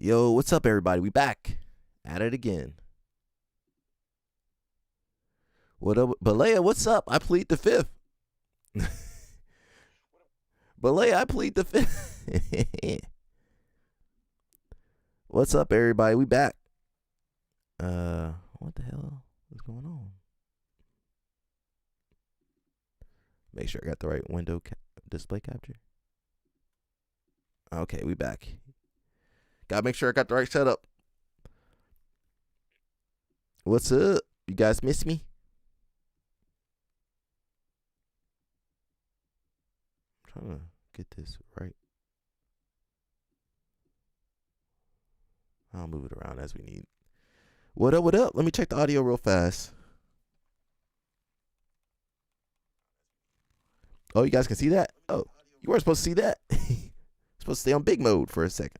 Yo, what's up, everybody? We back at it again. What up, Balea? What's up? I plead the fifth. Balea, I plead the fifth. What's up, everybody? We back. What the hell is going on? Make sure I got the right window display capture. Okay, we back. Gotta make sure I got the right setup. What's up? You guys miss me? I'm trying to get this right. I'll move it around as we need. What up, what up? Let me check the audio real fast. Oh, you guys can see that? Oh, you weren't supposed to see that. Supposed to stay on big mode for a second.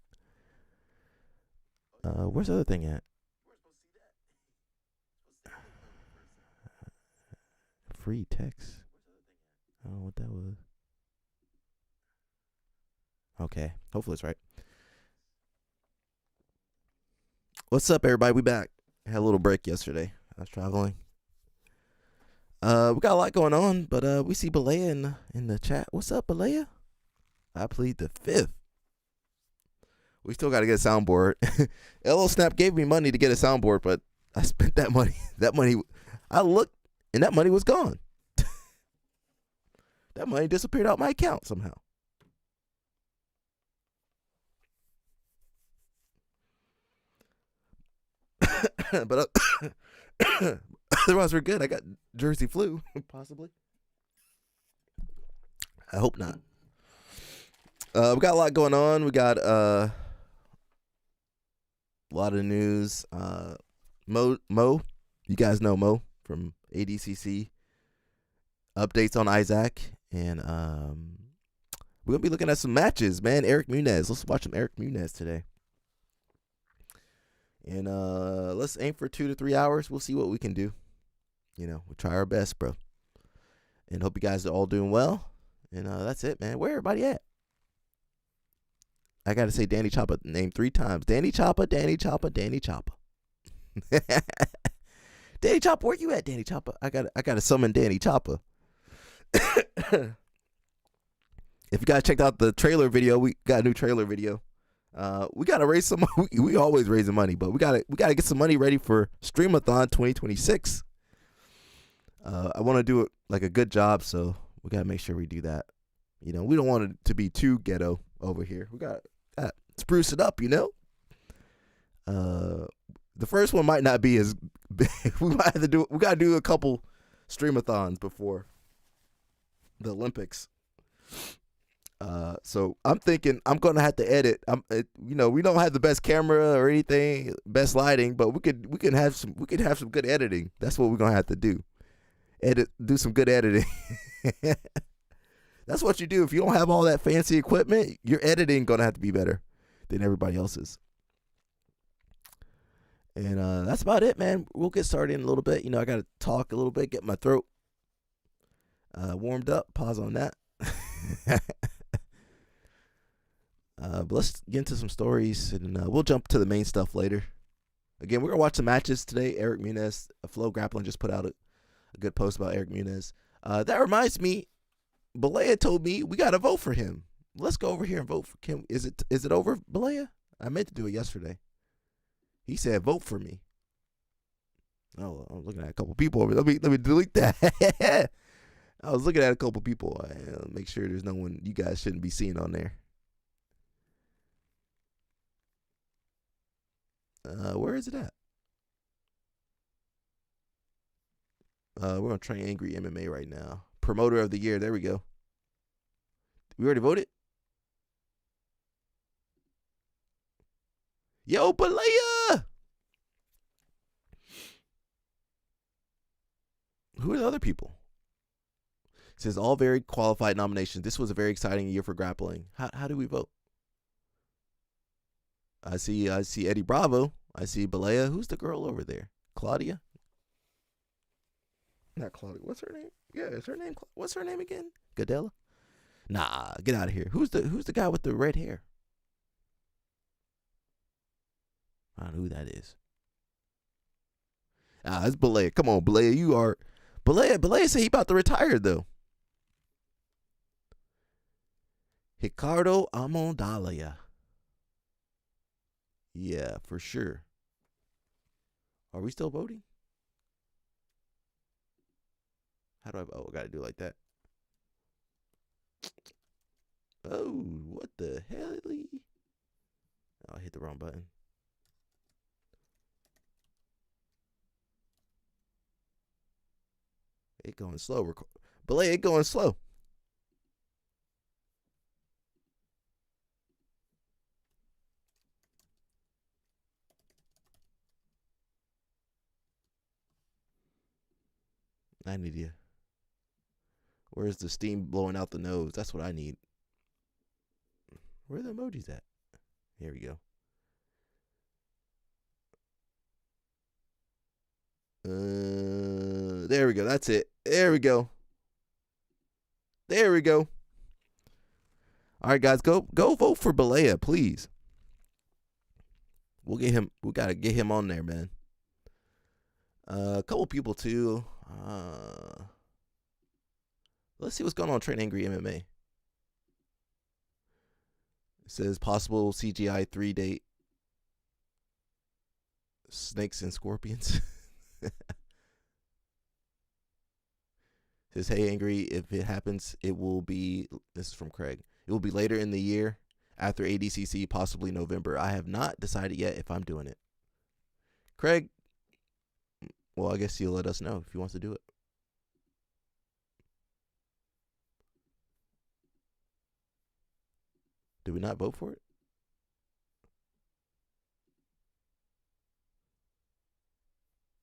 Where's the other thing at? Free text. I don't know what that was. Okay, hopefully it's right. What's up, everybody? We back. I had a little break yesterday. I was traveling. We got a lot going on, but we see Balea in the chat. What's up, Balea? I plead the fifth. We still got to get a soundboard. LO Snap gave me money to get a soundboard, but I spent that money. I looked, and that money was gone. That money disappeared out my account somehow. But otherwise, we're good. I got Jersey flu, possibly. I hope not. We got a lot going on. We got a lot of news. Mo, you guys know Mo from ADCC. Updates on Isaac, and we're gonna be looking at some matches, man. Eric Muniz. Let's watch some Eric Muniz today. And let's aim for 2 to 3 hours. We'll see what we can do. We'll try our best, bro. And hope you guys are all doing well. And that's it, man. Where everybody at? I gotta say Danny Choppa name 3 times. Danny Choppa, Danny Choppa, Danny Choppa. Danny Choppa, where you at, Danny Choppa? I gotta summon Danny Choppa. If you guys checked out the trailer video, we got a new trailer video. We gotta raise some. We always raising money, but we gotta get some money ready for Streamathon 2026. I want to do it like a good job, so we gotta make sure we do that. We don't want it to be too ghetto over here. We got spruce it up, The first one might not be as big. We might have to do. We gotta do a couple Streamathons before the Olympics. So I'm thinking I'm gonna have to edit. We don't have the best camera or anything, best lighting, but we could have some good editing. That's what we're gonna have to do. Do some good editing. That's what you do if you don't have all that fancy equipment. Your editing gonna have to be better than everybody else's. And that's about it, man. We'll get started in a little bit. I gotta talk a little bit, get my throat warmed up. Pause on that. But let's get into some stories, and we'll jump to the main stuff later. Again, we're going to watch some matches today. Eric Muniz, Flow Grappling just put out a good post about Eric Muniz. That reminds me, Balea told me we got to vote for him. Let's go over here and vote for him. Is it over, Balea? I meant to do it yesterday. He said, vote for me. Oh, I'm looking at a couple people over there. Let me delete that. I was looking at a couple people. Make sure there's no one you guys shouldn't be seeing on there. Where is it at? We're going to train Angry MMA right now. Promoter of the year. There we go. We already voted? Yo, Balea! Who are the other people? It says all very qualified nominations. This was a very exciting year for grappling. How do we vote? I see Eddie Bravo. I see Balea. Who's the girl over there? Claudia? Not Claudia. What's her name? Yeah, is her name? What's her name again? Gadella? Nah, get out of here. Who's the guy with the red hair? I don't know who that is. It's Balea. Come on, Balea. You are. Balea said he about to retire, though. Ricardo Amondalia. Yeah, for sure. Are we still voting? How do I? Oh, I got to do it like that. Oh, what the hell? Oh, I hit the wrong button. It going slow. Balea, it going slow. I need you. Where's the steam blowing out the nose? That's what I need. Where are the emojis at? Here we go. There we go. That's it. There we go. There we go. All right, guys, go vote for Balea, please. We'll get him. We gotta get him on there, man. A couple people too. Let's see what's going on. Train Angry MMA. It says possible CGI 3 date. Snakes and scorpions. Says, hey, Angry, if it happens, it will be, this is from Craig, it will be later in the year after ADCC, possibly November. I have not decided yet if I'm doing it. Craig, well, I guess he'll let us know if he wants to do it. Did we not vote for it?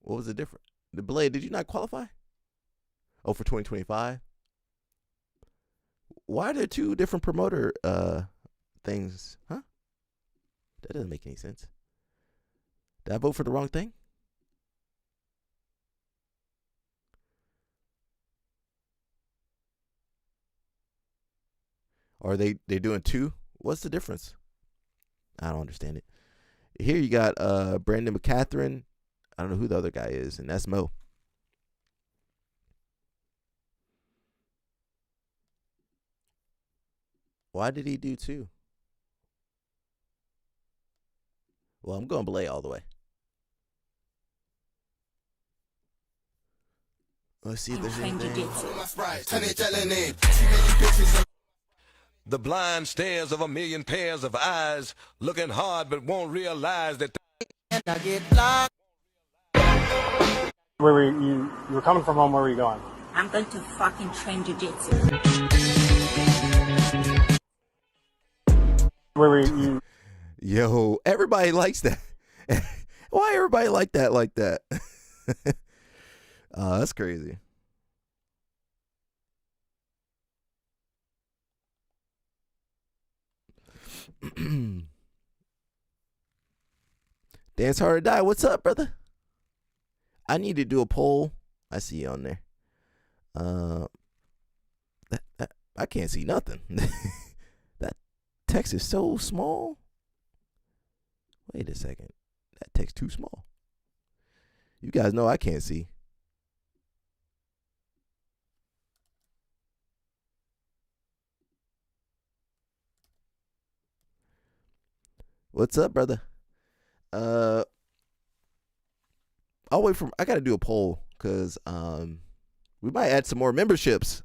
What was the difference? The Balea, did you not qualify? Oh, for 2025? Why are there two different promoter things? Huh? That doesn't make any sense. Did I vote for the wrong thing? Or are they doing two? What's the difference? I don't understand it. Here you got Brandon McCatherine. I don't know who the other guy is, and that's Mo. Why did he do two? Well, I'm going Balea all the way. Let's see if there's anything. The blind stares of a million pairs of eyes, looking hard but won't realize that. Where were you were coming from home, where were you going? I'm going to fucking train jiu-jitsu. Where were you? Yo, everybody likes that. Why everybody like that? That's crazy. Dance hard or die. What's up, brother? I need to do a poll. I see you on there. I can't see nothing. That text is so small. Wait a second. That text too small. You guys know I can't see. What's up, brother? I'll wait for. I gotta do a poll because we might add some more memberships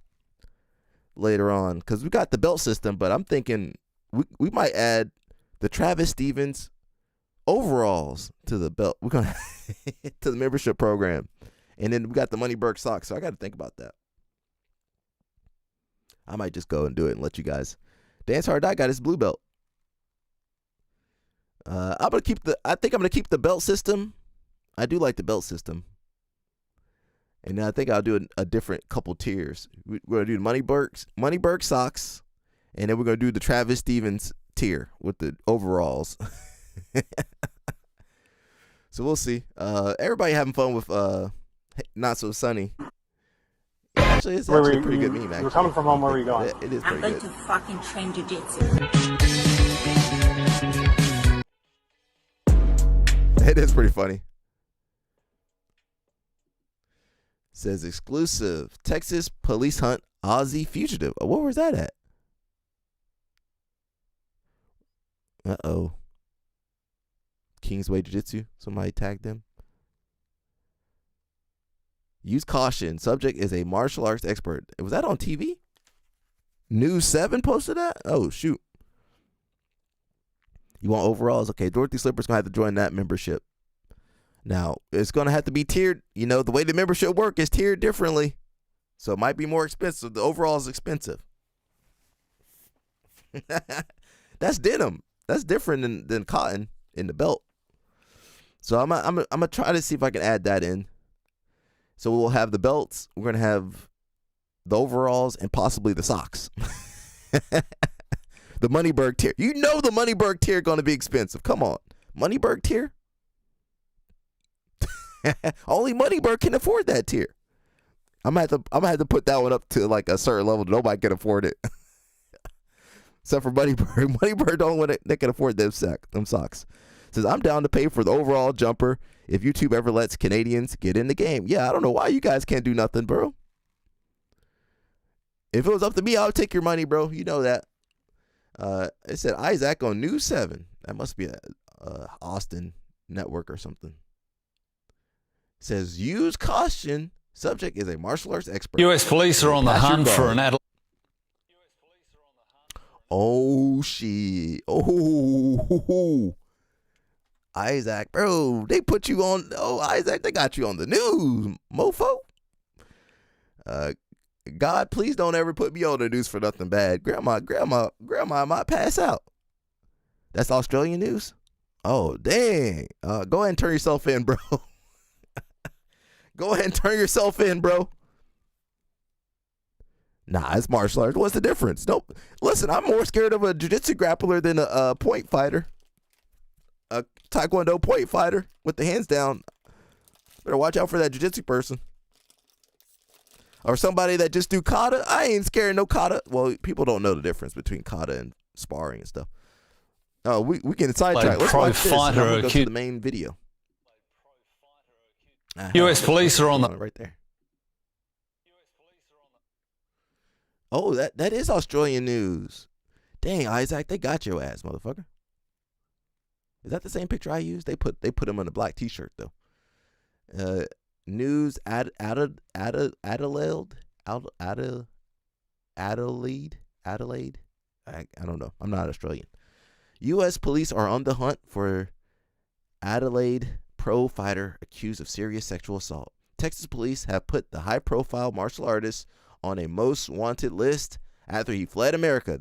later on because we got the belt system. But I'm thinking we might add the Travis Stevens overalls to the belt. We're gonna to the membership program, and then we got the Money Berg socks. So I got to think about that. I might just go and do it and let you guys dance hard. I got his blue belt. I'm gonna keep I think I'm gonna keep the belt system. I do like the belt system, and then I think I'll do a different couple tiers. We're gonna do the Money Berg socks, and then we're gonna do the Travis Stevens tier with the overalls. So we'll see. Everybody having fun with Not So Sunny. Actually, it's actually a pretty good meme. Actually, you were coming from home. Where were you going? It is I'm pretty going good. to fucking train jiu-jitsu. It is pretty funny. Says exclusive. Texas police hunt Aussie fugitive. Oh, where was that at? Uh-oh. Kingsway Jiu-Jitsu. Somebody tagged them. Use caution. Subject is a martial arts expert. Was that on TV? News 7 posted that? Oh, shoot. You want overalls? Okay, Dorothy Slipper's going to have to join that membership. Now, it's going to have to be tiered. You know, the way the membership work is tiered differently. So it might be more expensive. The overall is expensive. That's denim. That's different than cotton in the belt. So I'm gonna try to see if I can add that in. So we'll have the belts. We're going to have the overalls and possibly the socks. The Moneyberg tier. You know the Moneyberg tier going to be expensive. Come on. Moneyberg tier? Only Moneyberg can afford that tier. I'm gonna have to put that one up to like a certain level. Nobody can afford it. Except for Moneyberg. Moneyberg the only one that can afford them socks. Says, I'm down to pay for the overall jumper if YouTube ever lets Canadians get in the game. Yeah, I don't know why you guys can't do nothing, bro. If it was up to me, I would take your money, bro. You know that. It said Isaac on News 7. That must be a Austin network or something. It says, use caution. Subject is a martial arts expert. U.S. police are on the hunt for an adult. Oh, shit. Oh, Isaac, bro. They put you on. Oh, Isaac, they got you on the news, mofo. God, please don't ever put me on the news for nothing bad. Grandma might pass out. That's Australian news? Oh, dang. Go ahead and turn yourself in, bro. Go ahead and turn yourself in, bro. Nah, it's martial arts. What's the difference? Nope. Listen, I'm more scared of a jiu-jitsu grappler than a point fighter. A taekwondo point fighter with the hands down. Better watch out for that jiu-jitsu person. Or somebody that just do kata. I ain't scared of no kata. Well, people don't know the difference between kata and sparring and stuff. Oh, we getting sidetracked. Let's watch this. And I'm gonna go to the main video. U.S. police are on the right there. Oh, that is Australian news. Dang, Isaac, they got your ass, motherfucker. Is that the same picture I used? They put him on a black T-shirt though. News Adelaide. I don't know. I'm not Australian. U.S. police are on the hunt for Adelaide pro fighter accused of serious sexual assault. Texas police have put the high-profile martial artist on a most wanted list after he fled America.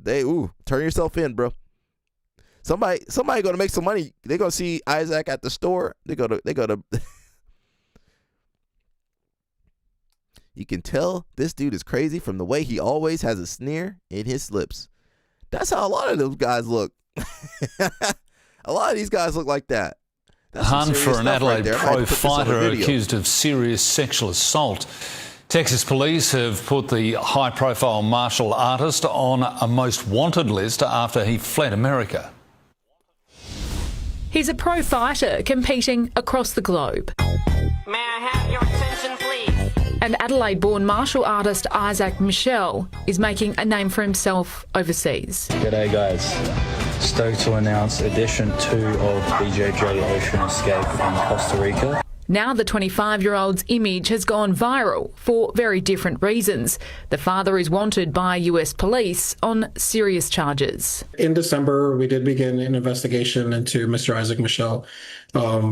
Turn yourself in, bro. Somebody gonna make some money. They gonna see Isaac at the store. They gonna. You can tell this dude is crazy from the way he always has a sneer in his lips. That's how a lot of those guys look. A lot of these guys look like that. Hunt for an Adelaide pro fighter accused of serious sexual assault. Texas police have put the high-profile martial artist on a most wanted list after he fled America. He's a pro fighter competing across the globe. May I have your attention, please? And Adelaide-born martial artist Isaac Michel is making a name for himself overseas. G'day guys. Stoked to announce edition 2 of BJJ Ocean Escape in Costa Rica. Now the 25-year-old's image has gone viral for very different reasons. The father is wanted by US police on serious charges. In December, we did begin an investigation into Mr. Isaac Michel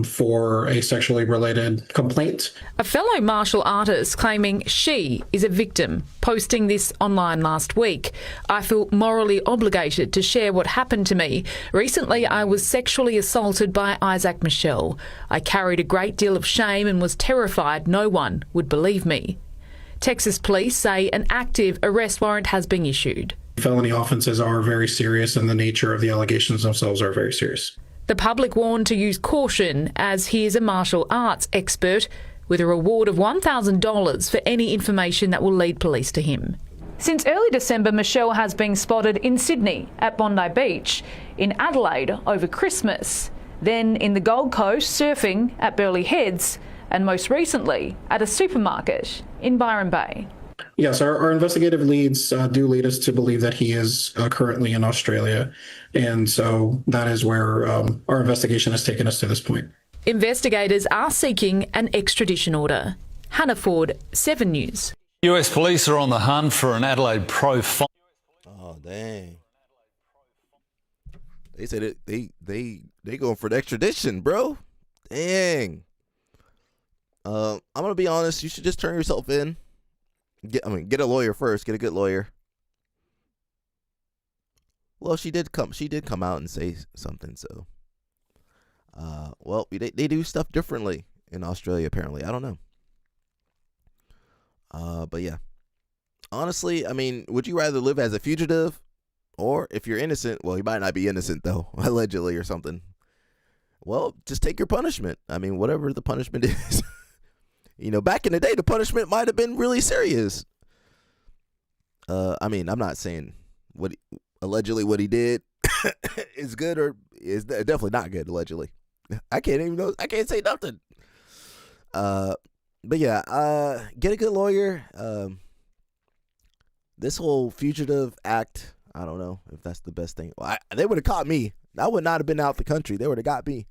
for a sexually related complaint. A fellow martial artist claiming she is a victim, posting this online last week. I feel morally obligated to share what happened to me. Recently, I was sexually assaulted by Isaac Michel. I carried a great deal of shame and was terrified no one would believe me. Texas police say an active arrest warrant has been issued. Felony offences are very serious and the nature of the allegations themselves are very serious. The public warned to use caution as he is a martial arts expert with a reward of $1,000 for any information that will lead police to him. Since early December, Michel has been spotted in Sydney at Bondi Beach, in Adelaide over Christmas, then in the Gold Coast surfing at Burleigh Heads, and most recently at a supermarket in Byron Bay. Yes, our investigative leads do lead us to believe that he is currently in Australia. And so that is where our investigation has taken us to this point. Investigators are seeking an extradition order. Hannah Ford, 7 News. US police are on the hunt for an Adelaide pro fighter. Oh, dang. They said it. They going for the extradition, bro. Dang. I'm gonna be honest. You should just turn yourself in. Get a lawyer first. Get a good lawyer. Well, she did come out and say something. So, well, they do stuff differently in Australia. Apparently, I don't know. But yeah. Honestly, I mean, would you rather live as a fugitive, or if you're innocent? Well, you might not be innocent though, allegedly or something. Well, just take your punishment. I mean, whatever the punishment is. You know, back in the day, the punishment might have been really serious. I mean, I'm not saying allegedly what he did is good or is definitely not good. Allegedly, I can't even know. I can't say nothing. But yeah, get a good lawyer. This whole fugitive act, I don't know if that's the best thing. Well, they would have caught me. I would not have been out the country. They would have got me.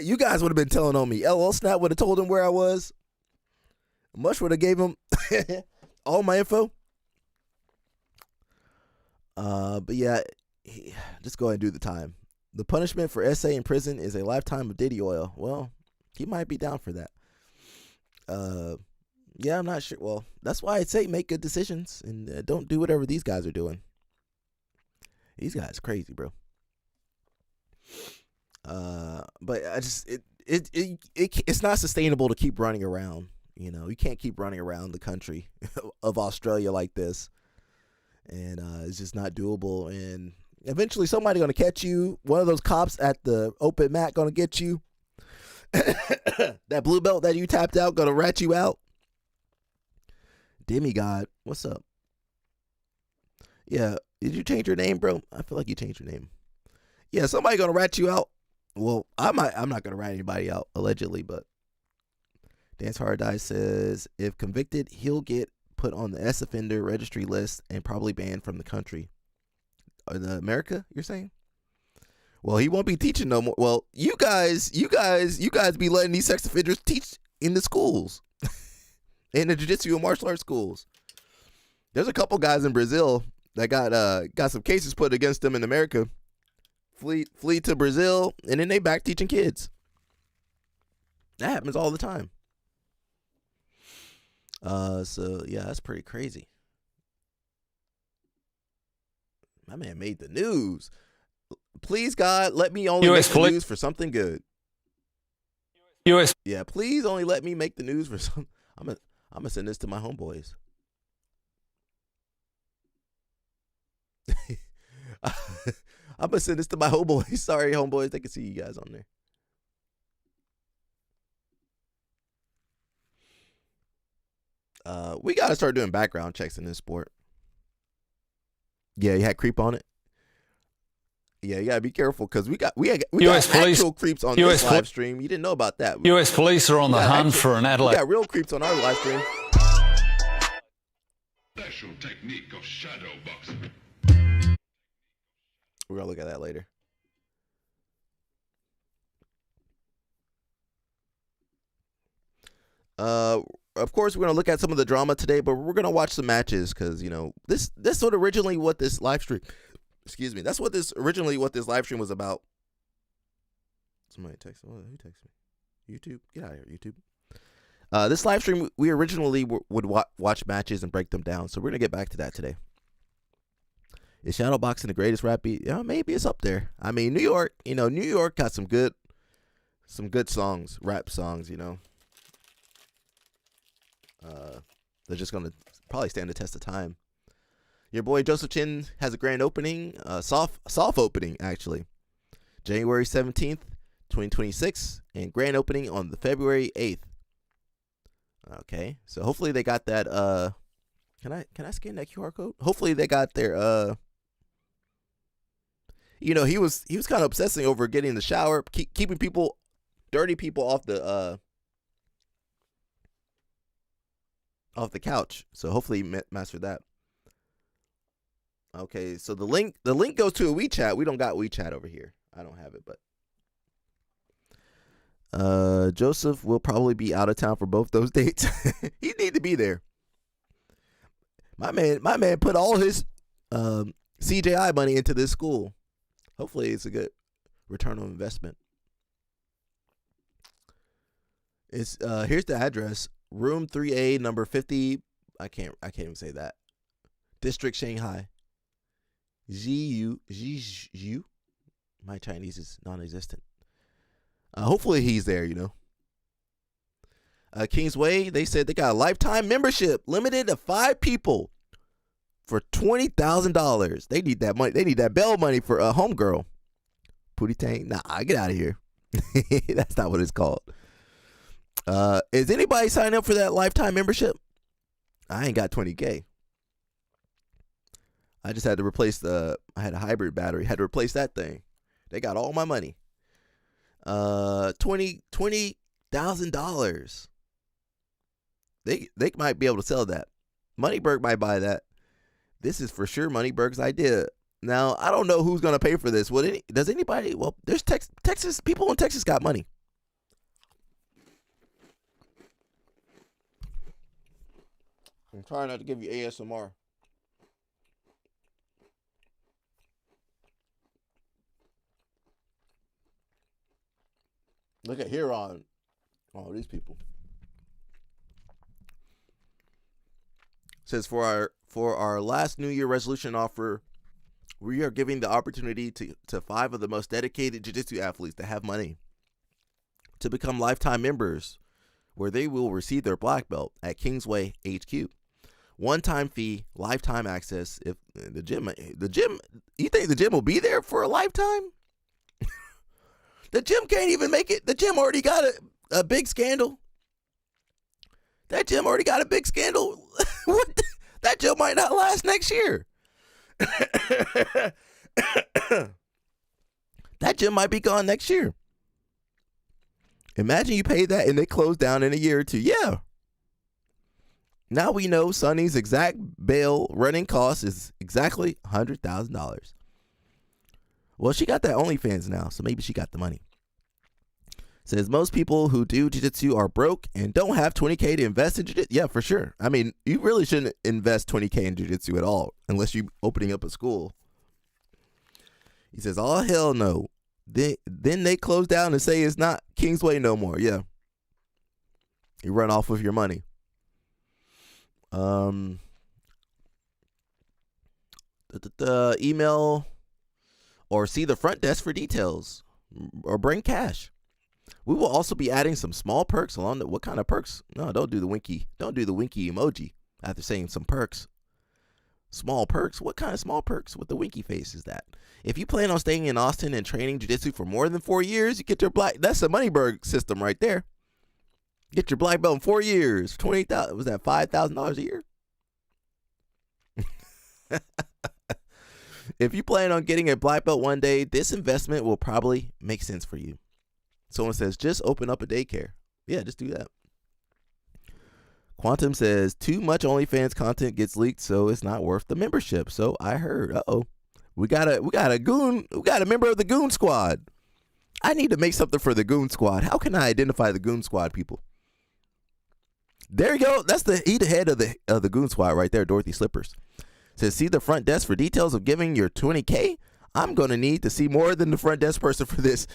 You guys would have been telling on me. LL Snap would have told him where I was. Mush would have gave him all my info. But yeah, just go ahead and do the time. The punishment for SA in prison is a lifetime of Diddy oil. Well, he might be down for that. Yeah, I'm not sure. Well, that's why I'd say make good decisions and don't do whatever these guys are doing. These guys crazy, bro. But I just it's not sustainable to keep running around. You know, you can't keep running around the country of Australia like this, and it's just not doable. And eventually, somebody gonna catch you. One of those cops at the open mat gonna get you. That blue belt that you tapped out gonna rat you out. Demigod, what's up? Yeah, did you change your name, bro? I feel like you changed your name. Yeah, somebody gonna rat you out. Well, I'm not gonna rat anybody out, allegedly, but Dance Hard Die says if convicted, he'll get put on the S offender registry list and probably banned from the country. In America, you're saying? Well, he won't be teaching no more. Well, you guys be letting these sex offenders teach in the schools, in the jiu-jitsu and martial arts schools. There's a couple guys in Brazil that got some cases put against them in America. Flee to Brazil, and then they back teaching kids. That happens all the time. So yeah, that's pretty crazy. My man made the news. Please, God, let me only make the news for something good. Yeah, please only let me make the news for some. I'm gonna send this to my homeboys. I'm gonna send this to my homeboys. Sorry, homeboys, they can see you guys on there. We gotta start doing background checks in this sport. Yeah, you had creep on it. Yeah, you gotta be careful because we got actual creeps on this live stream. You didn't know about that. US police are on the hunt for an Adelaide. We got real creeps on our live stream. Special technique of shadow boxing. We're gonna look at that later. Of course, we're gonna look at some of the drama today, but we're gonna watch some matches because you know this sort of originally what this live stream. Excuse me. That's what this live stream was about. Somebody text me. Who texted me? YouTube. Get out of here, YouTube. This live stream we originally would watch matches and break them down, so we're gonna get back to that today. Is shadowboxing the greatest rap beat? Yeah, maybe it's up there. I mean, New York got some good songs, rap songs. You know, they're just gonna probably stand the test of time. Your boy Joseph Chin has a grand opening, soft opening actually, January 17th, 2026, and grand opening on the February 8th. Okay, so hopefully they got that. Can I scan that QR code? Hopefully they got their he was kind of obsessing over getting in the shower, keeping dirty people off the couch. So hopefully he mastered that. Okay, so the link goes to a WeChat. We don't got WeChat over here. I don't have it, but Joseph will probably be out of town for both those dates. He need to be there. My man put all his CJI money into this school. Hopefully it's a good return on investment. It's here's the address. Room 3A, number 50. I can't even say that. District Shanghai. Zhu. My Chinese is non-existent. Hopefully he's there, Kingsway, they said they got a lifetime membership limited to 5 people for $20,000. They need that money. They need that bail money for a homegirl. Pootie Tang. Nah, get out of here. That's not what it's called. Is anybody signing up for that lifetime membership? I ain't got 20K. I just had to replace I had a hybrid battery. Had to replace that thing. They got all my money. $20,000. They might be able to sell that. Moneyberg might buy that. This is for sure Moneyberg's idea. Now, I don't know who's going to pay for this. Does anybody? Well, there's Texas. People in Texas got money. I'm trying not to give you ASMR. Look at Huron. Oh, these people. Says for our last New Year resolution offer, we are giving the opportunity to 5 of the most dedicated jiu-jitsu athletes to have money to become lifetime members, where they will receive their black belt at Kingsway HQ. One-time fee, lifetime access. If the gym, you think the gym will be there for a lifetime? The gym can't even make it. The gym already got a big scandal. That gym already got a big scandal. What? That gym might not last next year. That gym might be gone next year. Imagine you pay that and they close down in a year or two. Yeah. Now we know Sonny's exact bail running cost is exactly $100,000. Well, she got that OnlyFans now, so maybe she got the money. Says most people who do jiu-jitsu are broke and don't have 20K to invest in jiu-jitsu. Yeah, for sure. I mean, you really shouldn't invest 20K in jiu-jitsu at all unless you're opening up a school. He says, oh, hell no. Then they close down and say it's not Kingsway no more. Yeah. You run off with your money. Email or see the front desk for details or bring cash. We will also be adding some small perks along the, what kind of perks? No, don't do the winky. Don't do the winky emoji after saying some perks. Small perks? What kind of small perks with the winky face is that? If you plan on staying in Austin and training jiu-jitsu for more than 4 years, you get your black. That's the Moneyberg system right there. Get your black belt in 4 years. 20,000. Was that $5,000 a year? If you plan on getting a black belt one day, this investment will probably make sense for you. Someone says, just open up a daycare. Yeah, just do that. Quantum says, too much OnlyFans content gets leaked, so it's not worth the membership. So I heard, we got a member of the Goon Squad. I need to make something for the Goon Squad. How can I identify the Goon Squad people? There you go. That's the head of the Goon Squad right there, Dorothy Slippers. Says, see the front desk for details of giving your 20K. I'm going to need to see more than the front desk person for this.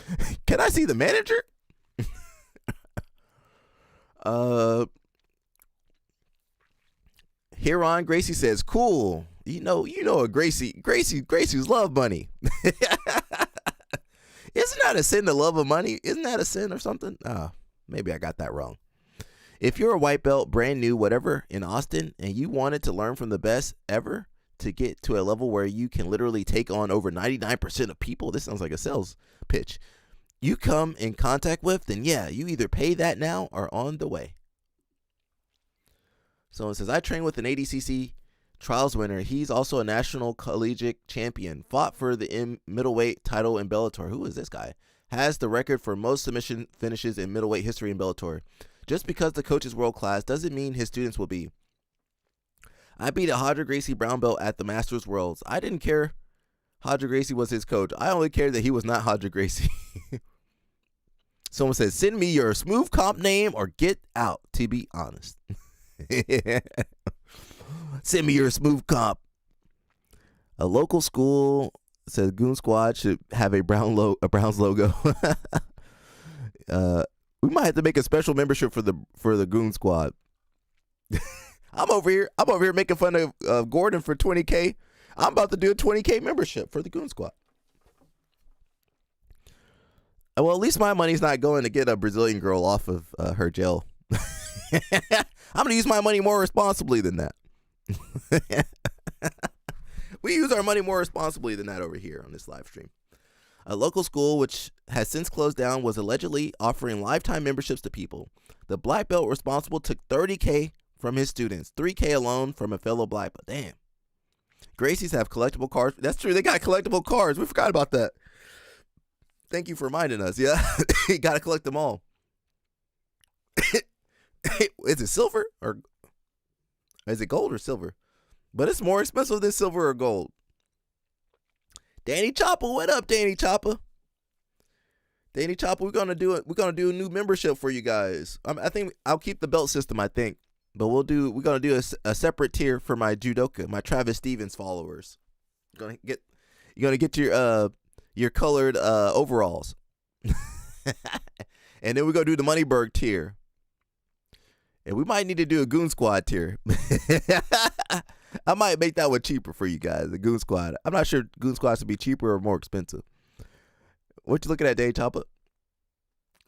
Can I see the manager? Huron Gracie says, cool. You know a Gracie's love money. Isn't that a sin to love of money? Isn't that a sin or something? Maybe I got that wrong. If you're a white belt, brand new, whatever, in Austin, and you wanted to learn from the best ever to get to a level where you can literally take on over 99% of people, this sounds like a sales pitch, you come in contact with, then yeah, you either pay that now or on the way. Someone says, I train with an ADCC trials winner. He's also a national collegiate champion. Fought for the middleweight title in Bellator. Who is this guy? Has the record for most submission finishes in middleweight history in Bellator. Just because the coach is world class doesn't mean his students will be. I beat a Hodger Gracie brown belt at the Masters Worlds. I didn't care Hodger Gracie was his coach. I only cared that he was not Hodger Gracie. Someone said, send me your smooth comp name or get out, to be honest. Send me your smooth comp. A local school says Goon Squad should have a Browns logo. We might have to make a special membership for the Goon Squad. I'm over here making fun of Gordon for $20K. I'm about to do a $20K membership for the Goon Squad. Well, at least my money's not going to get a Brazilian girl off of her jail. I'm going to use my money more responsibly than that. We use our money more responsibly than that over here on this live stream. A local school, which has since closed down, was allegedly offering lifetime memberships to people. The black belt responsible took $30K from his students, $3K alone from a fellow black belt. Damn. Gracie's have collectible cards. That's true. They got collectible cards. We forgot about that. Thank you for reminding us. Yeah, you got to collect them all. Is it silver or is it gold or silver? But it's more expensive than silver or gold. Danny Chopper, what up, Danny Chopper? Danny Chopper, we're gonna do it. We're gonna do a new membership for you guys. I think I'll keep the belt system. I think, but we're gonna do a separate tier for my judoka, my Travis Stevens followers. You're gonna get your colored overalls, and then we're gonna do the Moneyberg tier. And we might need to do a Goon Squad tier. I might make that one cheaper for you guys, the Goon Squad. I'm not sure Goon Squad should be cheaper or more expensive. What you looking at, Dave Chopper?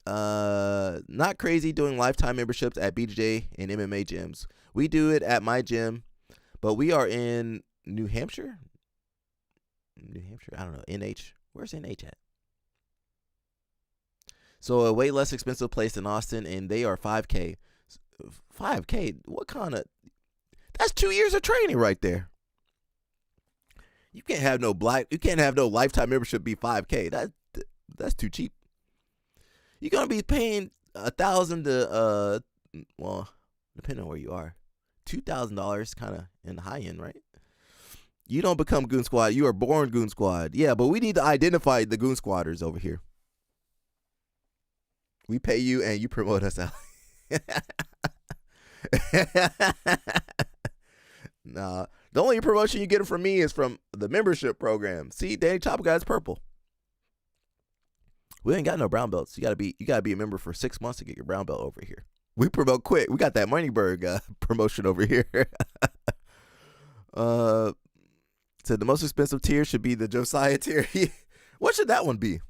Not crazy doing lifetime memberships at BJJ and MMA gyms. We do it at my gym, but we are in New Hampshire? I don't know. NH. Where's NH at? So a way less expensive place than Austin, and they are $5K. $5K? What kind of... That's 2 years of training right there. You can't have no lifetime membership be $5K. That's too cheap. You're gonna be paying $1,000 to well, depending on where you are, $2,000 kind of in the high end, right? You don't become Goon Squad. You are born Goon Squad. Yeah, but we need to identify the Goon Squatters over here. We pay you and you promote us out. Nah, the only promotion you get from me is from the membership program. See, Danny Chopper guy's purple. We ain't got no brown belts. You gotta be a member for 6 months to get your brown belt over here. We promote quick. We got that Moneyberg promotion over here. So the most expensive tier should be the Josiah tier. What should that one be?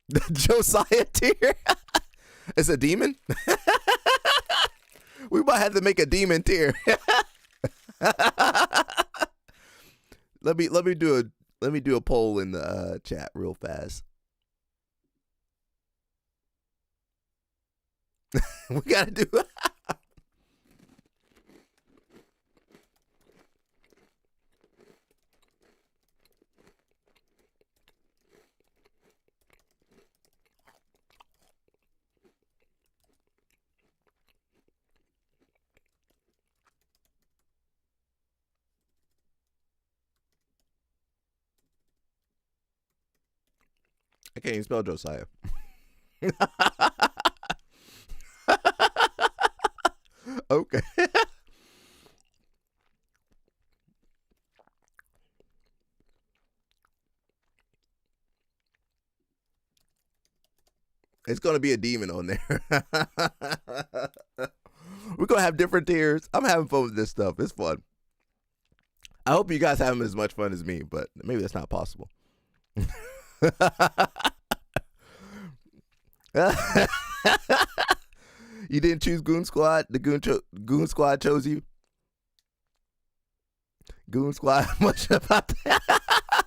The Josiah tier? It's a demon? We might have to make a demon tier. Let me do a poll in the chat real fast. We gotta do it. I can't even spell Josiah. Okay. It's going to be a demon on there. We're going to have different tiers. I'm having fun with this stuff. It's fun. I hope you guys having as much fun as me, but maybe that's not possible. You didn't choose Goon Squad. The Goon Squad chose you. Goon Squad. Much about that.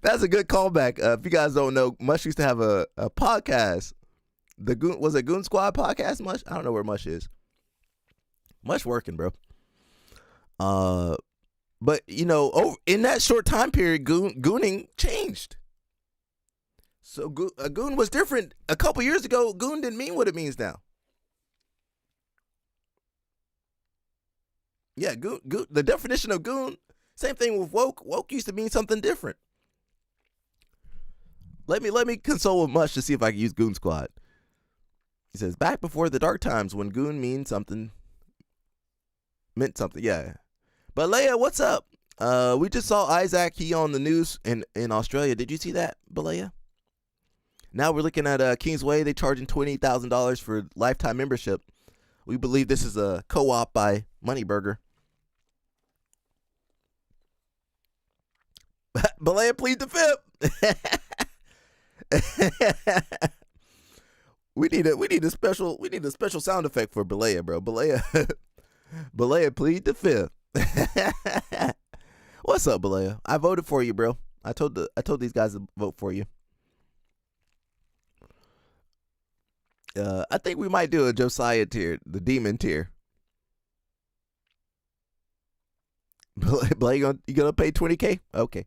That's a good callback. If you guys don't know, Mush used to have a podcast. Was it Goon Squad podcast? Mush? I don't know where Mush is. Mush working, bro. But, in that short time period, gooning changed. So a goon was different. A couple years ago, goon didn't mean what it means now. Yeah, goon, the definition of goon, same thing with woke. Woke used to mean something different. Let me consult with Mush to see if I can use Goon Squad. He says, back before the dark times when goon meant something. Yeah. But Leia, what's up? We just saw Isaac. He on the news in Australia. Did you see that, Balea? Now we're looking at Kingsway. They charging $20,000 for lifetime membership. We believe this is a co-op by Moneyburger. Balea, plead the fifth. we need a special sound effect for Balea, bro. Balea, plead the fifth. What's up, Balea? I voted for you, bro. I told these guys to vote for you. I think we might do a Josiah tier, the demon tier. Balea, you gonna pay $20K? Okay.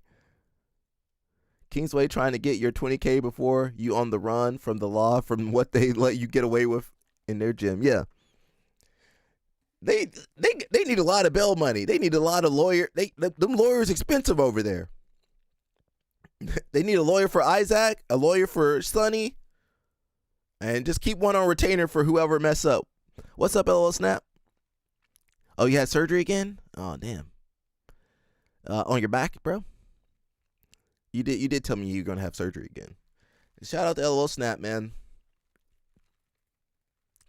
Kingsway trying to get your $20K before you on the run from the law, from what they let you get away with in their gym. Yeah. They need a lot of bail money. They need a lot of lawyer. Them lawyers expensive over there. They need a lawyer for Isaac, a lawyer for Sonny, and just keep one on retainer for whoever mess up. What's up, LL Snap? Oh, you had surgery again? Oh, damn. On your back, bro? You did tell me you were gonna have surgery again. Shout out to LL Snap, man.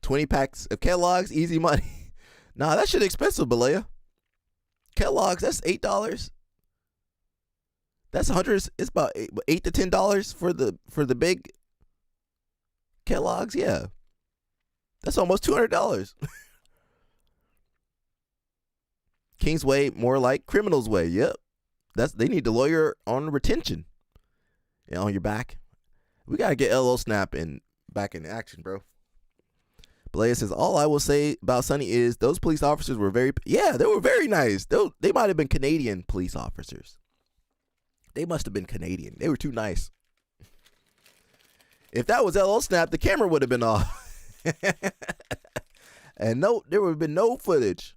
20 packs of Kellogg's, easy money. Nah, that shit expensive, Balea. Kellogg's, that's $8. That's $100. It's about $8 to $10 for the big Kellogg's. Yeah, that's almost $200. Kingsway, more like criminals' way. Yep, they need the lawyer on retention. Yeah, on your back. We gotta get LL Snap back in action, bro. Balea says, all I will say about Sonny is those police officers were they were very nice. They might have been Canadian police officers. They must have been Canadian. They were too nice. If that was LL Snap, the camera would have been off. And there would have been no footage.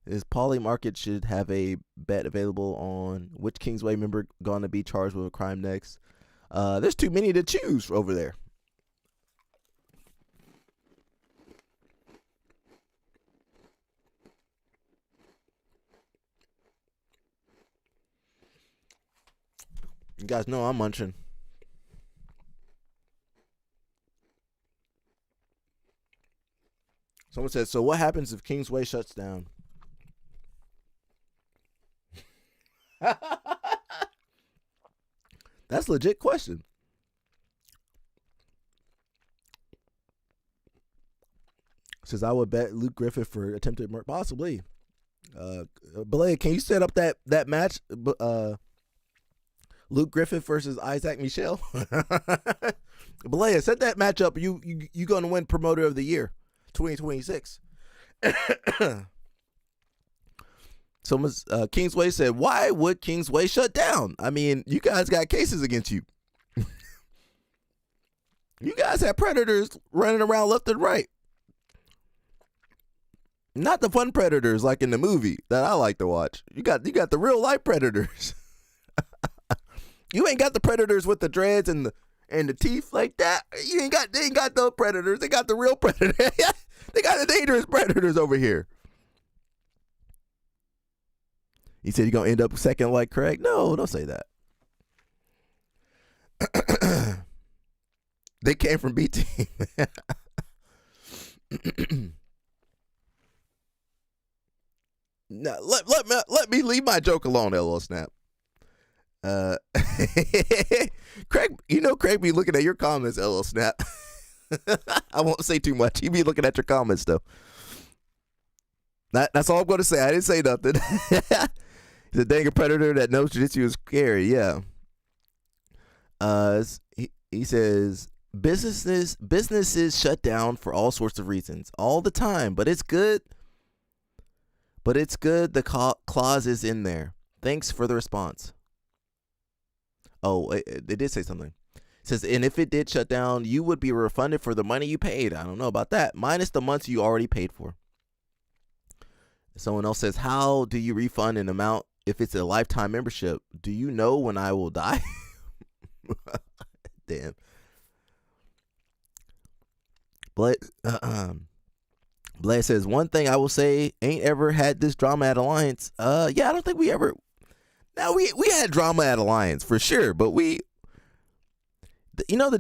This Poly Market should have a bet available on which Kingsway member going to be charged with a crime next. There's too many to choose over there. You guys know I'm munching. Someone said, so what happens if Kingsway shuts down? That's a legit question. Says, I would bet Luke Griffith for attempted murder. Possibly. Balea, can you set up that match? Luke Griffith versus Isaac Michelle. Balea, set that match up. You gonna win Promoter of the Year 2026. Someone's Kingsway said, why would Kingsway shut down? I mean, you guys got cases against you. You guys have predators running around left and right. Not the fun predators like in the movie that I like to watch. You got the real life predators. You ain't got the predators with the dreads and the teeth like that. They ain't got those predators. They got the real predators. They got the dangerous predators over here. He said you're gonna end up second like Craig. No, don't say that. They came from B team. No, let me leave my joke alone, LL Snap. Craig, Craig be looking at your comments, LL Snap. I won't say too much. He be looking at your comments though. That's all I'm going to say. I didn't say nothing. He's a dang predator that knows jiu-jitsu is scary. Yeah. He says businesses shut down for all sorts of reasons all the time, but it's good. But it's good the clause is in there. Thanks for the response. Oh, they did say something. It says, and if it did shut down, you would be refunded for the money you paid. I don't know about that. Minus the months you already paid for. Someone else says, how do you refund an amount if it's a lifetime membership? Do you know when I will die? Damn. Blade says, one thing I will say, ain't ever had this drama at Alliance. Yeah, I don't think we ever. Now, we had drama at Alliance for sure, but the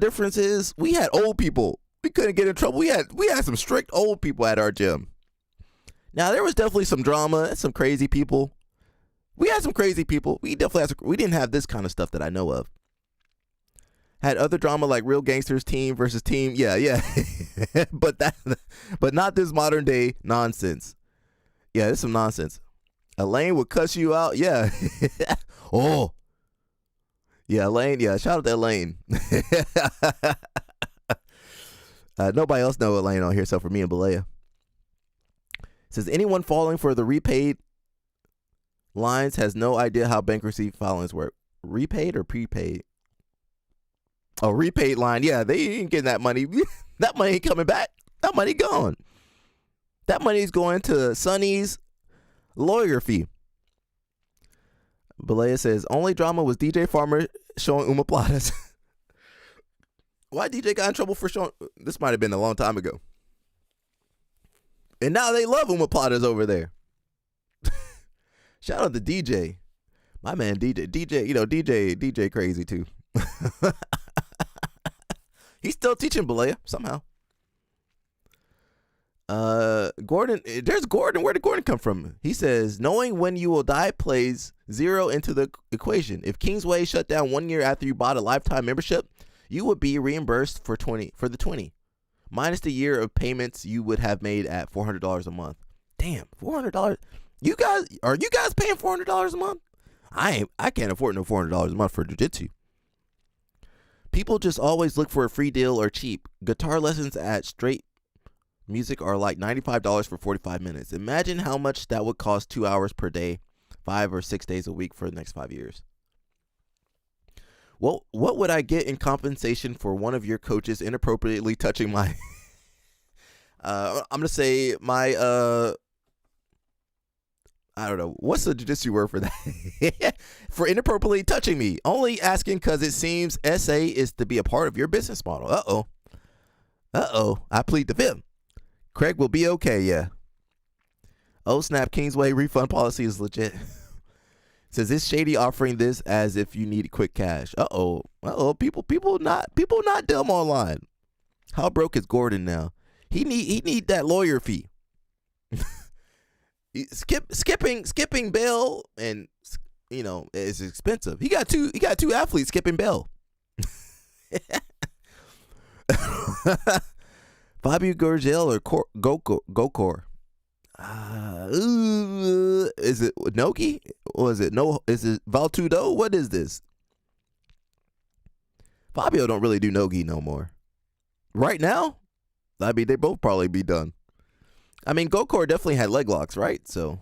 difference is we had old people. We couldn't get in trouble. We had some strict old people at our gym. Now, there was definitely some drama and some crazy people. We had some crazy people. We didn't have this kind of stuff that I know of. Had other drama like Real Gangsters team versus team. Yeah. but not this modern day nonsense. Yeah, this is some nonsense. Elaine would cuss you out. Yeah. Oh. Yeah, Elaine. Yeah, shout out to Elaine. Nobody else know Elaine on here except for me and Balea. Says, anyone falling for the repaid lines has no idea how bankruptcy filings work. Repaid or prepaid? Oh, repaid line. Yeah, they ain't getting that money. That money ain't coming back. That money gone. That money's going to Sonny's lawyer fee. Balea says, only drama was DJ Farmer showing Umaplatas. Why DJ got in trouble for showing? This might have been a long time ago. And now they love Umaplatas over there. Shout out to DJ. My man DJ. DJ crazy too. He's still teaching Balea somehow. Gordon, there's Gordon. Where did Gordon come from? He says, knowing when you will die plays zero into the equation. If Kingsway shut down 1 year after you bought a lifetime membership, you would be reimbursed for the 20, minus the year of payments you would have made at $400 a month. Damn, $400. Are you guys paying $400 a month? I can't afford no $400 a month for jiu-jitsu. People just always look for a free deal or cheap. Guitar lessons at Straight Music are like $95 for 45 minutes. Imagine how much that would cost 2 hours per day, 5 or 6 days a week for the next 5 years. What would I get in compensation for one of your coaches inappropriately touching my I'm gonna say my I don't know. What's the jiu-jitsu word for that? For inappropriately touching me. Only asking because it seems SA is to be a part of your business model. Uh-oh. I plead the fifth. Craig will be okay, yeah. Oh, snap. Kingsway refund policy is legit. Says, is Shady offering this as if you need quick cash? Uh-oh. People not dumb online. How broke is Gordon now? He need that lawyer fee. Skipping bail, and is expensive. He got two athletes skipping bail. Fabio Gurgel or Gokor? Is it Nogi? Or is it Valtudo? What is this? Fabio don't really do Nogi no more. Right now? I mean, they both probably be done. I mean, Gokor definitely had leg locks, right? So,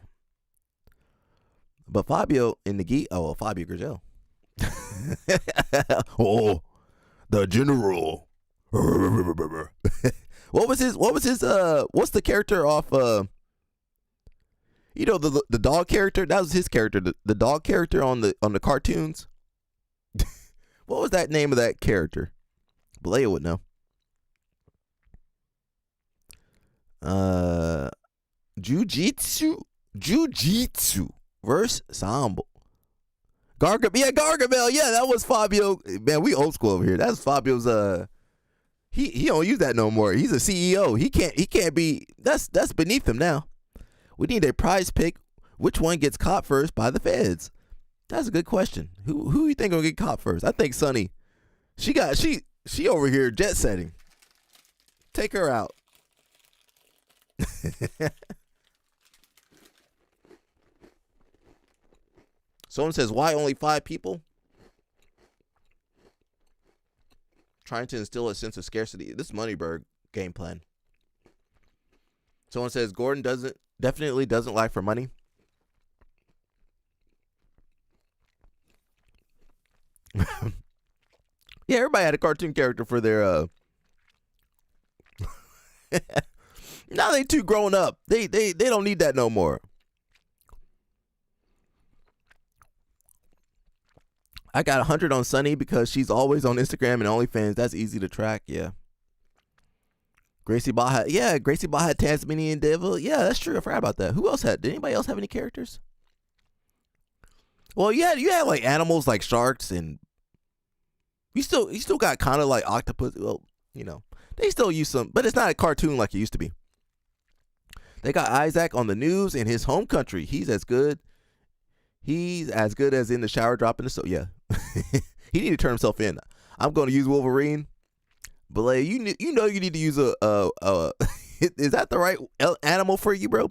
but Fabio in the gi. Oh, well, Fabio Gurgel. Oh, the general. What was his? What's the character off? The dog character. That was his character. The dog character on the cartoons. What was that name of that character? Balea would know. Jiu-Jitsu versus Sambo. Gargamel. Yeah, that was Fabio. Man, we old school over here. That's Fabio's. He don't use that no more. He's a CEO. He can't be. That's beneath him now. We need a prize pick. Which one gets caught first by the feds? That's a good question. Who you think will get caught first? I think Sonny. She over here jet setting. Take her out. Someone says, why only 5 people? Trying to instill a sense of scarcity. This Moneyberg game plan. Someone says Gordon definitely doesn't lie for money. Yeah, everybody had a cartoon character for their now they too grown up. They don't need that no more. I got 100 on Sunny because she's always on Instagram and OnlyFans. That's easy to track. Yeah. Gracie Ball had Tasmanian Devil. Yeah, that's true. I forgot about that. Who else did anybody else have any characters? Well, you had like animals like sharks, and you still got kind of like octopus. Well, they still use some, but it's not a cartoon like it used to be. They got Isaac on the news in his home country. He's as good as in the shower dropping the soap. Yeah. He need to turn himself in. I'm going to use Wolverine. Belay, you need to use a is that the right animal for you, bro?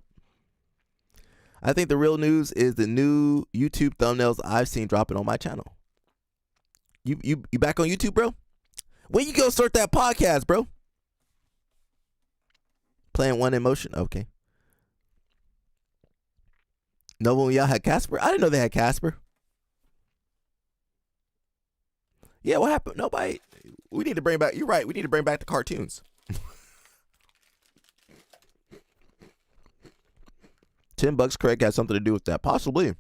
I think the real news is the new YouTube thumbnails I've seen dropping on my channel. You back on YouTube, bro? When you go start that podcast, bro? Playing One in Motion. Okay. No one y'all had Casper? I didn't know they had Casper. Yeah, what happened? Nobody. We need to bring back. You're right. We need to bring back the cartoons. $10 Craig has something to do with that, possibly.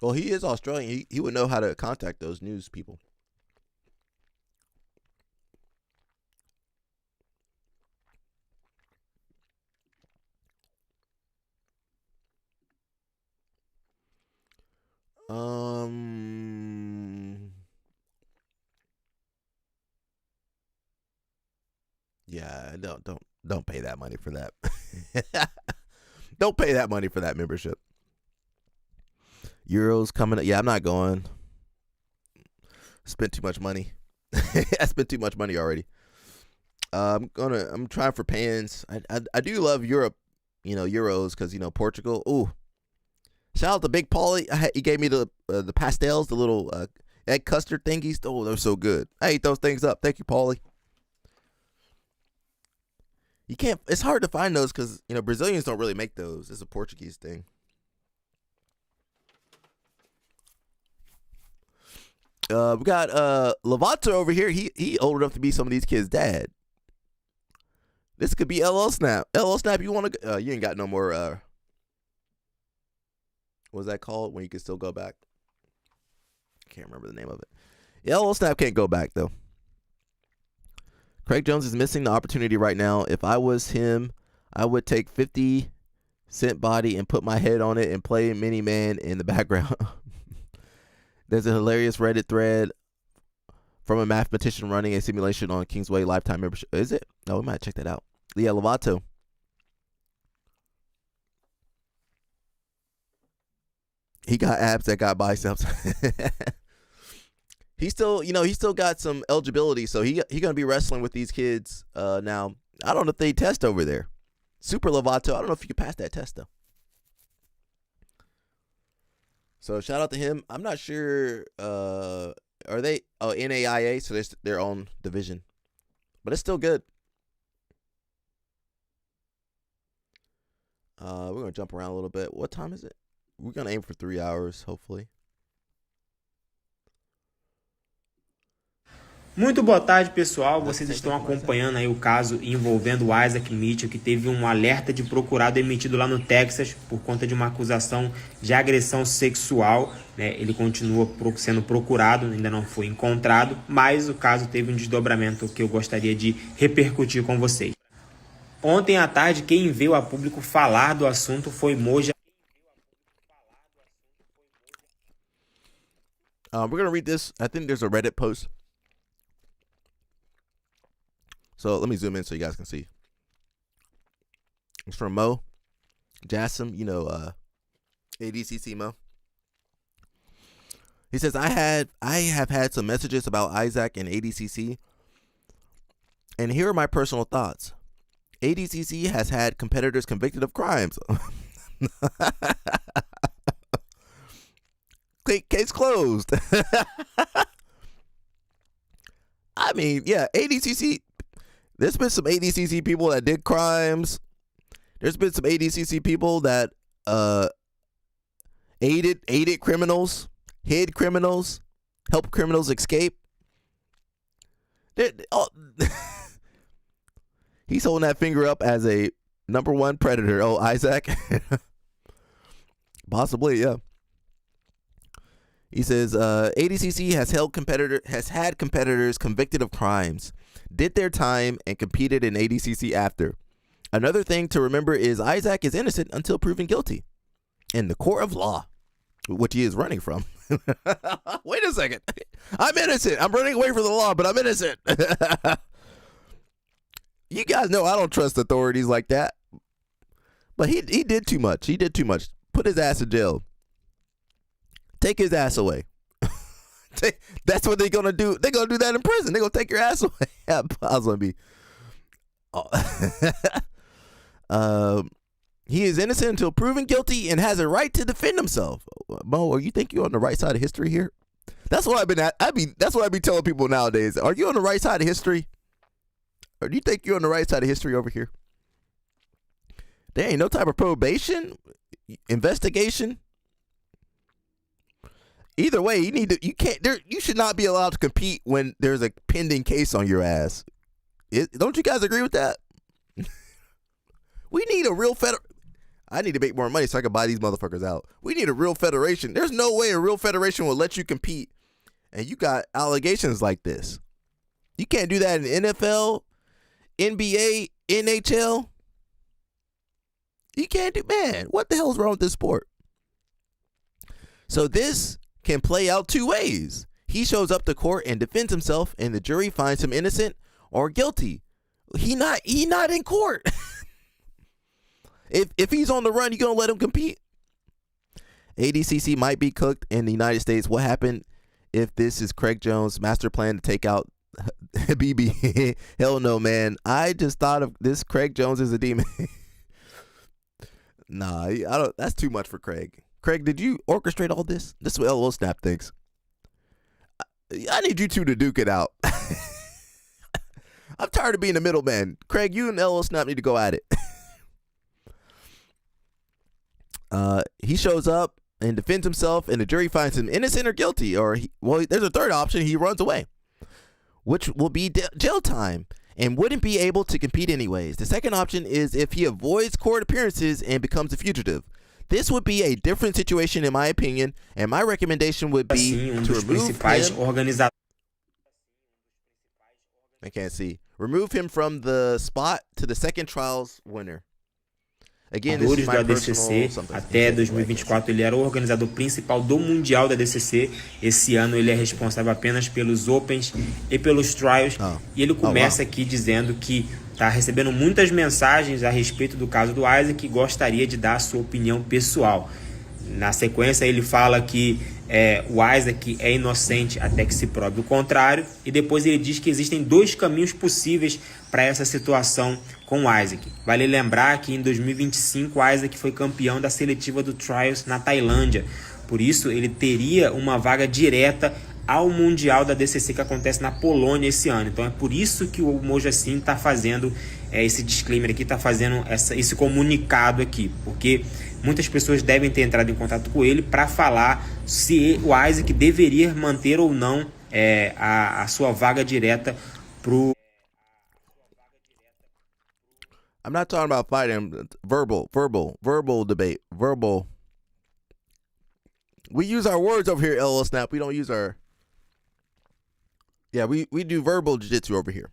Well, he is Australian. He would know how to contact those news people. Yeah, don't pay that money for that. Don't pay that money for that membership. Euros coming up. Yeah, I'm not going. Spent too much money. I spent too much money already. I'm trying for pans. I do love Europe, Euros, because Portugal. Ooh. Shout out to Big Paulie. He gave me the pastels, the little egg custard thingies. Oh, they're so good. I ate those things up. Thank you, Paulie. You can't. It's hard to find those because Brazilians don't really make those. It's a Portuguese thing. We got Lovato over here. He old enough to be some of these kids' dad. This could be LL Snap. LL Snap, you want to? You ain't got no more. What's that called when you can still go back? Can't remember the name of it. Yeah, LL Snap can't go back though. Craig Jones is missing the opportunity right now. If I was him, I would take 50 Cent body and put my head on it and play Mini Man in the background. There's a hilarious Reddit thread from a mathematician running a simulation on Kingsway lifetime membership. Is it? No, we might check that out. Yeah, Lovato. He got abs that got biceps. He still got some eligibility, so he gonna be wrestling with these kids now. I don't know if they test over there. Super Lovato, I don't know if you can pass that test though. So shout out to him. I'm not sure. Are they NAIA? So there's their own division, but it's still good. We're gonna jump around a little bit. What time is it? We're gonna aim for 3 hours, hopefully. Muito boa tarde, pessoal. Vocês estão acompanhando aí o caso envolvendo o Isaac Mitchell, que teve um alerta de procurado emitido lá no Texas por conta de uma acusação de agressão sexual. Ele continua sendo procurado, ainda não foi encontrado, mas o caso teve um desdobramento que eu gostaria de repercutir com vocês. Ontem à tarde, quem veio a público falar do assunto foi Moja. We're going to read this. I think there's a Reddit post. So let me zoom in so you guys can see. It's from Mo Jassim, ADCC Mo. He says, I have had some messages about Isaac and ADCC, and here are my personal thoughts. ADCC has had competitors convicted of crimes. Case closed. I mean, yeah, ADCC, There's been some ADCC people that did crimes. There's been some ADCC people that aided criminals, hid criminals, helped criminals escape. He's holding that finger up as a number one predator. Oh, Isaac. Possibly, yeah. He says ADCC has had competitors convicted of crimes, did their time, and competed in ADCC after. Another thing to remember is Isaac is innocent until proven guilty in the court of law, which he is running from. Wait a second. I'm innocent. I'm running away from the law, but I'm innocent. You guys know I don't trust authorities like that. But he did too much. He did too much. Put his ass in jail. Take his ass away. That's what they're going to do. They're going to do that in prison. They're going to take your ass away. I was going to be... he is innocent until proven guilty and has a right to defend himself. Mo, you think you're on the right side of history here? That's what I've been at. That's what I be telling people nowadays. Are you on the right side of history? Or do you think you're on the right side of history over here? There ain't no type of probation, investigation. Either way, you should not be allowed to compete when there's a pending case on your ass. Don't you guys agree with that? We need a real I need to make more money so I can buy these motherfuckers out. We need a real federation. There's no way a real federation will let you compete and you got allegations like this. You can't do that in NFL, NBA, NHL. You can't do, man, what the hell is wrong with this sport? So this can play out two ways. He shows up to court and defends himself and the jury finds him innocent or guilty. He not in court. If he's on the run, you gonna let him compete? ADCC might be cooked in the United States. What happened if this is Craig Jones' master plan to take out BB? Hell no, man. I just thought of this. Craig Jones is a demon. Nah, I don't. That's too much for Craig. Craig, did you orchestrate all this? This is what LOL Snap thinks. I need you two to duke it out. I'm tired of being the middleman. Craig, you and LOL Snap need to go at it. He shows up and defends himself, and the jury finds him innocent or guilty. Or, there's a third option. He runs away, which will be jail time and wouldn't be able to compete anyways. The second option is if he avoids court appearances and becomes a fugitive. This would be a different situation, in my opinion, and my recommendation would be to remove him. I can't see. Remove him from the spot to the second trial's winner. Again, do ADCC, até 2024 ele era o organizador principal do Mundial da ADCC. Esse ano ele é responsável apenas pelos Opens e pelos Trials. E ele começa aqui dizendo que está recebendo muitas mensagens a respeito do caso do Isaac e gostaria de dar a sua opinião pessoal. Na sequência ele fala que o Isaac é inocente até que se prove o contrário. E depois ele diz que existem dois caminhos possíveis para essa situação com o Isaac. Vale lembrar que em 2025 o Isaac foi campeão da seletiva do Trials na Tailândia. Por isso ele teria uma vaga direta ao Mundial da DCC que acontece na Polônia esse ano. Então é por isso que o Mojacin está fazendo esse disclaimer aqui, está fazendo esse comunicado aqui. Porque muitas pessoas devem ter entrado em contato com ele para falar se o Isaac deveria manter ou não a sua vaga direta pro... I'm not talking about fighting. Verbal debate. Verbal. We use our words over here, LL Snap. We don't use our... Yeah, we do verbal jiu-jitsu over here.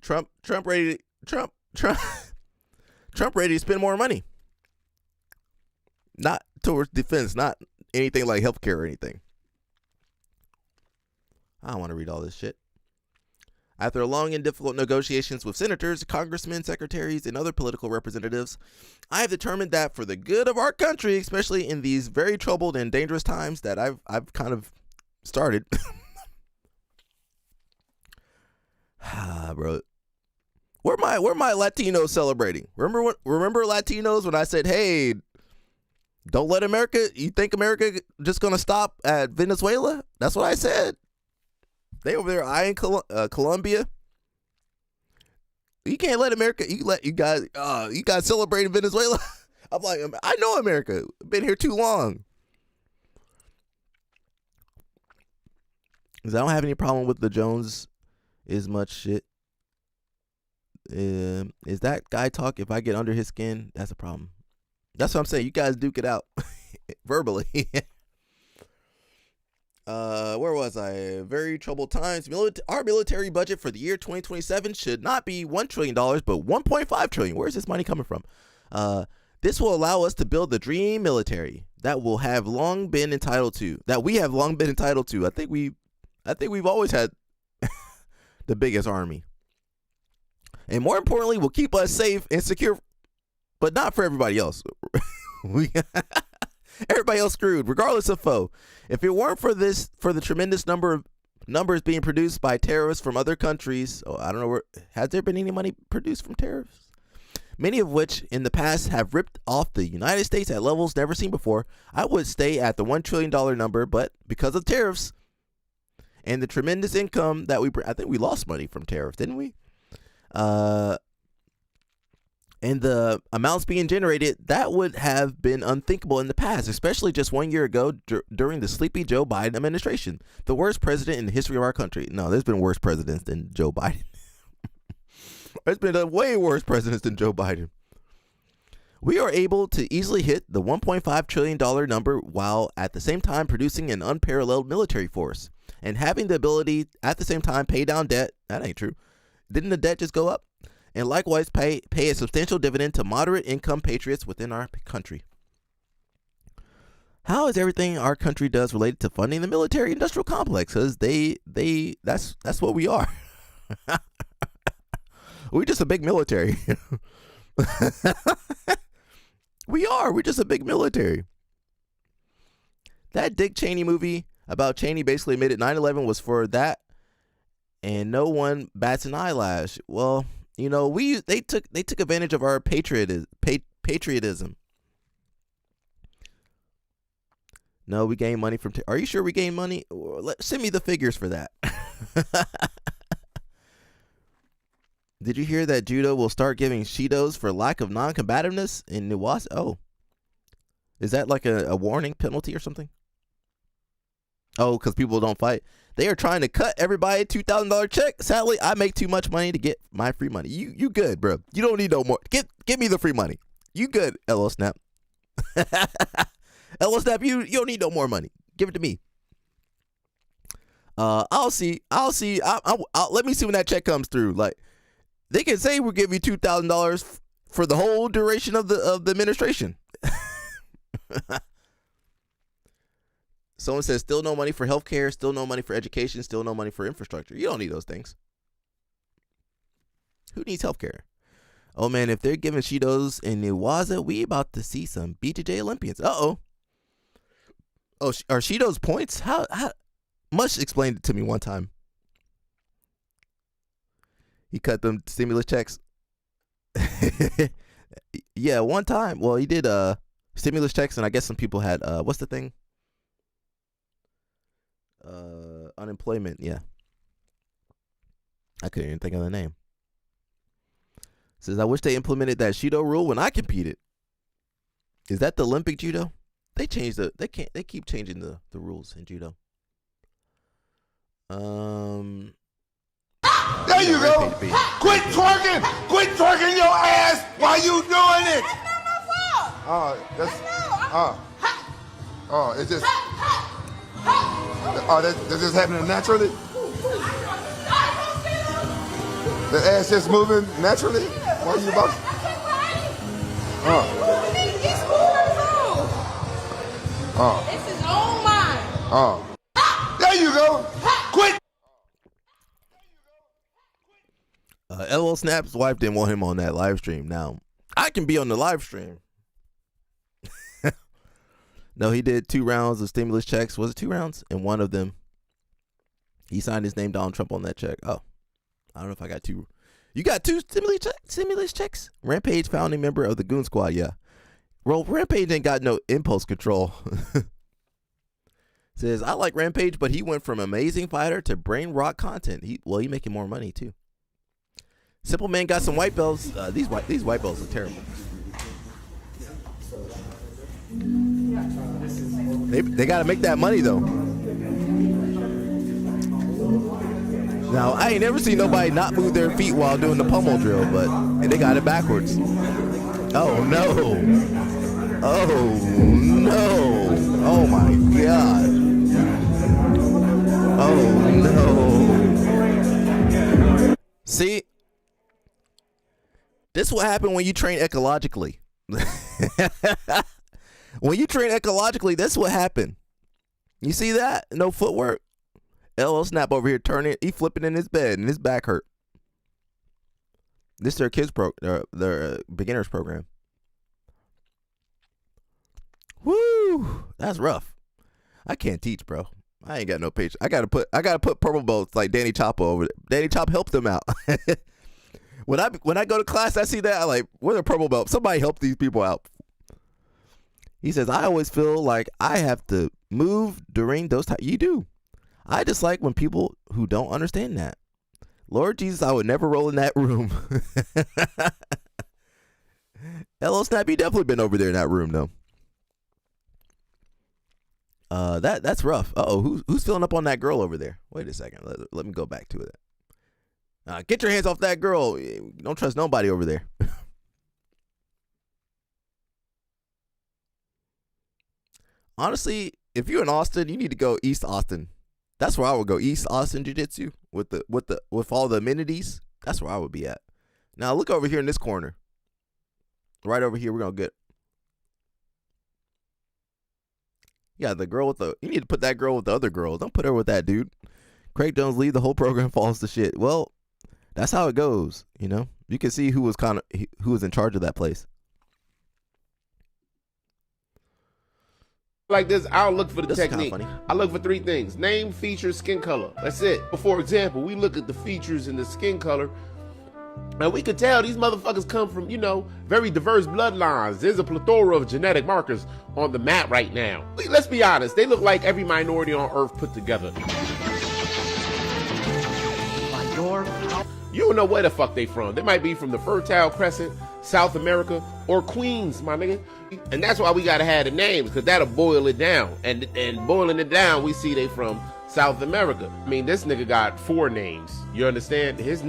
Trump ready to spend more money. Not towards defense, not anything like healthcare or anything. I don't want to read all this shit. After long and difficult negotiations with senators, congressmen, secretaries, and other political representatives, I have determined that for the good of our country, especially in these very troubled and dangerous times that I've kind of started. Bro. Where my Latinos celebrating? Remember Latinos when I said, "Hey, don't let America, you think America just going to stop at Venezuela?" That's what I said. They over there eyeing Colombia. You can't let America. You guys celebrating Venezuela. I'm like, I know America. Been here too long. Because I don't have any problem with the Jones is much shit. Is that guy talk? If I get under his skin, that's a problem. That's what I'm saying. You guys duke it out verbally. Where was I? Very troubled times. Our military budget for the year 2027 should not be $1 trillion, but $1.5 trillion. Where's this money coming from? This will allow us to build the dream military that we have long been entitled to. I think we've always had the biggest army. And more importantly, will keep us safe and secure, but not for everybody else. Everybody else screwed, regardless of foe. If it weren't for the tremendous numbers being produced by terrorists from other countries, I don't know, has there been any money produced from terrorists? Many of which in the past have ripped off the United States at levels never seen before, I would stay at the $1 trillion number, but because of tariffs and the tremendous income that I think we lost money from tariffs, didn't we? And the amounts being generated, that would have been unthinkable in the past, especially just 1 year ago during the sleepy Joe Biden administration. The worst president in the history of our country. No, there's been worse presidents than Joe Biden. There's been way worse presidents than Joe Biden. We are able to easily hit the $1.5 trillion number while at the same time producing an unparalleled military force and having the ability at the same time pay down debt. That ain't true. Didn't the debt just go up? And likewise pay a substantial dividend to moderate income patriots within our country. How is everything our country does related to funding the military industrial complex? Because that's what we are. We're just a big military. We're just a big military. That Dick Cheney movie about Cheney basically admitted 9/11 was for that, and no one bats an eyelash. Well, you know, they took advantage of our patriotism. No, we gained money from. Are you sure we gained money? Send me the figures for that. Did you hear that judo will start giving shidos for lack of non-combativeness in Nuwas? Oh, is that like a warning penalty or something? Oh, because people don't fight. They are trying to cut everybody $2,000 check. Sadly, I make too much money to get my free money. You good, bro. You don't need no more. Get me the free money. You good, LO Snap. LO Snap, you don't need no more money. Give it to me. I'll see. I'll let me see when that check comes through. Like, they can say we'll give you $2,000 for the whole duration of the administration. Someone says still no money for healthcare, still no money for education, still no money for infrastructure. You don't need those things. Who needs healthcare? Oh man, if they're giving Shidos in Newaza, we about to see some BJJ Olympians. Uh-oh. Oh, are Shidos points? How Mush explained it to me one time. He cut them stimulus checks. Yeah, one time. Well, he did stimulus checks, and I guess some people had what's the thing? Unemployment. Yeah, I couldn't even think of the name. Says, I wish they implemented that Shido rule when I competed. Is that the Olympic judo? They changed they keep changing the rules in judo. There you go. Quit twerking your ass while you doing it. That's not my fault. It's just that's just happening naturally. The ass just moving naturally while you about. This is all mine. There you go. Quit. LL Snap's wife didn't want him on that live stream. Now, I can be on the live stream. No, he did 2 rounds of stimulus checks. Was it 2 rounds? And one of them, he signed his name, Donald Trump, on that check. Oh, I don't know if I got 2. You got 2 stimulus checks? Rampage, founding member of the Goon Squad, yeah. Well, Rampage ain't got no impulse control. Says, I like Rampage, but he went from amazing fighter to brain rock content. He making more money too. Simple Man got some white belts. These white belts are terrible. They got to make that money though. Now I ain't never seen nobody not move their feet while doing the pummel drill, but they got it backwards. Oh no! Oh no! Oh my God! Oh no! See, this is what happened when you train ecologically. When you train ecologically, that's what happened. You see that? No footwork. LL Snap over here turning, he flipping in his bed and his back hurt. This is their kids their beginners program. Woo, that's rough. I can't teach, bro. I ain't got no patience. I gotta put purple belts like Danny Choppa over there. Danny Chop helped them out. When I go to class, I see that I like, where's the purple belt? Somebody help these people out. He says, I always feel like I have to move during those times. You do. I just like when people who don't understand that. Lord Jesus, I would never roll in that room. LL Snap, you definitely been over there in that room though. That's rough. Who's filling up on that girl over there? Wait a second. Let me go back to it. Get your hands off that girl. You don't trust nobody over there. Honestly, if you're in Austin, you need to go East Austin. That's where I would go. East Austin Jiu-Jitsu with all the amenities. That's where I would be at. Now look over here in this corner. Right over here, we're gonna get. Yeah, the girl with the. You need to put that girl with the other girl. Don't put her with that dude. Craig Jones leave, the whole program falls to shit. Well, that's how it goes. You know, you can see who was in charge of that place. Like this, I'll look for the technique. I look for three things: name, feature, skin color. That's it. For example, we look at the features and the skin color, and we could tell these motherfuckers come from, very diverse bloodlines. There's a plethora of genetic markers on the map right now. Let's be honest, they look like every minority on Earth put together. You don't know where the fuck they from. They might be from the Fertile Crescent, South America, or Queens, my nigga. And that's why we gotta have the names, because that'll boil it down. And boiling it down, we see they from South America. I mean, this nigga got 4 names. You understand? His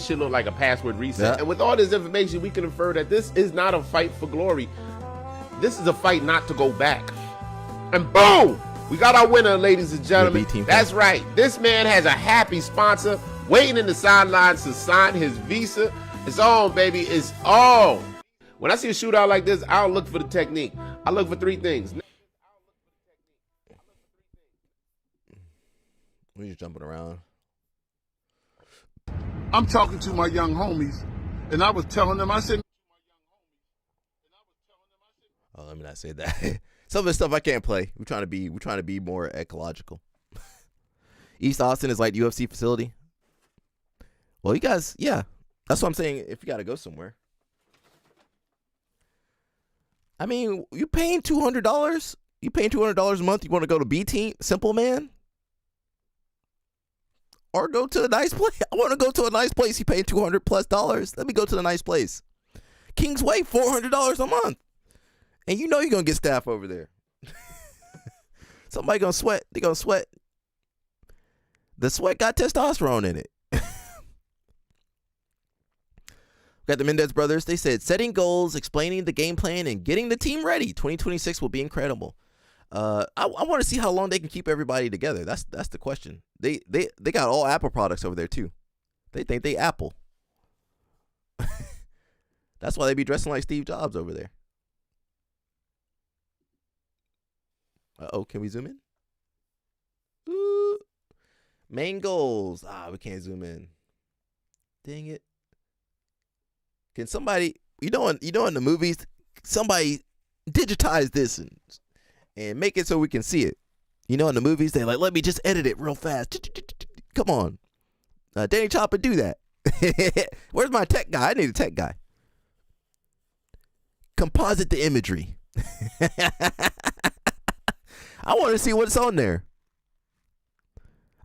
shit look like a password reset. Yeah. And with all this information, we can infer that this is not a fight for glory. This is a fight not to go back. And boom! We got our winner, ladies and gentlemen. That's right. This man has a happy sponsor waiting in the sidelines to sign his visa. It's on, baby. It's on. When I see a shootout like this, I'll look for the technique. I look for 3 things. We're just jumping around. I'm talking to my young homies, and I was telling them, I said, oh, let me not say that. Some of the stuff I can't play. We're trying to be more ecological. East Austin is like the UFC facility. Well, you guys, yeah. That's what I'm saying. If you got to go somewhere. I mean, you paying $200? You paying $200 a month? You want to go to B Team, Simple Man? Or go to a nice place? I want to go to a nice place. You paying $200+. Let me go to the nice place. Kingsway, $400 a month. And you know you're going to get staff over there. Somebody going to sweat. They're going to sweat. The sweat got testosterone in it. Got the Mendez brothers. They said setting goals, explaining the game plan, and getting the team ready. 2026 will be incredible. I want to see how long they can keep everybody together. That's the question. They got all Apple products over there too. They think they Apple. That's why they be dressing like Steve Jobs over there. Can we zoom in? Ooh. Main goals. We can't zoom in. Dang it. Can somebody, in the movies, somebody digitize this and make it so we can see it. In the movies, they like, let me just edit it real fast. Come on. Danny Chopper, do that. Where's my tech guy? I need a tech guy. Composite the imagery. I want to see what's on there.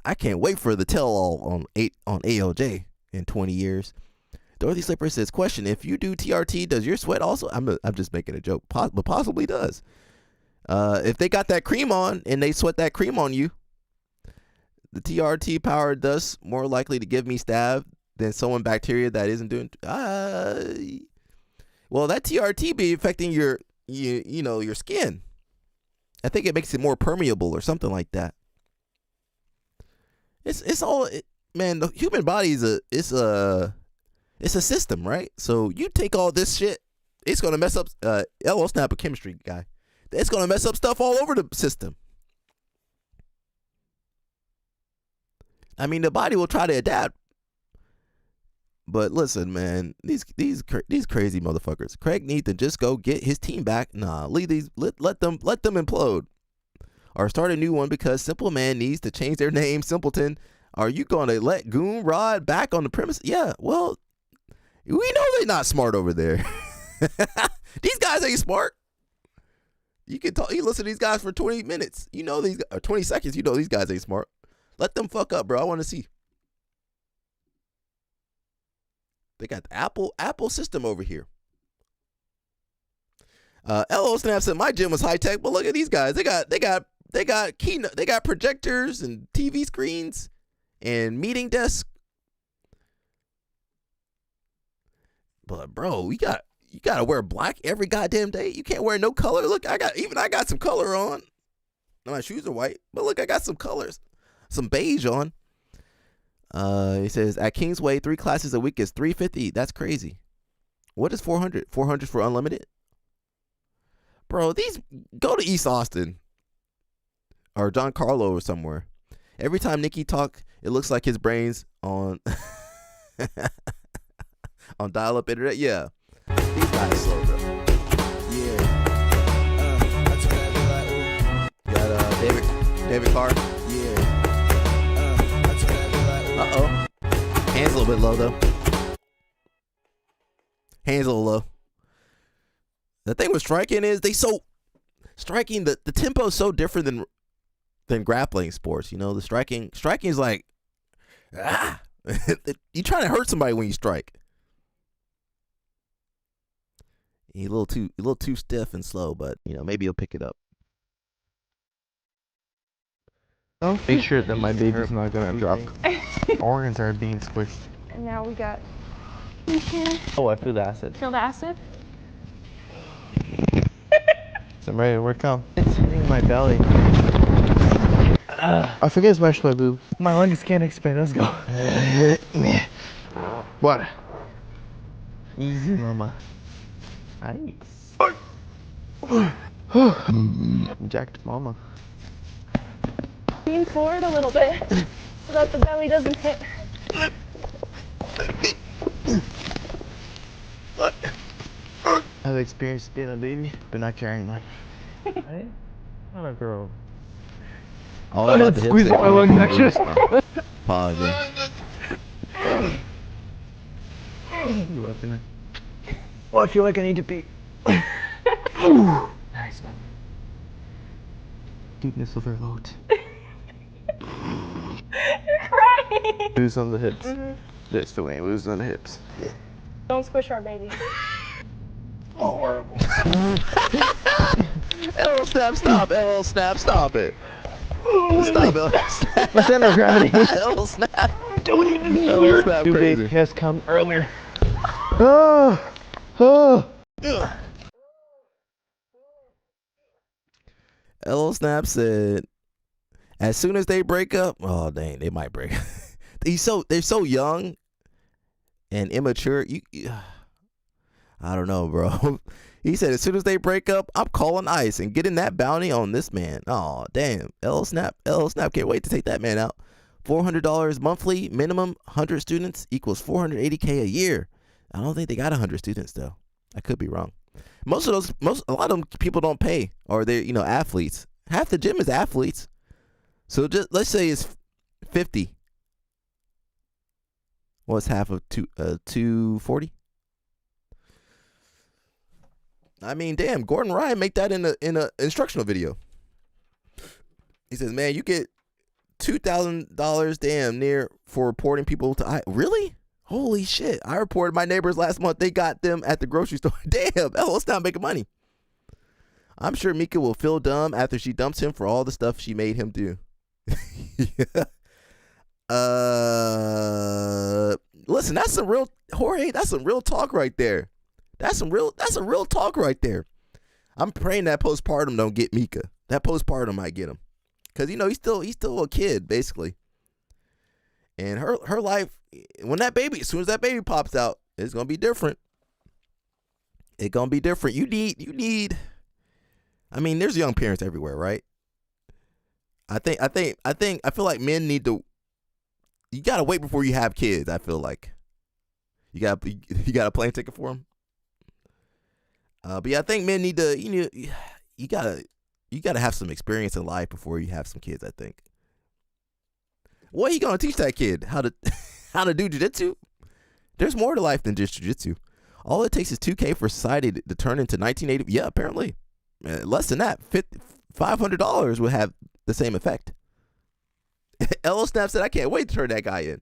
I can't wait for the tell-all on ALJ in 20 years. Dorothy Slipper says, question, if you do TRT, does your sweat also? I'm just making a joke, but possibly does. If they got that cream on and they sweat that cream on you, the TRT power does more likely to give me stab than someone bacteria that isn't doing. Well, that TRT be affecting your skin. I think it makes it more permeable or something like that. It's all man. The human body is a system, right? So you take all this shit, it's gonna mess up. LO Snap, a chemistry guy. It's gonna mess up stuff all over the system. I mean, the body will try to adapt. But listen, man, these crazy motherfuckers. Craig needs to just go get his team back. Nah, leave these. Let them implode, or start a new one because Simple Man needs to change their name. Simpleton. Are you gonna let Goon Rod back on the premise? Yeah. Well, we know they're not smart over there. These guys ain't smart. You can talk. You listen to these guys for 20 minutes. You know these 20 seconds. You know these guys ain't smart. Let them fuck up, bro. I want to see. They got the Apple system over here. LO Snap said my gym was high tech, but look at these guys. They got projectors and TV screens and meeting desks. But bro, you gotta wear black every goddamn day. You can't wear no color. Look, I got some color on. My shoes are white, but look, I got some colors, some beige on. He says at Kingsway 3 classes a week is $350. That's crazy. What is 400? 400 for unlimited? Bro, go to East Austin or John Carlo or somewhere. Every time Nikki talk, it looks like his brain's on on dial-up internet. Yeah, these guys slow, bro. Yeah. Got David Carr. Uh-oh. Hands a little bit low, though. Hands a little low. The thing with striking is striking, the tempo is so different than grappling sports. You know, the striking is like, you're trying to hurt somebody when you strike. You're a little too stiff and slow, but, maybe you'll pick it up. Make sure that my baby's not gonna drop. Organs are being squished. And now we got. Oh, I feel the acid. Feel the acid? So I'm ready to work out. It's hitting my belly. I forget to smash my boob. My lungs can't expand. Let's go. What? Easy, mama. Nice. Jacked mama. Lean forward a little bit so that the belly doesn't hit. I've experienced being a baby, but not carrying one. Right? Not a girl. Oh, I squeeze my lungs actually. Pause, You weapon it. Oh, I feel like I need to pee. Nice. Deepness overload. You're crying. Loose on the hips. That's the way. Loose on the hips. Don't squish our baby. Oh, horrible. LO Snap, stop. LO Snap, stop it. Stop, LO Snap. My center of gravity. LO Snap. Don't even be LO Snap New crazy. baby has come earlier. Oh. LO Snap said, as soon as they break up, oh dang, they might break. They're so young and immature. I don't know, bro. He said, as soon as they break up, I'm calling ICE and getting that bounty on this man. Oh damn, LO Snap can't wait to take that man out. $400 monthly minimum, 100 students equals $480K a year. I don't think they got 100 students though. I could be wrong. A lot of them people don't pay, or they're athletes. Half the gym is athletes. So just let's say it's 50. What's half of 240? I mean, damn, Gordon Ryan make that in a instructional video. He says, man, you get $2,000 damn near for reporting people to really? Holy shit. I reported my neighbors last month. They got them at the grocery store. Damn, let's not making money. I'm sure Mika will feel dumb after she dumps him for all the stuff she made him do. Yeah. Listen, that's some real Jorge, that's some real talk right there. That's some real talk right there. I'm praying that postpartum don't get Mika. That postpartum might get him. Cause he's still a kid, basically. And her life, as soon as that baby pops out, it's gonna be different. It's gonna be different. You need I mean, there's young parents everywhere, right? I feel like men need to, you gotta wait before you have kids. I feel like you got a plane ticket for them. But yeah, I think men need to, you gotta have some experience in life before you have some kids. I think. What are you gonna teach that kid? How to do jiu-jitsu? There's more to life than just jiu-jitsu. All it takes is $2K for society to turn into 1980. Yeah, apparently, less than that, $500 would have the same effect. Elo Snap said, "I can't wait to turn that guy in."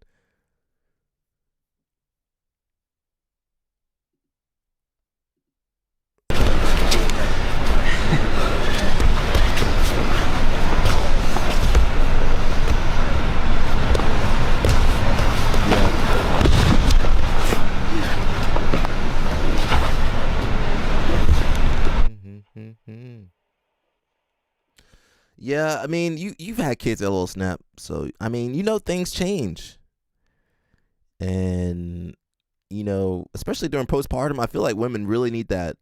Yeah, I mean, you've had kids at Little Snap, so I mean, things change, and especially during postpartum, I feel like women really need that,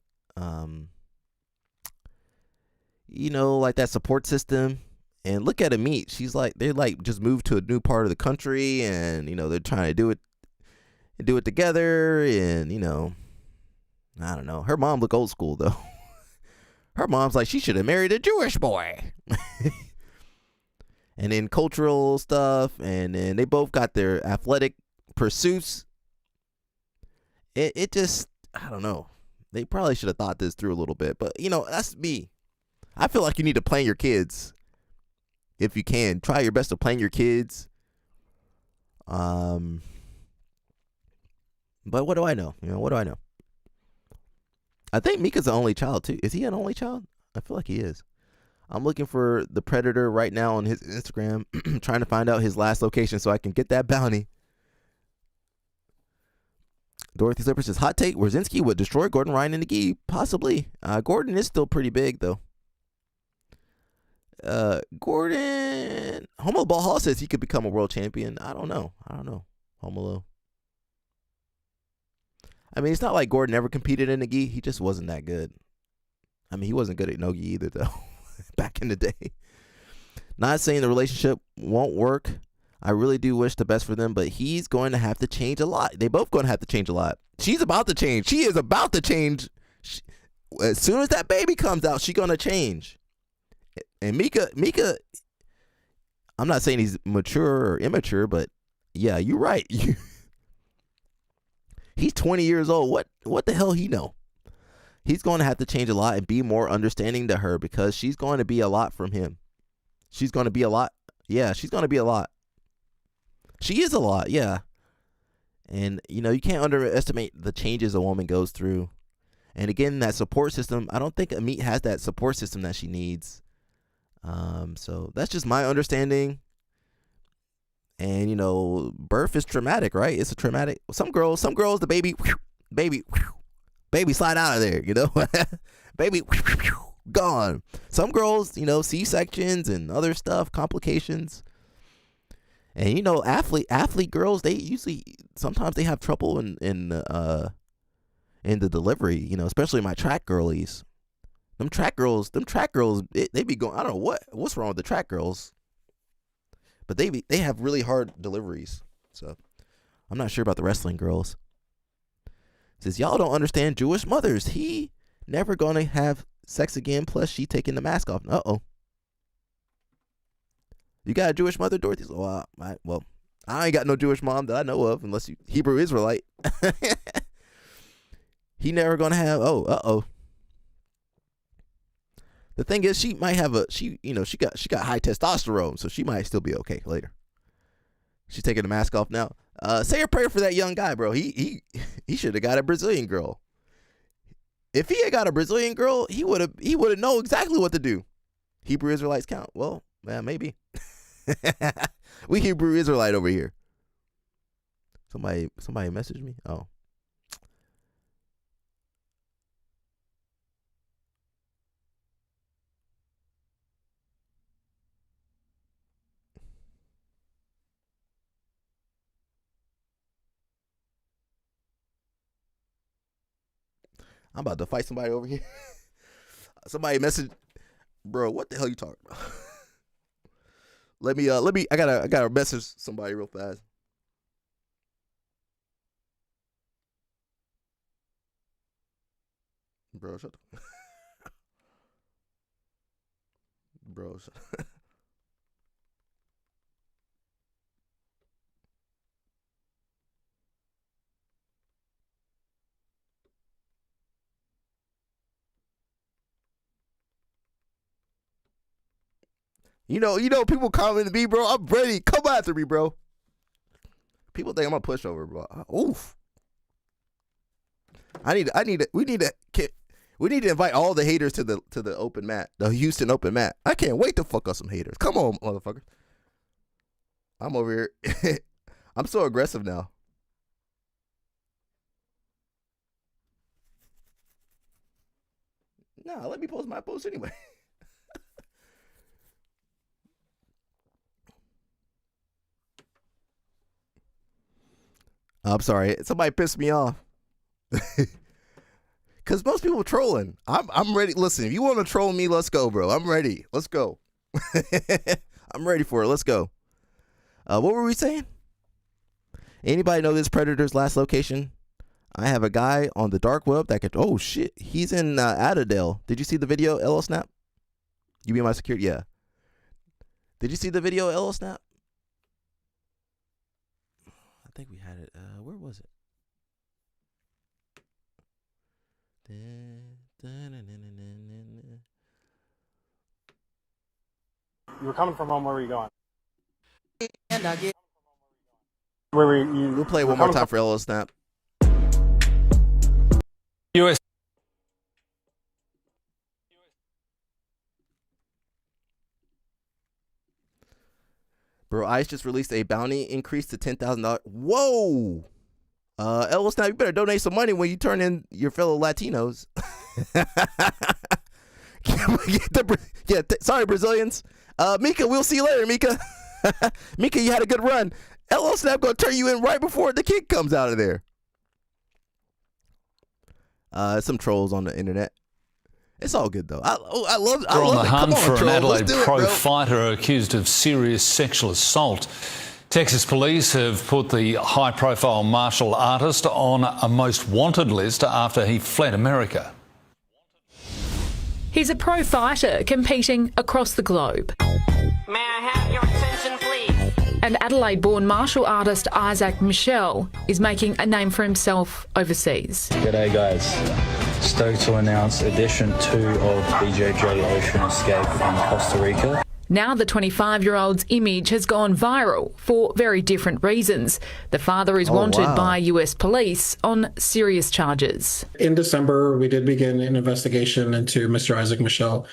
like that support system. And look at Amit, she's like, they're like just moved to a new part of the country, and they're trying to do it together, and I don't know. Her mom look old school though. Her mom's like, she should have married a Jewish boy. And then cultural stuff, and then they both got their athletic pursuits. It just, I don't know. They probably should have thought this through a little bit, but that's me. I feel like you need to plan your kids. If you can, try your best to plan your kids. But what do I know? What do I know? I think Mika's the only child too. Is he an only child? I feel like he is. I'm looking for the Predator right now on his Instagram, trying to find out his last location so I can get that bounty. Dorothy Slipper says, hot take, Wierzinski would destroy Gordon Ryan in the gi. Possibly. Gordon is still pretty big, though. Gordon. Homo Ball Hall says he could become a world champion. I don't know. Homolo. I mean, it's not like Gordon ever competed in the gi. He just wasn't that good. I mean, he wasn't good at no gi either, though, back in the day. Not saying the relationship won't work. I really do wish the best for them, but he's going to have to change a lot. They both going to have to change a lot. She's about to change. She is about to change. As soon as that baby comes out, she's going to change. And Mika, I'm not saying he's mature or immature, but yeah, you're right. He's 20 years old. What the hell he know? He's going to have to change a lot and be more understanding to her, because she's going to be a lot from him. She's going to be a lot. Yeah, she's going to be a lot. She is a lot, yeah. And, you can't underestimate the changes a woman goes through. And again, that support system, I don't think Amit has that support system that she needs. So that's just my understanding. And, birth is traumatic, right? It's a traumatic. Some girls, the baby slide out of there, baby gone. Some girls, C-sections and other stuff, complications. And athlete girls, they usually sometimes they have trouble in the delivery, especially my track girlies. Them track girls, they be going, I don't know what's wrong with the track girls. But they have really hard deliveries. So I'm not sure about the wrestling girls. Says, y'all don't understand Jewish mothers. He never gonna have sex again, plus she taking the mask off. You got a Jewish mother, Dorothy? Well, I ain't got no Jewish mom that I know of, unless you Hebrew Israelite. He never gonna have. The thing is, she might have she got high testosterone, so she might still be okay later. She's taking the mask off now. Say a prayer for that young guy, bro. He should have got a Brazilian girl. If he had got a Brazilian girl, he would have known exactly what to do. Hebrew Israelites count. Well, man, maybe. We Hebrew Israelite over here. Somebody messaged me. Oh. I'm about to fight somebody over here. Somebody messaged, bro. What the hell you talking about? Let me. I gotta message somebody real fast. Bro, shut the. Bro, shut. You know, people comment to me, bro. I'm ready. Come after me, bro. People think I'm a pushover, bro. Oof. We need to invite all the haters to the open mat, the Houston open mat. I can't wait to fuck up some haters. Come on, motherfucker. I'm over here. I'm so aggressive now. Nah, let me post my post anyway. I'm sorry. Somebody pissed me off. Cause most people trolling. I'm ready. Listen, if you want to troll me, let's go, bro. I'm ready. Let's go. I'm ready for it. Let's go. What were we saying? Anybody know this predator's last location? I have a guy on the dark web that could. Oh shit, he's in Adadale. Did you see the video, LO Snap? You be my security, yeah. Did you see the video, LO Snap? I think we had it. Where was it? You were coming from home. Where were you going? Where were you? We'll play one more time for LO Snap. US. Bro, ICE just released a bounty increase to $10,000. Whoa! LO Snap, you better donate some money when you turn in your fellow Latinos. Sorry, Brazilians. Mika, we'll see you later, Mika. Mika, you had a good run. LO Snap gonna turn you in right before the kid comes out of there. Some trolls on the internet. It's all good though. I love. We're on the hunt for an Adelaide pro it, fighter accused of serious sexual assault. Texas police have put the high-profile martial artist on a most wanted list after he fled America. He's a pro fighter competing across the globe. May I have your attention, please? And Adelaide-born martial artist Isaac Michel is making a name for himself overseas. G'day guys. Stoked to announce edition 2 of BJJ Ocean Escape in Costa Rica. Now the 25-year-old's image has gone viral for very different reasons. The father is wanted by US police on serious charges. In December, we did begin an investigation into Mr. Isaac Michel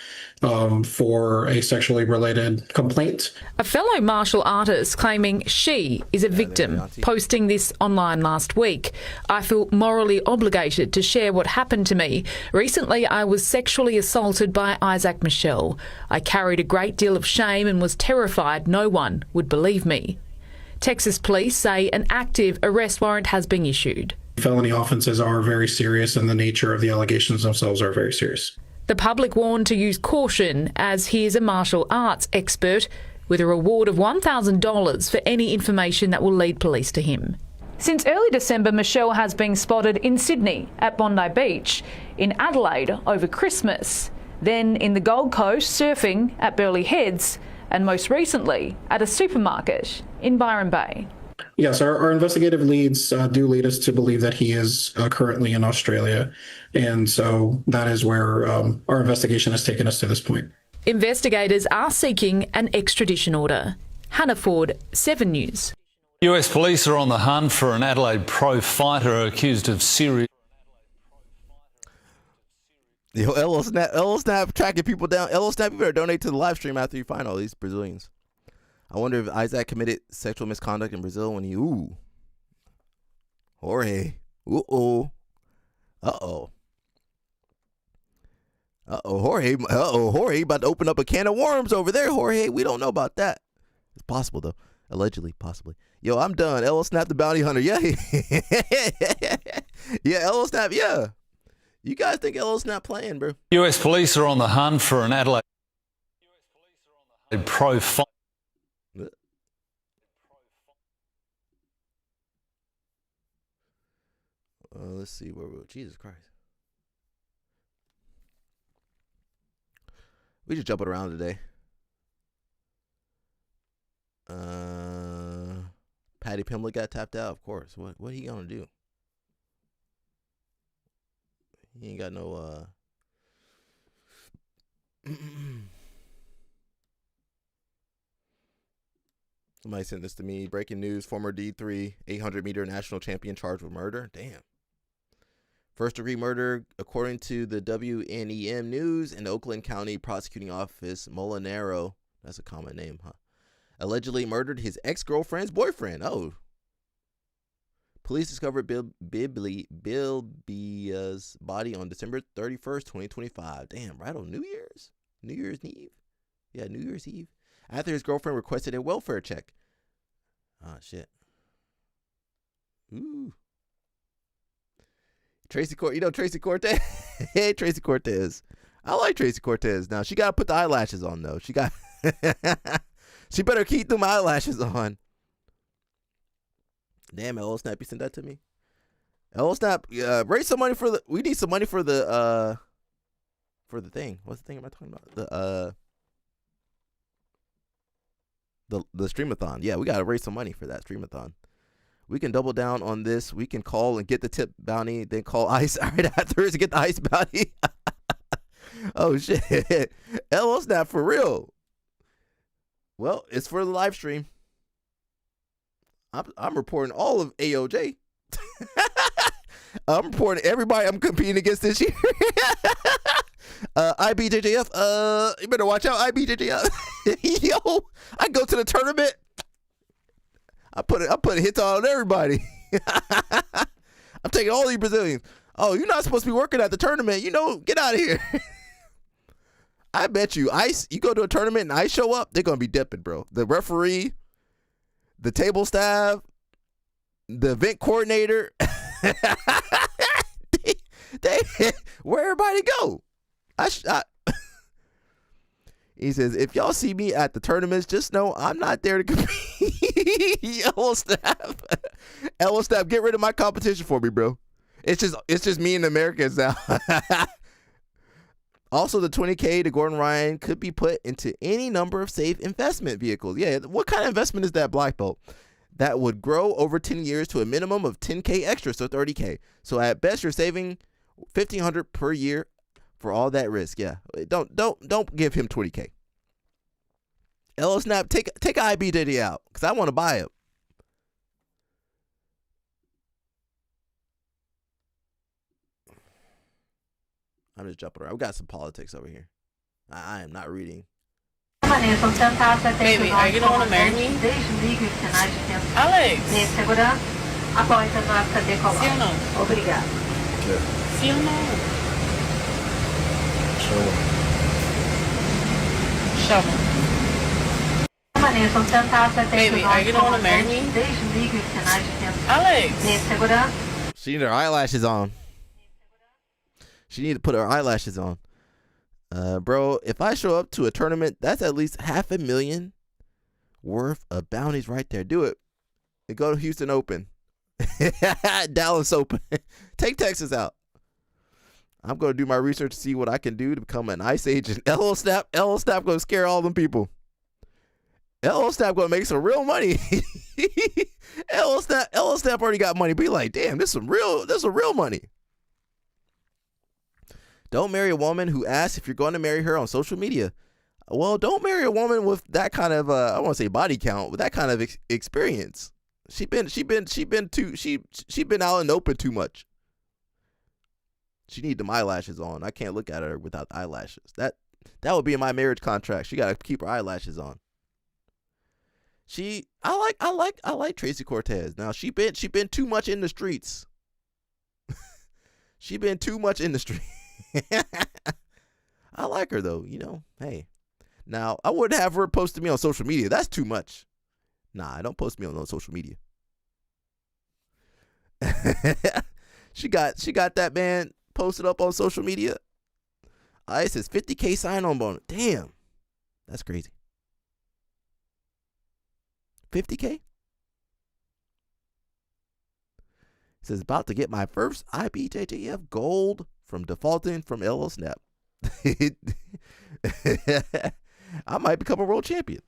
for a sexually related complaint. A fellow martial artist claiming she is a victim, posting this online last week. I feel morally obligated to share what happened to me. Recently, I was sexually assaulted by Isaac Michel. I carried a great deal of shame and was terrified no one would believe me. Texas police say an active arrest warrant has been issued. Felony offenses are very serious and the nature of the allegations themselves are very serious. The public warned to use caution as he is a martial arts expert with a reward of $1,000 for any information that will lead police to him. Since early December, Michel has been spotted in Sydney at Bondi Beach, in Adelaide over Christmas, then in the Gold Coast surfing at Burleigh Heads, and most recently at a supermarket in Byron Bay. Yes, our investigative leads do lead us to believe that he is currently in Australia. And so that is where our investigation has taken us to this point. Investigators are seeking an extradition order. Hannah Ford, 7 News. US police are on the hunt for an Adelaide pro fighter accused of serious... Yo, Elo Snap tracking people down. Elo Snap, you better donate to the live stream after you find all these Brazilians. I wonder if Isaac committed sexual misconduct in Brazil when he... Ooh. Jorge. Uh-oh. Uh-oh. Uh-oh, Jorge. Uh-oh, Jorge about to open up a can of worms over there, Jorge. We don't know about that. It's possible, though. Allegedly, possibly. Yo, I'm done. Elo Snap the bounty hunter. Yeah. Yeah, Elo Snap, yeah. You guys think Elo Snap playing, bro? US police are on the hunt for an Adelaide pro fighter. Let's see where we're... Jesus Christ. We just jumping around today. Patty Pimblett got tapped out, of course. What he gonna do? He ain't got no Somebody sent this to me. Breaking news, former D3 800-meter national champion charged with murder. Damn. First-degree murder, according to the WNEM News and Oakland County Prosecuting Office, Molinaro, that's a common name, huh? Allegedly murdered his ex-girlfriend's boyfriend. Oh. Police discovered Bilbia's body on December 31st, 2025. Damn, right on New Year's? New Year's Eve? Yeah, New Year's Eve. After his girlfriend requested a welfare check. Oh, shit. Ooh. Tracy Cortez. You know Tracy Cortez? Hey, Tracy Cortez. I like Tracy Cortez. Now, she got to put the eyelashes on, though. She got... She better keep them eyelashes on. Damn, Elo Snap, you sent that to me? Elo Snap, raise some money for the... We need some money for the thing. What's the thing am I talking about? The streamathon. Yeah, we got to raise some money for that streamathon. We can double down on this. We can call and get the tip bounty, then call ICE right afterwards to get the ICE bounty. Oh, shit. Elo Snap for real. Well, it's for the live stream. I'm reporting all of AOJ. I'm reporting everybody I'm competing against this year. IBJJF. You better watch out, IBJJF. Yo, I go to the tournament. I put hits on everybody. I'm taking all these Brazilians. Oh, you're not supposed to be working at the tournament. You know, get out of here. I bet you ICE, you go to a tournament and ICE show up, they're going to be dipping, bro. The referee, the table staff, the event coordinator, they where everybody go? He says, if y'all see me at the tournaments, just know I'm not there to compete. Elo Snap. Elo Snap, get rid of my competition for me, bro. It's just me and the Americans now. Also, the $20K to Gordon Ryan could be put into any number of safe investment vehicles. Yeah, what kind of investment is that, black belt? That would grow over 10 years to a minimum of 10K extra, so 30K. So at best, you're saving $1,500 per year for all that risk. Yeah, don't give him 20K. Elo Snap, take IBJJ out because I want to buy it. I'm just jumping around. We got some politics over here. I am not reading. Baby, are you the one to marry me? Alex! Sim ou não? Obrigada. Sim ou não? Chama. Baby, are you the one to marry me? Alex! She need her eyelashes on. She need to put her eyelashes on. Bro, if I show up to a tournament, that's at least $500,000 worth of bounties right there. Do it. And go to Houston Open. Dallas Open. Take Texas out. I'm going to do my research to see what I can do to become an ICE agent. Elo Snap going to scare all them people. Elo Snap going to make some real money. LL Snap already got money. Be like, damn, this some real money. Don't marry a woman who asks if you're going to marry her on social media. Well, don't marry a woman with that kind of I want to say body count, with that kind of experience. She been out in the open too much. She need them eyelashes on. I can't look at her without eyelashes. That would be in my marriage contract. She got to keep her eyelashes on. I like Tracy Cortez. Now she been too much in the streets. She been too much in the street. I like her though, Hey. Now, I wouldn't have her posted me on social media. That's too much. Nah, don't post me on no social media. She got that man posted up on social media. It says 50K sign-on bonus. Damn. That's crazy. 50K? It says about to get my first IBJJF gold from defaulting from LL Snap. I might become a world champion.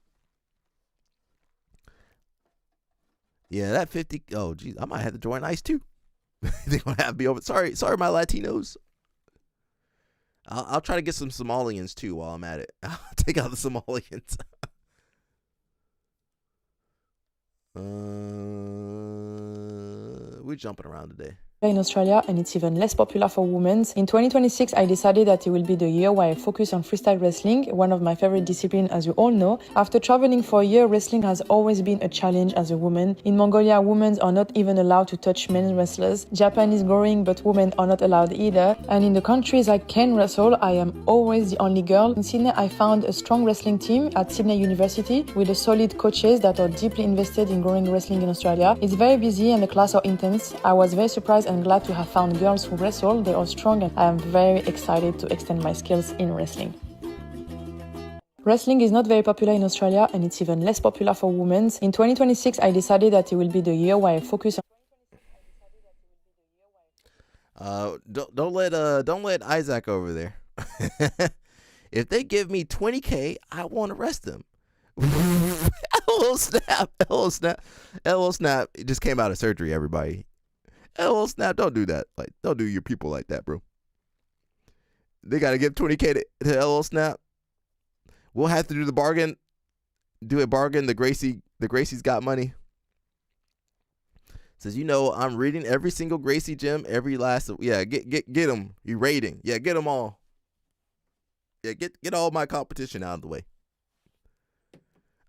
Yeah, that 50. Oh, geez, I might have to join ICE too. They're gonna have to be over. Sorry, my Latinos. I'll try to get some Somalians too while I'm at it. I'll take out the Somalians. We're jumping around today. In Australia, and it's even less popular for women. In 2026, I decided that it will be the year where I focus on freestyle wrestling, one of my favorite disciplines, as you all know. After traveling for a year, wrestling has always been a challenge as a woman. In Mongolia, women are not even allowed to touch men wrestlers. Japan is growing, but women are not allowed either. And in the countries I can wrestle, I am always the only girl. In Sydney, I found a strong wrestling team at Sydney University with a solid coaches that are deeply invested in growing wrestling in Australia. It's very busy and the classes are intense. I was very surprised and glad to have found girls who wrestle. They are strong and I am very excited to extend my skills in wrestling. Wrestling is not very popular in Australia and it's even less popular for women. In 2026, I decided that it will be the year where I focus on... Don't let Isaac over there. If they give me 20K, I won't arrest them. LL Snap. It just came out of surgery, everybody. LL Snap, don't do that. Like, don't do your people like that, bro. They gotta give 20K to LL Snap. We'll have to do the bargain. Do a bargain. The Gracie's got money. Says, I'm reading every single Gracie gym, every last. Yeah, get them. You rating. Yeah, get them all. Yeah, get all my competition out of the way.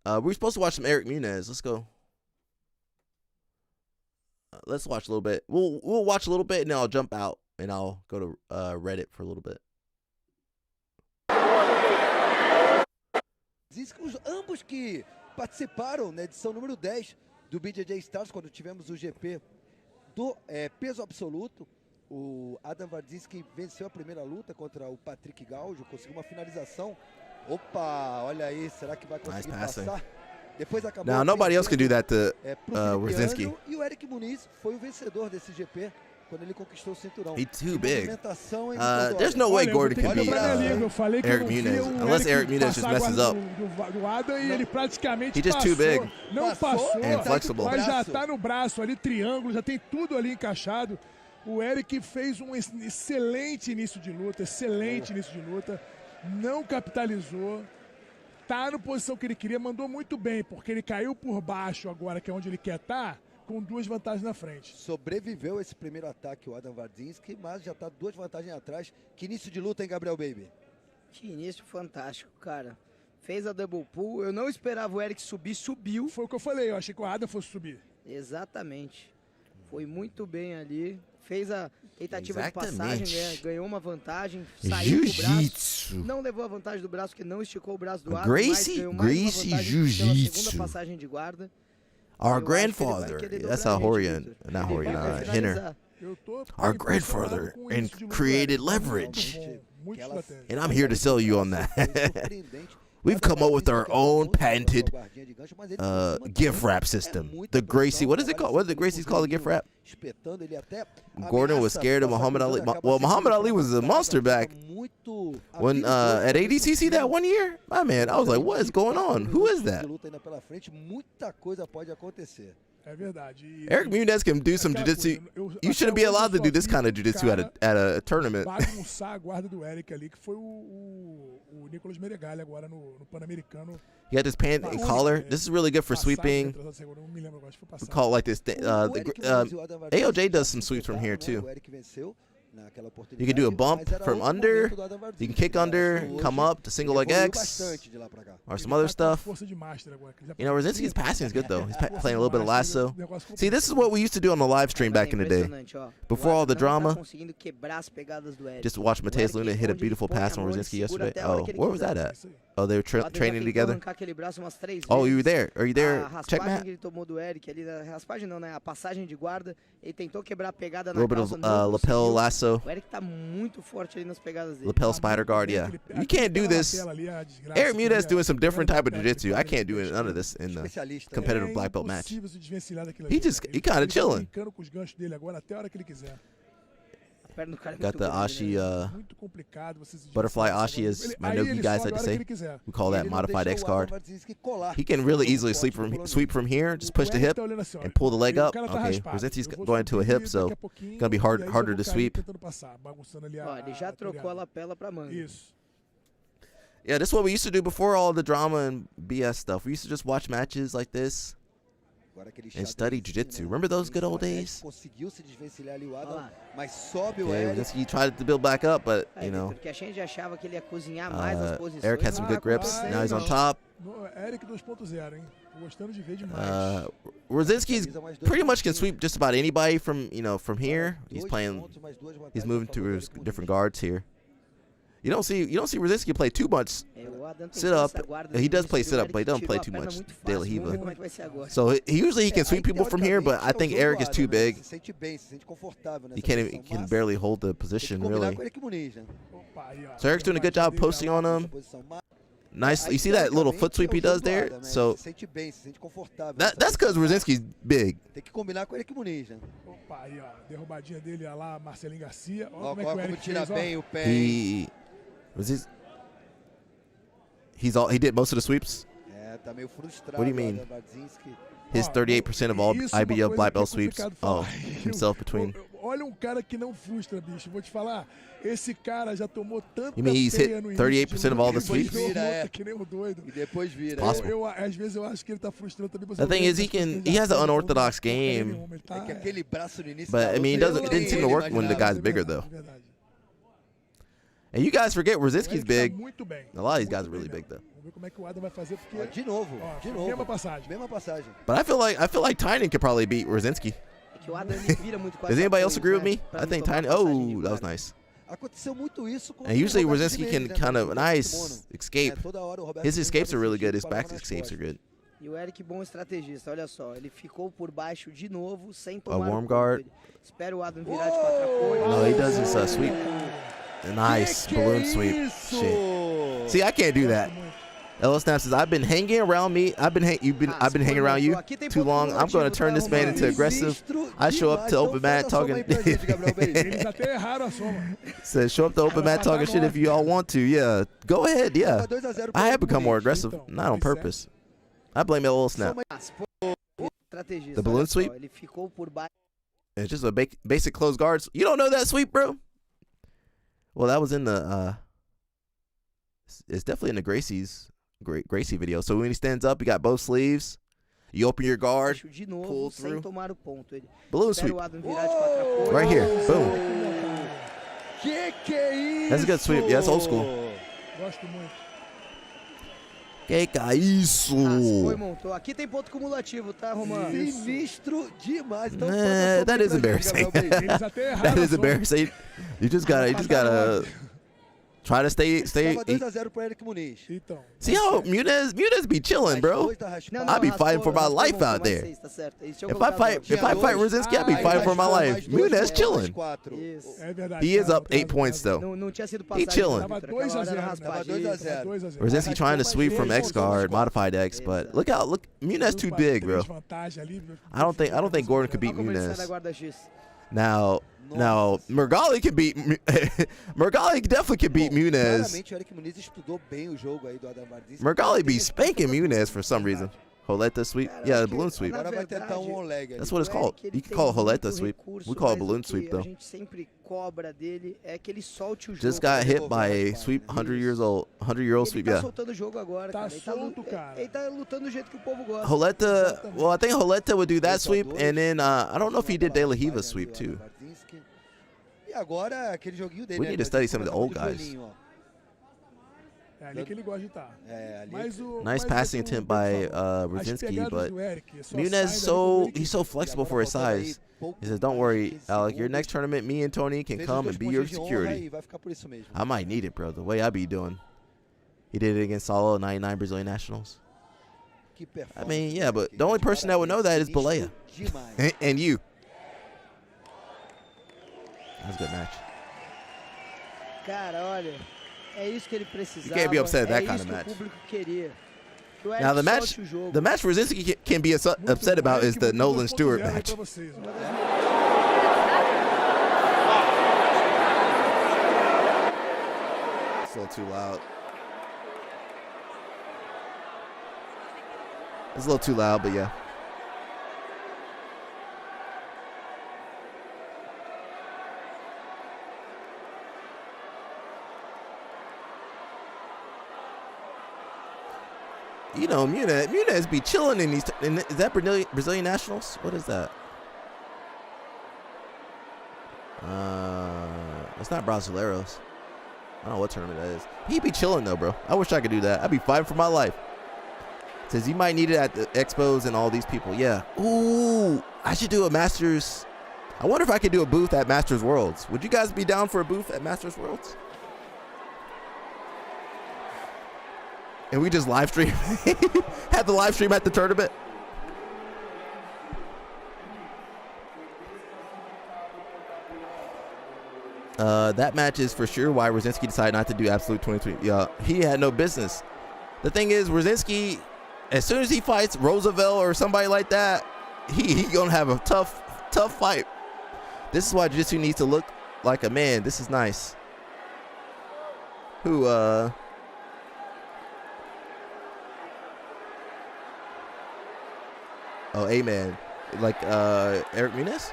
We're supposed to watch some Eric Muniz. Let's go. Let's watch a little bit. We'll watch a little bit and then I'll jump out and I'll go to Reddit for a little bit. Ambos que participaram na edição número 10 do BJJ Stars, quando tivemos o GP do peso absoluto. O Adam Wardzinski venceu a primeira luta contra o Patrick Gaudio, conseguiu uma finalização. Opa, olha aí, será que vai conseguir passar? Depois acabou. Now nobody else can do that to Wardzinski. E o Eric Muniz foi o vencedor desse GP quando ele conquistou o cinturão. He's too big. There's no way Gordon can beat Eric Muniz unless Eric Muniz just messes up. He's just too big. Não passou, and flexible. Mas já tá no braço ali, triângulo, já tem tudo ali encaixado. O Eric fez um excelente início de luta, não capitalizou. Tá na posição que ele queria, mandou muito bem, porque ele caiu por baixo agora, que é onde ele quer estar, com 2 vantagens na frente. Sobreviveu esse primeiro ataque o Adam Wardzinski, mas já tá 2 vantagens atrás. Que início de luta, hein, Gabriel Baby? Que início fantástico, cara. Fez a double pull, eu não esperava o Eric subir, subiu. Foi o que eu falei, eu achei que o Adam fosse subir. Exatamente. Foi muito bem ali. Fez a tentativa de passagem, ganhou uma vantagem, saiu do braço, não levou a vantagem do braço, porque não esticou o braço do Adam, mas ganhou mais uma vantagem pela segunda passagem de guarda. Our grandfather, that's how Hinner. Our grandfather and created leverage. And I'm here to sell you on that. We've come up with our own patented gift wrap system. The Gracie, what is it called? What is the Gracie's called, the gift wrap? Gordon was scared of Muhammad Ali. Well, Muhammad Ali was a monster back when at ADCC that one year. My man, I was like, what is going on? Who is that? É verdade. Eric Muniz can do some jiu-jitsu. You shouldn't be allowed to do this kind of jiu-jitsu at a tournament. Bagunçar a guarda do Eric ali, que foi o Nicolas Meregali agora no Pan-Americano. You got this pant and collar. This is really good for sweeping. We call it like this. AOJ does some sweeps from here too. You can do a bump from under. You can kick under, come up to single leg X, or some other stuff. You know, Rosinski's passing is good though. He's playing a little bit of lasso. See, this is what we used to do on the live stream back in the day. Before all the drama, just watch Mateus Luna hit a beautiful pass on Rosinski yesterday. Oh, where was that at? Oh, they were training together. Oh, you were there? Are you there? Check Matt. A little bit of lapel lasso. Lapel spider guard, yeah. You can't do this. Eric Muniz doing some different type of jiu-jitsu. I can't do none of this in the competitive black belt match. He kind of chilling. Got the Ashi, butterfly Ashi, as my Nogi guys like to say. We call that modified X guard. He can really easily sweep from here, just push the hip and pull the leg up. Okay, Rosinski's going to a hip, so it's gonna be harder to sweep. Yeah, this is what we used to do before all the drama and BS stuff. We used to just watch matches like this and study jiu-jitsu. Remember those good old days? Yeah, he tried to build back up, but you know, Eric had some good grips. Now he's on top. Rosinski's pretty much can sweep just about anybody from here. He's moving to his different guards here. You don't see Rosinski play too much sit up. He does play sit up, but he doesn't play too much De La Riva. So he can sweep people from here, but I think Eric is too big. He can barely hold the position really. So Eric's doing a good job posting on him. Nice. You see that little foot sweep he does there? So that's because Rosinski's big. He did most of the sweeps. What do you mean? His 38% of all IBL black belt sweeps. Oh, himself between. Olha cara que não frustra, bicho. Vou te falar. Esse cara já tomou tanta You mean he's hit 38% of all the sweeps? Que nem um doido. Possible. Às vezes eu acho que ele tá frustrando também. The thing is, he has an unorthodox game, but I mean, it didn't seem to work when the guy's bigger though. And you guys forget Rosinski's big. A lot of these guys are really big though. But I feel like Tynan could probably beat Rosinski. Does anybody else agree with me? I think Tynan. Oh, that was nice. And usually Rosinski can kind of nice escape. His escapes are really good. His back escapes are good. E o Eric, bom estrategista, olha só, ele ficou por baixo de novo, sem tomar a warm guard. Espera o Adam virar de 4 apoios. No, he does his sweep. A nice balloon sweep. Shit. See, I can't do that. Ella Snap says, I've been hanging around me. I've been hanging around you too long. I'm going to turn this man into aggressive. I show up to open mat talking. Says, show up to open mat talking shit if you all want to. Yeah, go ahead. Yeah, I have become more aggressive, not on purpose. I blame Ella Snap. The balloon sweep. It's just a basic closed guards. You don't know that sweep, bro? Well, that was in the. It's definitely in the Gracie video. So when he stands up, you got both sleeves. You open your guard, pull through. Balloon sweep. Right here. Boom. That's a good sweep. Yeah, that's old school. Que isso? Aqui tem ponto cumulativo, tá, Romano? Sinistro demais. That is embarrassing. That is embarrassing. You just gotta try to stay. 2-0 pro Eric Muniz. See how Muniz be chilling, bro. I be fighting for my life out there. If I fight Rosinski, I be fighting for my life. Muniz chilling. He is up 8 points though. He chilling. Rosinski trying to sweep from X guard, modified X, but look Muniz too big, bro. I don't think Gordon could beat Muniz. Now, Mergali can beat. Mergali definitely can beat Muniz. Mergali be spanking Muniz for some reason. Roleta sweep? Yeah, the balloon sweep. Agora vai tentar leg ali. That's what it's called. You can call it roleta sweep. We call it balloon sweep, though. A gente sempre cobra dele é que ele solte o jogo. Just got hit by a sweep, 100-year-old sweep, Ele yeah. tá soltando o jogo agora, cara. Ele tá lutando do jeito que o povo gosta. Roleta, well, I think Roleta would do that sweep, and then I don't know if he did De La Riva's sweep, too. E agora, aquele joguinho dele, We need to study some of the old guys. É ali que ele gosta de estar. Nice passing attempt by Brzezinski, but Muniz he's so flexible for his size. He says, "Don't worry, Alec. Your next tournament, me and Tony can come and be your security." I might need it, bro. The way I be doing. He did it against Solo, 99 Brazilian nationals. I mean, yeah, but the only person that would know that is Balea and you. That was a good match. Cara, olha. É isso que ele precisava. You can't be upset at that kind of match. Now the match Brzezinski can be upset about is the Nolan Stewart match. It's a little too loud. It's a little too loud, but yeah. You know, Muniz be chilling in these. Is that Brazilian nationals? What is that? It's not Brasileiros. I don't know what tournament that is. He be chilling though, bro. I wish I could do that. I'd be fighting for my life. Says you might need it at the expos and all these people. Yeah. Ooh, I should do a Masters. I wonder if I could do a booth at Masters Worlds. Would you guys be down for a booth at Masters Worlds? And we just live stream. Had the live stream at the tournament. That match is for sure why Brzezinski decided not to do Absolute 2020. Yeah, he had no business. The thing is, Brzezinski, as soon as he fights Roosevelt or somebody like that, he gonna have a tough fight. This is why Jiu-Jitsu needs to look like a man. This is nice. Who Oh, amen. Like Eric Muniz?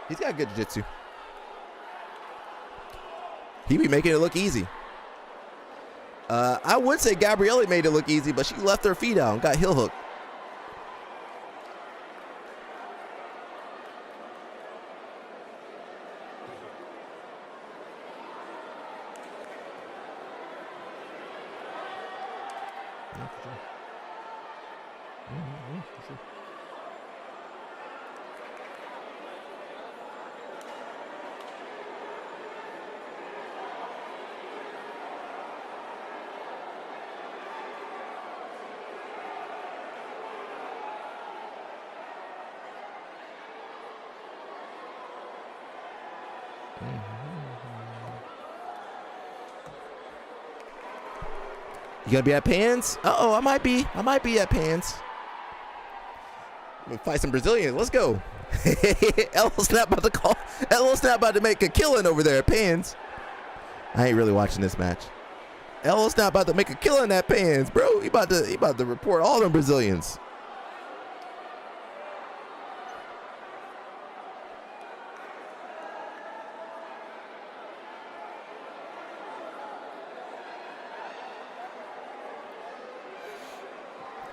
He's got good jiu-jitsu. He be making it look easy. I would say Gabrielle made it look easy, but she left her feet out and got heel hooked. You gonna be at Pans? Uh-oh, I might be at Pans. I'm gonna fight some Brazilians. Let's go. LL Snap about to make a killing over there at Pans. I ain't really watching this match. LL Snap about to make a killing at Pans, bro. He about to report all them Brazilians.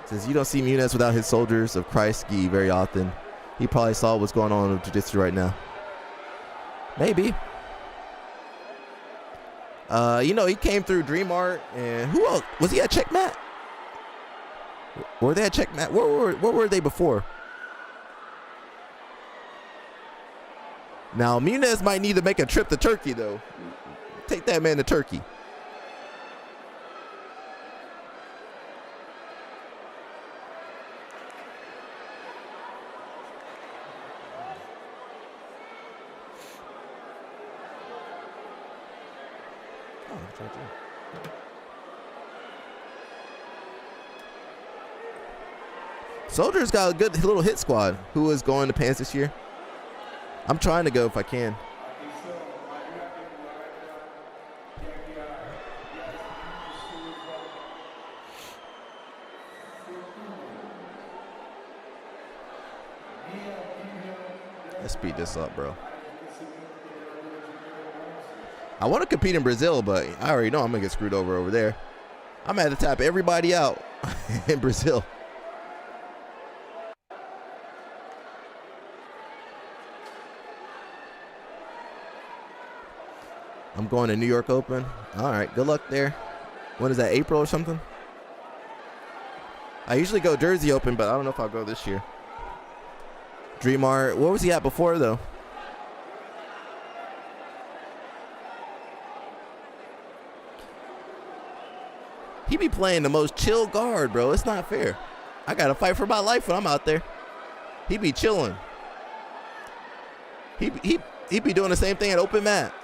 Says you don't see Muniz without his soldiers of Christ gi very often. He probably saw what's going on with jiu-jitsu right now. Maybe. You know, he came through Dream Art, and who else? Was he at Checkmat? Were they at Checkmat? Where were they before? Now, Muniz might need to make a trip to Turkey, though. Take that man to Turkey. Soldier's got a good little hit squad. Who is going to Pants this year? I'm trying to go if I can. Let's speed this up, bro. I want to compete in Brazil, but I already know I'm going to get screwed over there. I'm going to have to tap everybody out in Brazil. I'm going to New York Open. All right, good luck there. When is that, April or something? I usually go Jersey Open, but I don't know if I'll go this year. Dreamar, what was he at before, though? He be playing the most chill guard, bro. It's not fair. I got to fight for my life when I'm out there. He be chilling. He be doing the same thing at open mat.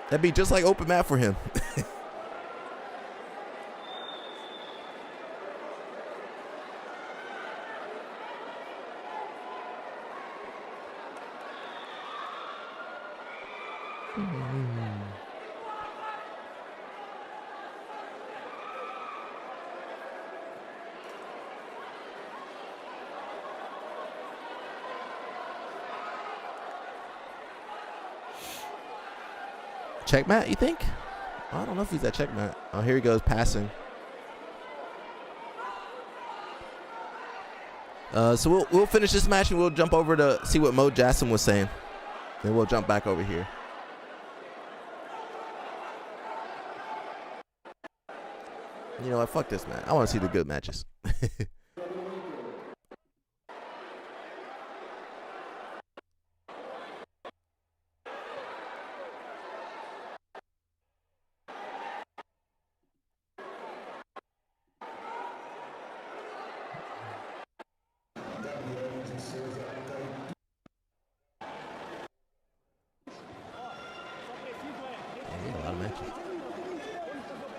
That'd be just like open mat for him. Checkmat, you think? I don't know if he's at checkmat. Oh, here he goes, passing. So we'll finish this match and we'll jump over to see what Mo Jassim was saying. Then we'll jump back over here. You know what? Fuck this, man. I want to see the good matches.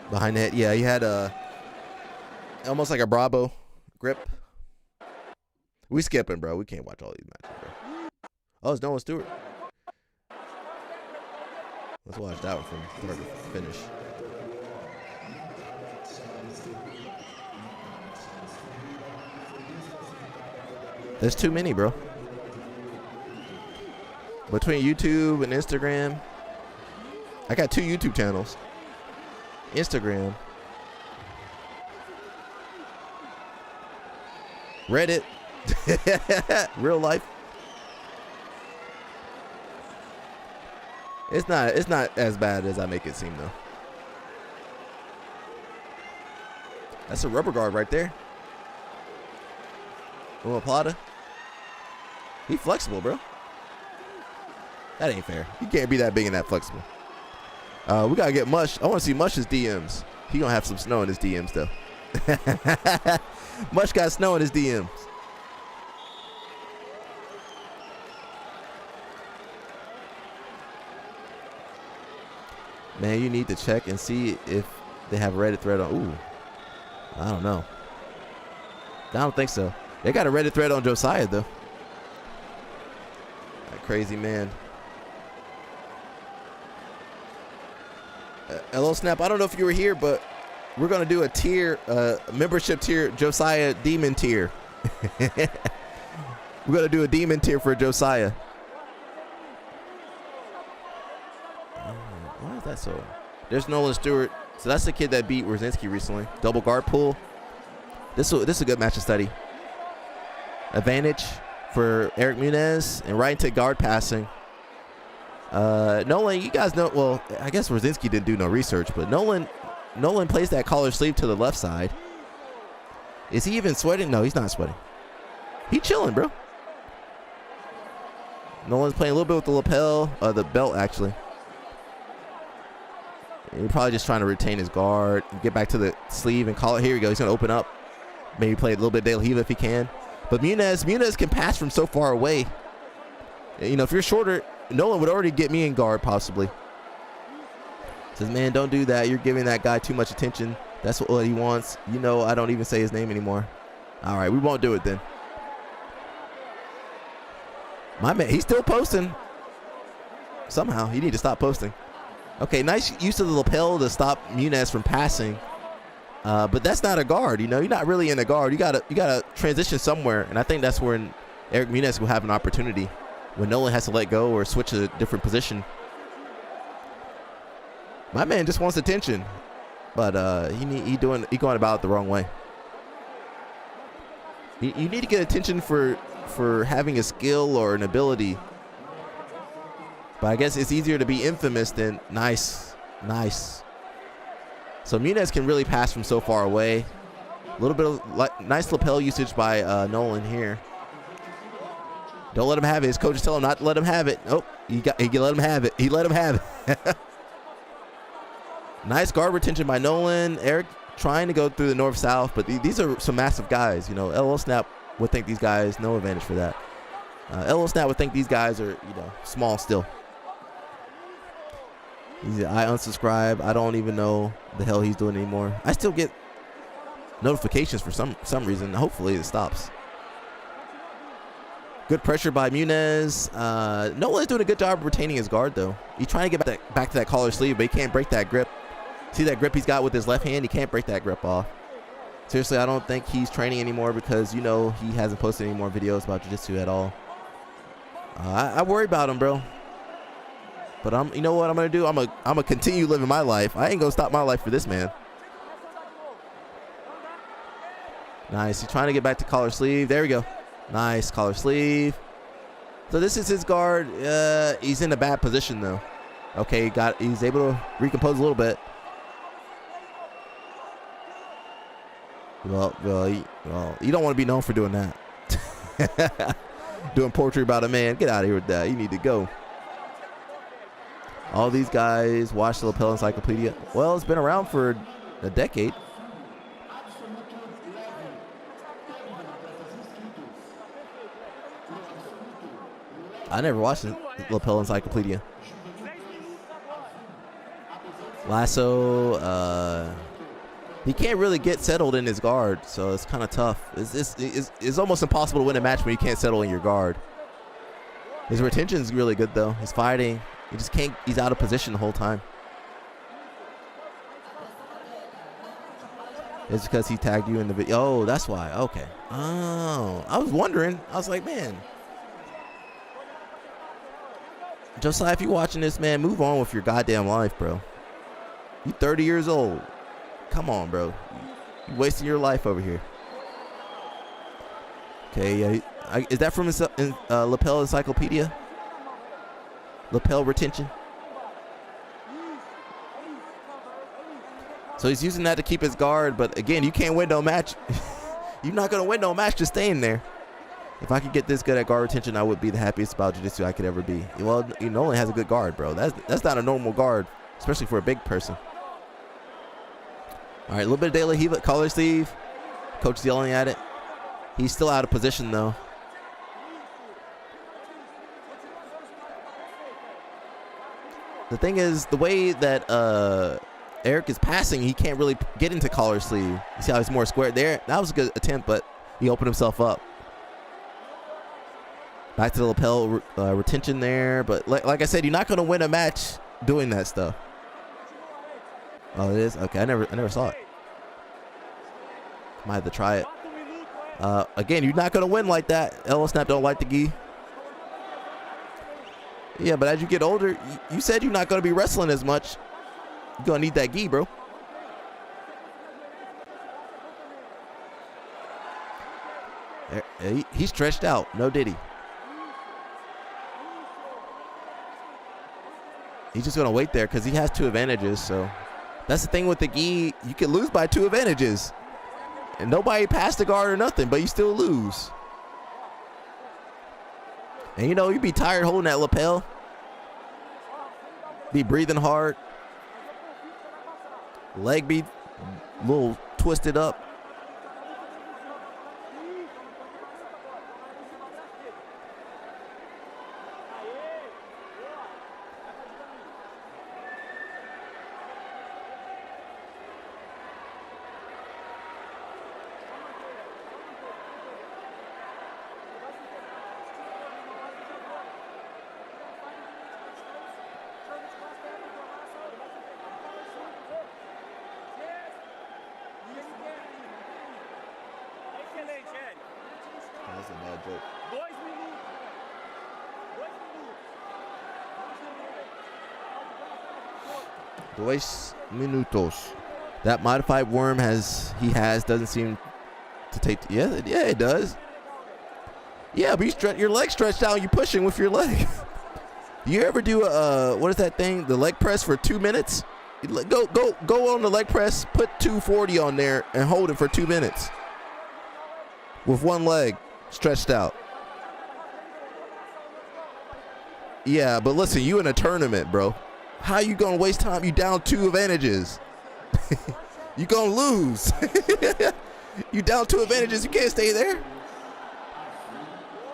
Behind that, yeah, he had almost like a Bravo grip. We skipping, bro. We can't watch all these matches, bro. Oh, it's Nolan Stewart. Let's watch that one from start to finish. There's too many, bro. Between YouTube and Instagram, I got 2 YouTube channels. Instagram, Reddit, real life. It's not as bad as I make it seem, though. That's a rubber guard right there. Plata. He flexible, bro. That ain't fair. He can't be that big and that flexible. We gotta get Mush. I want to see Mush's DMs. He gonna have some snow in his DMs though. Mush got snow in his DMs. Man, you need to check and see if they have a Reddit thread on. Ooh, I don't know. I don't think so. They got a Reddit thread on Josiah though. That crazy man. Hello, Snap. I don't know if you were here, but we're going to do a tier, membership tier, Josiah Demon tier. We're going to do a Demon tier for Josiah. Why is that so? There's Nolan Stewart. So that's the kid that beat Rosinski recently. Double guard pull. This is a good match to study. Advantage for Eric Muniz and right into guard passing. Nolan, you guys know, well, I guess Rosinski didn't do no research, but Nolan plays that collar sleeve to the left side. Is he even sweating? No, he's not sweating. He chilling, bro. Nolan's playing a little bit with the lapel, the belt, actually. He's probably just trying to retain his guard, get back to the sleeve and call it. Here we go. He's going to open up. Maybe play a little bit De La Riva if he can. But Muniz can pass from so far away. You know, if you're shorter, Nolan would already get me in guard, possibly. Says, man, don't do that. You're giving that guy too much attention. That's what he wants. You know, I don't even say his name anymore. All right, we won't do it then. My man, he's still posting. Somehow, he need to stop posting. Okay, nice use of the lapel to stop Muniz from passing. But that's not a guard. You know, you're not really in a guard. You gotta transition somewhere, and I think that's where Eric Muniz will have an opportunity when Nolan has to let go or switch a different position. My man just wants attention, but he going about it the wrong way. You need to get attention for having a skill or an ability. But I guess it's easier to be infamous than nice. So Muniz can really pass from so far away. A little bit of nice lapel usage by Nolan here. Don't let him have it. His coaches tell him not to let him have it. Oh, he let him have it. He let him have it. Nice guard retention by Nolan. Eric trying to go through the north-south, but these are some massive guys. You know, LL Snap would think these guys, no advantage for that. LL Snap would think these guys are, you know, small still. I unsubscribe. I don't even know the hell he's doing anymore. I still get notifications for some reason. Hopefully it stops. Good pressure by Muniz. Nolan's doing a good job of retaining his guard, though. He's trying to get back to that collar sleeve, but he can't break that grip. See that grip he's got with his left hand? He can't break that grip off. Seriously, I don't think he's training anymore because, you know, he hasn't posted any more videos about jiu-jitsu at all. I worry about him, bro. But you know what I'm gonna do? I'm gonna continue living my life. I ain't gonna stop my life for this man. Nice. He's trying to get back to collar sleeve. There we go. Nice collar sleeve. So this is his guard. He's in a bad position though. Okay, he's able to recompose a little bit. Well, you don't want to be known for doing that. Doing poetry about a man. Get out of here with that. You need to go. All these guys watch the Lapel Encyclopedia. Well, it's been around for a decade. I never watched the Lapel Encyclopedia. Lasso, he can't really get settled in his guard, so it's kind of tough. It's almost impossible to win a match when you can't settle in your guard. His retention is really good, though. His fighting, he just can't, he's out of position the whole time. It's because he tagged you in the video. Oh, that's why. Okay. Oh, I was wondering. I was like, man. Josiah, if you're watching this, man, move on with your goddamn life, bro. You 30 years old. Come on, bro. You're wasting your life over here. Okay, is that from Lapel Encyclopedia? Lapel retention? So he's using that to keep his guard, but again, you can't win no match. You're not going to win no match just staying there. If I could get this good at guard retention, I would be the happiest about jiu-jitsu I could ever be. Well, Nolan has a good guard, bro. That's not a normal guard, especially for a big person. All right, a little bit of De La Riva collar sleeve. Coach is yelling at it. He's still out of position, though. The thing is, the way that Eric is passing, he can't really get into collar sleeve. You see how he's more square there? That was a good attempt, but he opened himself up. Back to the lapel retention there. But like I said, you're not going to win a match doing that stuff. Oh, it is? Okay, I never saw it. Might have to try it. Again, you're not going to win like that. LL Snap don't like the gi. Yeah, but as you get older, you said you're not going to be wrestling as much. You're going to need that gi, bro. He's stretched out. No diddy. He's just going to wait there because he has 2 advantages. So that's the thing with the gi. You can lose by 2 advantages. And nobody passed the guard or nothing, but you still lose. And, you know, you'd be tired holding that lapel. Be breathing hard. Leg be a little twisted up. That's a bad joke. 2 minutos. That modified worm doesn't seem to take. Yeah, it does. Yeah, but your leg stretched out and you're pushing with your leg. You ever do what is that thing? The leg press for 2 minutes? Go on the leg press, put 240 on there and hold it for 2 minutes. With one leg stretched out. Yeah, but listen, you in a tournament, bro. How you gonna waste time? You down 2 advantages. You gonna lose. You down 2 advantages. You can't stay there.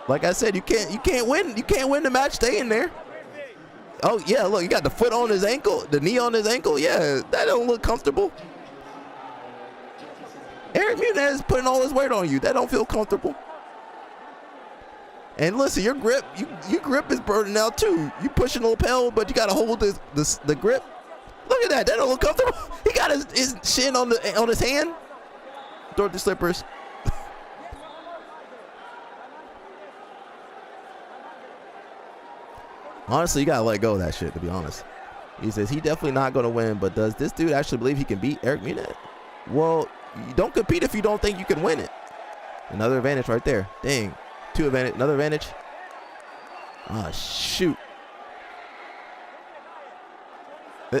Like I said, you can't win. You can't win the match staying there. Oh yeah, look, you got the foot on his ankle, the knee on his ankle. Yeah, that don't look comfortable. Eric Muniz is putting all his weight on you. That don't feel comfortable. And listen, your grip is burning out too. You pushing the lapel, but you gotta hold the grip. Look at that. That don't look comfortable. He got his shin on his hand. Dorothy slippers. Honestly, you gotta let go of that shit, to be honest. He says he definitely not gonna win, but does this dude actually believe he can beat Eric Muniz? Well, you don't compete if you don't think you can win it. Another advantage right there. Dang. 2 advantage. Another advantage. Ah, shoot.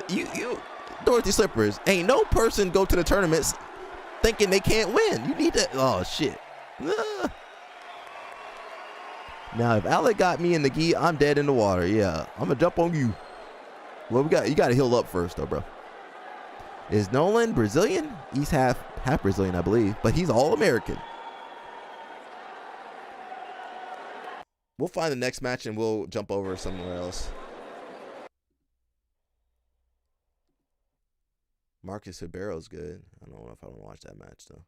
You Dorothy Slippers. Ain't no person go to the tournaments thinking they can't win. You need to. Oh shit. Now, if Alec got me in the gi, I'm dead in the water. Yeah, I'm gonna jump on you. Well, you got to heal up first, though, bro. Is Nolan Brazilian? He's half Brazilian, I believe, but he's all American. We'll find the next match and we'll jump over somewhere else. Marcus Ribero's good. I don't know if I want to watch that match though.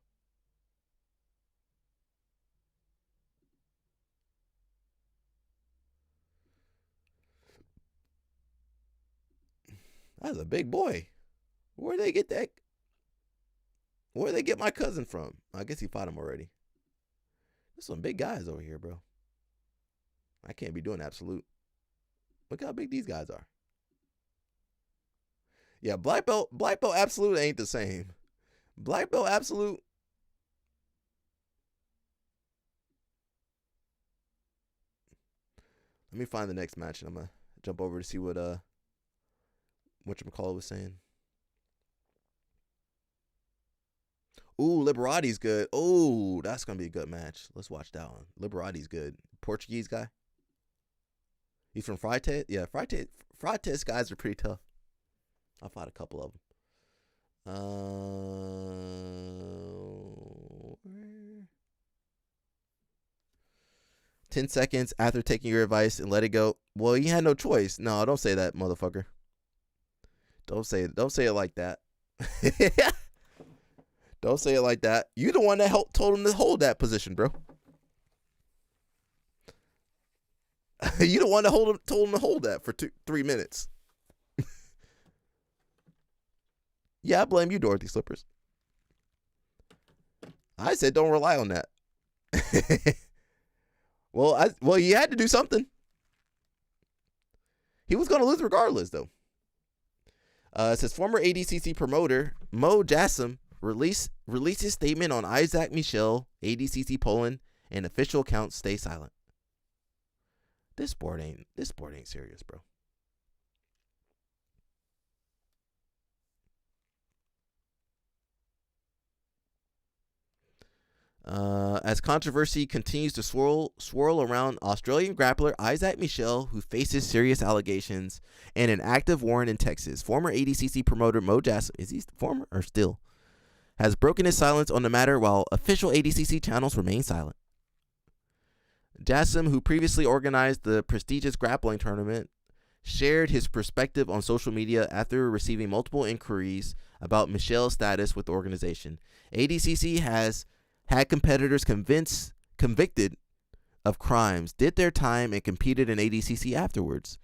That's a big boy. Where'd they get that? Where'd they get my cousin from? I guess he fought him already. There's some big guys over here, bro. I can't be doing absolute. Look how big these guys are. Yeah, black belt absolute ain't the same. Black belt absolute. Let me find the next match and I'm gonna jump over to see what whatchamacallit was saying. Ooh, Liberati's good. Ooh, that's gonna be a good match. Let's watch that one. Liberati's good. Portuguese guy. He's from Freitas. Yeah, Freitas guys are pretty tough. I fought a couple of them. 10 seconds after taking your advice and let it go. Well, you had no choice. No, don't say that, motherfucker. Don't say it like that. Don't say it like that. You the one that told him to hold that position, bro. You the one that told him to hold that for 3 minutes. Yeah, I blame you, Dorothy Slippers. I said don't rely on that. Well, you had to do something. He was going to lose regardless, though. It says former ADCC promoter Mo Jassim released his statement on Isaac Michel, ADCC Poland, and official accounts stay silent. This sport ain't serious, bro. As controversy continues to swirl around Australian grappler Isaac Michel, who faces serious allegations and an active warrant in Texas, former ADCC promoter Mo Jassim, is he former or still, has broken his silence on the matter while official ADCC channels remain silent. Jassim, who previously organized the prestigious grappling tournament, shared his perspective on social media after receiving multiple inquiries about Michel's status with the organization. ADCC has had competitors convicted of crimes, did their time, and competed in ADCC afterwards.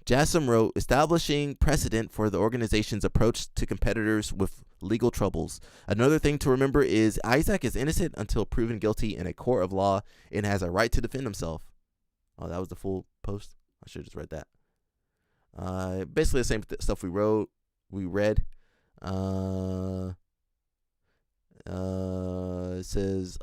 Jassim wrote, establishing precedent for the organization's approach to competitors with legal troubles. Another thing to remember is Isaac is innocent until proven guilty in a court of law and has a right to defend himself. Oh, that was the full post? I should have just read that. Basically the same stuff we read. It says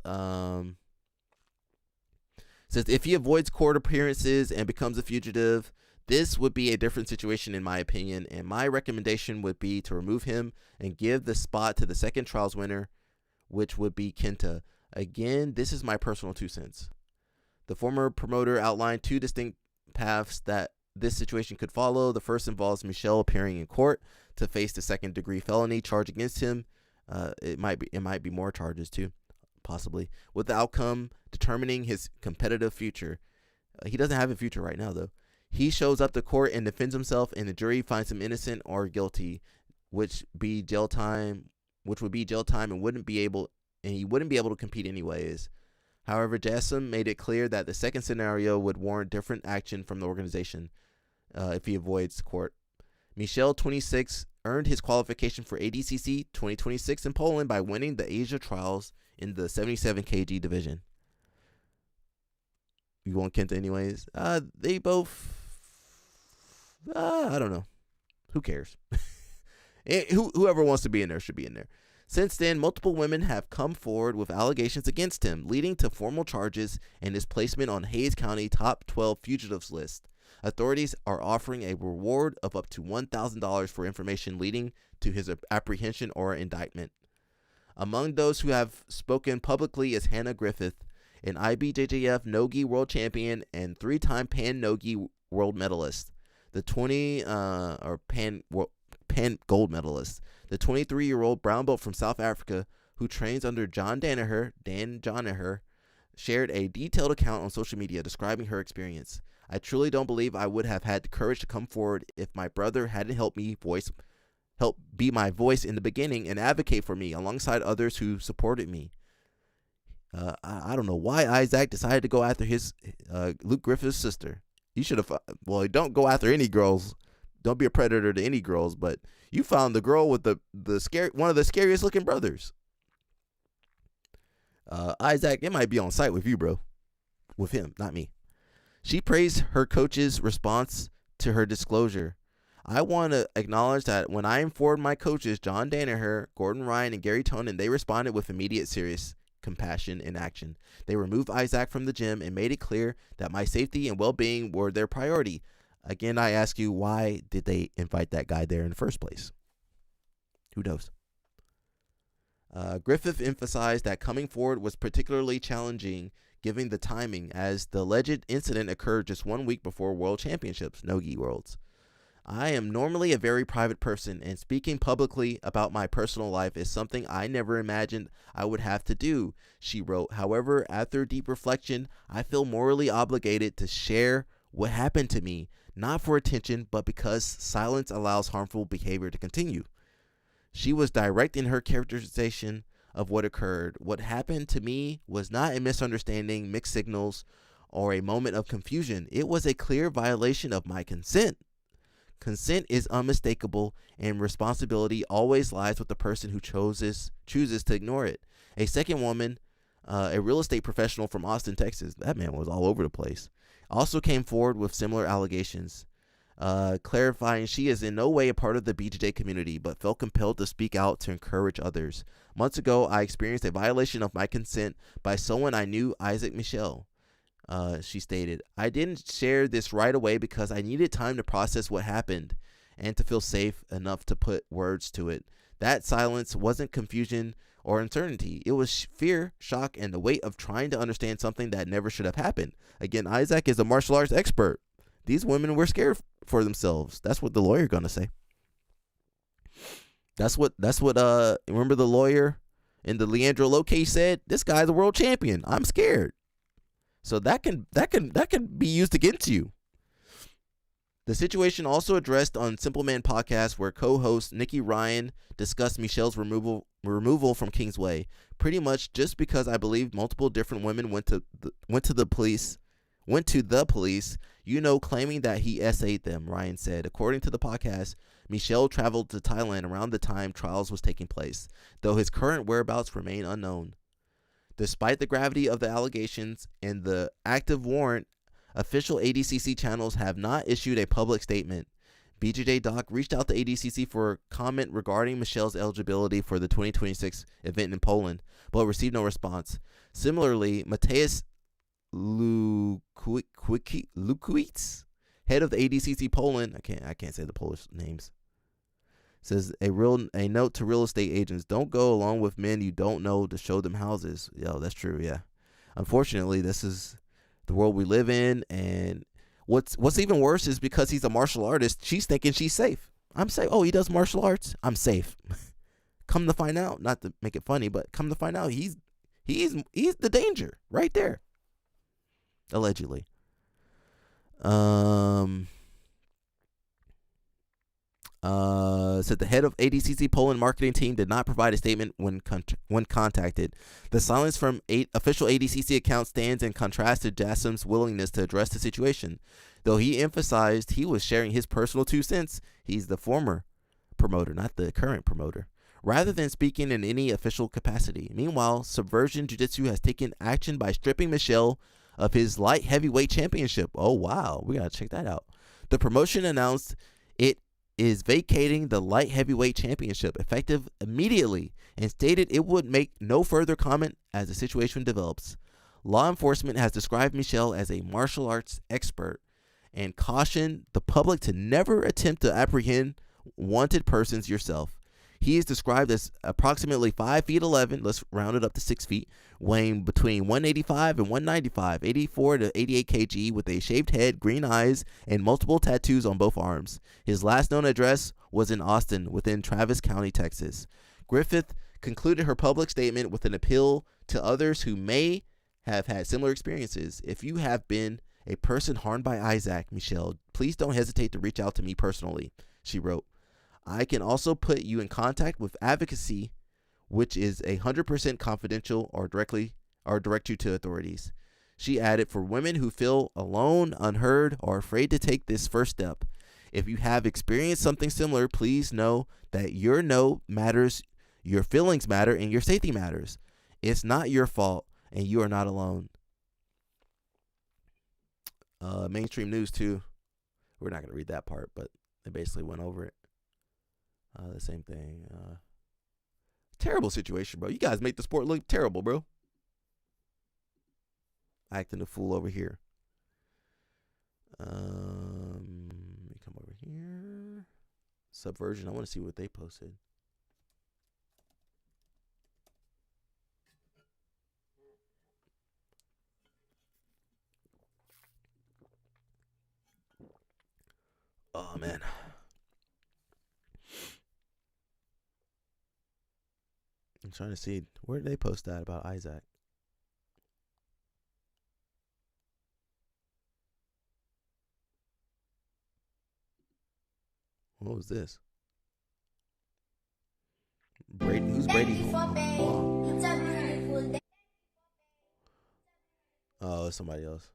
if he avoids court appearances and becomes a fugitive, this would be a different situation in my opinion, and my recommendation would be to remove him and give the spot to the second trials winner, which would be Kenta. Again, this is my personal 2 cents. The former promoter outlined 2 distinct paths that this situation could follow. The first involves Michelle appearing in court to face the second-degree felony charge against him. It might be more charges too, possibly, with the outcome determining his competitive future. He doesn't have a future right now, though. He shows up to court and defends himself, and the jury finds him innocent or guilty, which would be jail time, and he wouldn't be able to compete anyways. However, Jassim made it clear that the second scenario would warrant different action from the organization if he avoids court. Michel, 26, earned his qualification for ADCC 2026 in Poland by winning the Asia trials in the 77 kg division. You want Kenta anyways? They both... I don't know. Who cares? Whoever wants to be in there should be in there. Since then, multiple women have come forward with allegations against him, leading to formal charges and his placement on Hayes County top 12 fugitives list. Authorities are offering a reward of up to $1,000 for information leading to his apprehension or indictment. Among those who have spoken publicly is Hannah Griffith, an IBJJF Nogi world champion and 3-time Pan Nogi world medalist. The Pan gold medalist. The 23-year-old brown belt from South Africa, who trains under Dan Jonaher, shared a detailed account on social media describing her experience. I truly don't believe I would have had the courage to come forward if my brother hadn't helped be my voice in the beginning and advocate for me alongside others who supported me. I don't know why Isaac decided to go after his Luke Griffith's sister. He should have. Well, don't go after any girls. Don't be a predator to any girls. But you found the girl with one of the scariest looking brothers. Isaac, it might be on site with you, bro. With him, not me. She praised her coach's response to her disclosure. I want to acknowledge that when I informed my coaches, John Danaher, Gordon Ryan, and Gary Tonin, they responded with immediate serious compassion and action. They removed Isaac from the gym and made it clear that my safety and well-being were their priority. Again, I ask you, why did they invite that guy there in the first place? Who knows? Griffith emphasized that coming forward was particularly challenging given the timing, as the alleged incident occurred just 1 week before World Championships, Nogi Worlds. I am normally a very private person, and speaking publicly about my personal life is something I never imagined I would have to do, she wrote. However, after deep reflection, I feel morally obligated to share what happened to me, not for attention, but because silence allows harmful behavior to continue. She was direct in her characterization of what occurred. What happened to me was not a misunderstanding, mixed signals, or a moment of confusion. It was a clear violation of my consent. Consent is unmistakable, and responsibility always lies with the person who chooses to ignore it. A second woman, a real estate professional from Austin, Texas, that man was all over the place, also came forward with similar allegations, clarifying she is in no way a part of the BJJ community, but felt compelled to speak out to encourage others. Months ago, I experienced a violation of my consent by someone I knew, Isaac Michel. She stated, I didn't share this right away because I needed time to process what happened and to feel safe enough to put words to it. That silence wasn't confusion or uncertainty. It was fear, shock, and the weight of trying to understand something that never should have happened. Again, Isaac is a martial arts expert. These women were scared for themselves. That's what the lawyer gonna say. That's what remember the lawyer in the Leandro Low case said, this guy's a world champion. I'm scared. So that can be used against you. The situation also addressed on Simple Man podcast, where co-host Nikki Ryan discussed Michelle's removal from Kingsway. Pretty much just because I believe multiple different women went to the police went to the police, claiming that he SA'd them, Ryan said. According to the podcast, Michel traveled to Thailand around the time trials was taking place, though his current whereabouts remain unknown. Despite the gravity of the allegations and the active warrant, official ADCC channels have not issued a public statement. BJJ Doc reached out to ADCC for comment regarding Michel's eligibility for the 2026 event in Poland, but received no response. Similarly, Mateusz Lukowicz, head of the ADCC Poland, I can't say the Polish names, says a note to real estate agents: don't go along with men you don't know to show them houses. Yo, that's true. Yeah, unfortunately, this is the world we live in, and what's even worse is because he's a martial artist, she's thinking she's safe. I'm safe. Oh, he does martial arts, I'm safe. Come to find out, not to make it funny, but come to find out, he's the danger right there, allegedly. Said the head of ADCC Poland marketing team did not provide a statement when contacted. The silence from official ADCC accounts stands in contrast to Jassim's willingness to address the situation. Though he emphasized he was sharing his personal 2 cents, he's the former promoter, not the current promoter, rather than speaking in any official capacity. Meanwhile, Subversion Jiu-Jitsu has taken action by stripping Michel of his light heavyweight championship. Oh, wow. We got to check that out. The promotion announced it is vacating the light heavyweight championship effective immediately and stated it would make no further comment as the situation develops. Law enforcement has described Michel as a martial arts expert and cautioned the public to never attempt to apprehend wanted persons yourself. He is described as approximately 5 feet 11, let's round it up to 6 feet, weighing between 185 and 195, 84 to 88 kg, with a shaved head, green eyes, and multiple tattoos on both arms. His last known address was in Austin, within Travis County, Texas. Griffith concluded her public statement with an appeal to others who may have had similar experiences. If you have been a person harmed by Isaac, Michel, please don't hesitate to reach out to me personally, she wrote. I can also put you in contact with advocacy, which is 100% confidential, or direct you to authorities. She added, for women who feel alone, unheard, or afraid to take this first step, if you have experienced something similar, please know that your no matters, your feelings matter, and your safety matters. It's not your fault, and you are not alone. Mainstream news too. We're not going to read that part, but they basically went over it. The same thing. Terrible situation, bro. You guys make the sport look terrible, bro. Acting a fool over here. Let me come over here. Subversion. I want to see what they posted. Oh, man. I'm trying to see, where did they post that about Isaac? What was this? Brady, who's Brady? Oh, it's somebody else.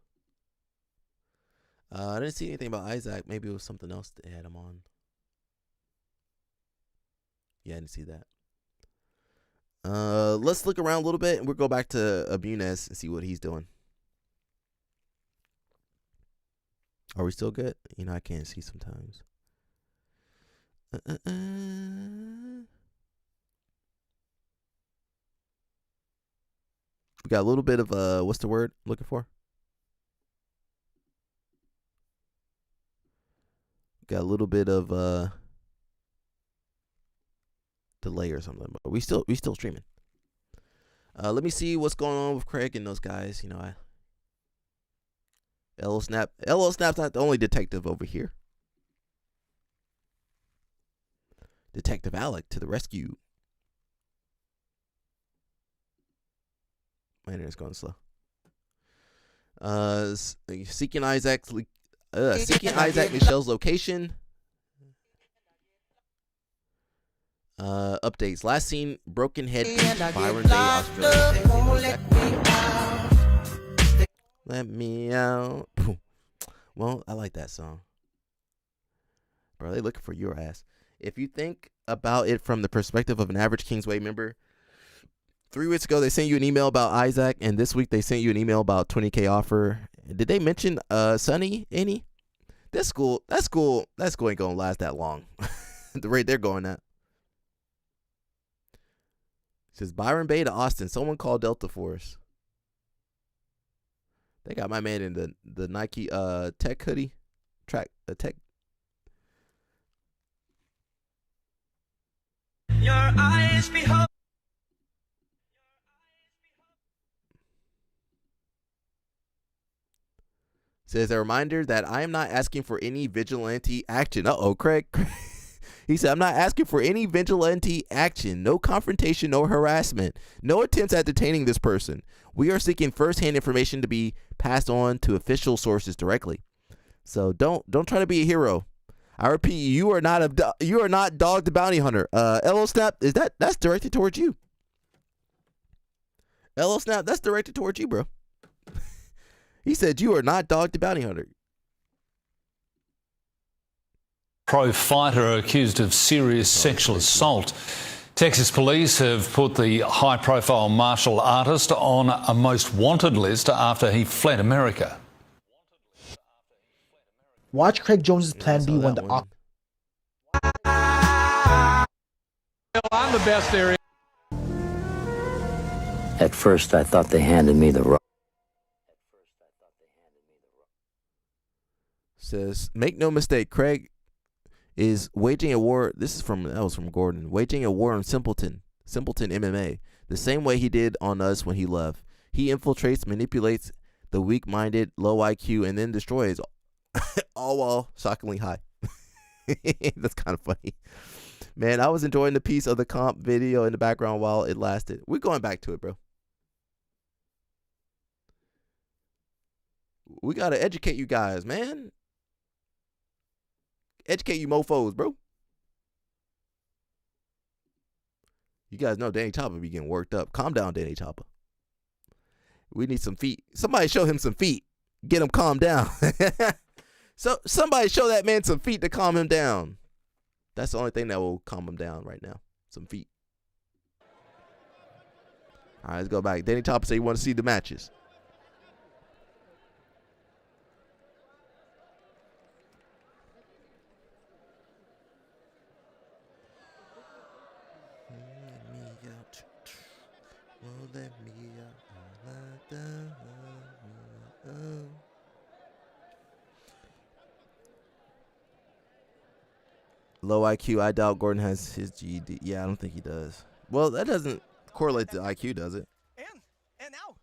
I didn't see anything about Isaac. Maybe it was something else they had him on. Yeah, I didn't see that. Let's look around a little bit and we'll go back to Abunez and see what he's doing. Are we still good? You know, I can't see sometimes. We got a little bit of what's the word I'm looking for? Got a little bit of delay or something, but we still streaming. Let me see what's going on with Craig and those guys. You know, LO Snap's not the only detective over here. Detective Alec to the rescue. My internet's going slow. Seeking Isaac Michel's location. Updates. Last seen Broken Head Beach, Byron Bay, Australia. let me out. Well, I like that song. Bro, they looking for your ass. If you think about it from the perspective of an average Kingsway member, 3 weeks ago they sent you an email about Isaac, and this week they sent you an email about 20K offer. Did they mention Sonny any? That school ain't gonna last that long. The rate they're going at. It says Byron Bay to Austin. Someone called Delta Force. They got my man in the Nike tech hoodie. Tech. Your eyes behold. Says a reminder that I am not asking for any vigilante action. Craig. He said, I'm not asking for any vigilante action, no confrontation, no harassment, no attempts at detaining this person. We are seeking firsthand information to be passed on to official sources directly. So don't try to be a hero. I repeat, you are not Dog the Bounty Hunter. LO Snap, that's directed towards you. LO Snap, that's directed towards you, bro. He said you are not Dog the Bounty Hunter. Pro fighter accused of serious sexual assault. Texas police have put the high-profile martial artist on a most wanted list after he fled America. Watch Craig Jones's plan B when the I'm the best there is. At first, I thought they handed me the rope. Says, make no mistake, Craig is waging a war. That was from Gordon. Waging a war on Simpleton MMA, the same way he did on us when he left. He infiltrates, manipulates the weak-minded, low IQ, and then destroys, all while shockingly high. That's kind of funny. Man, I was enjoying the piece of the comp video in the background while it lasted. We're going back to it, bro. We got to educate you guys, man. Educate you mofos, bro. You guys know Danny Chopper be getting worked up. Calm down, Danny Chopper. We need some feet. Somebody show him some feet. Get him calmed down. So somebody show that man some feet to calm him down. That's the only thing that will calm him down right now. Some feet. All right, let's go back. Danny Chopper said he want to see the matches. Low IQ. I doubt Gordon has his GED. Yeah, I don't think he does. Well, that doesn't correlate to IQ, does it? And now,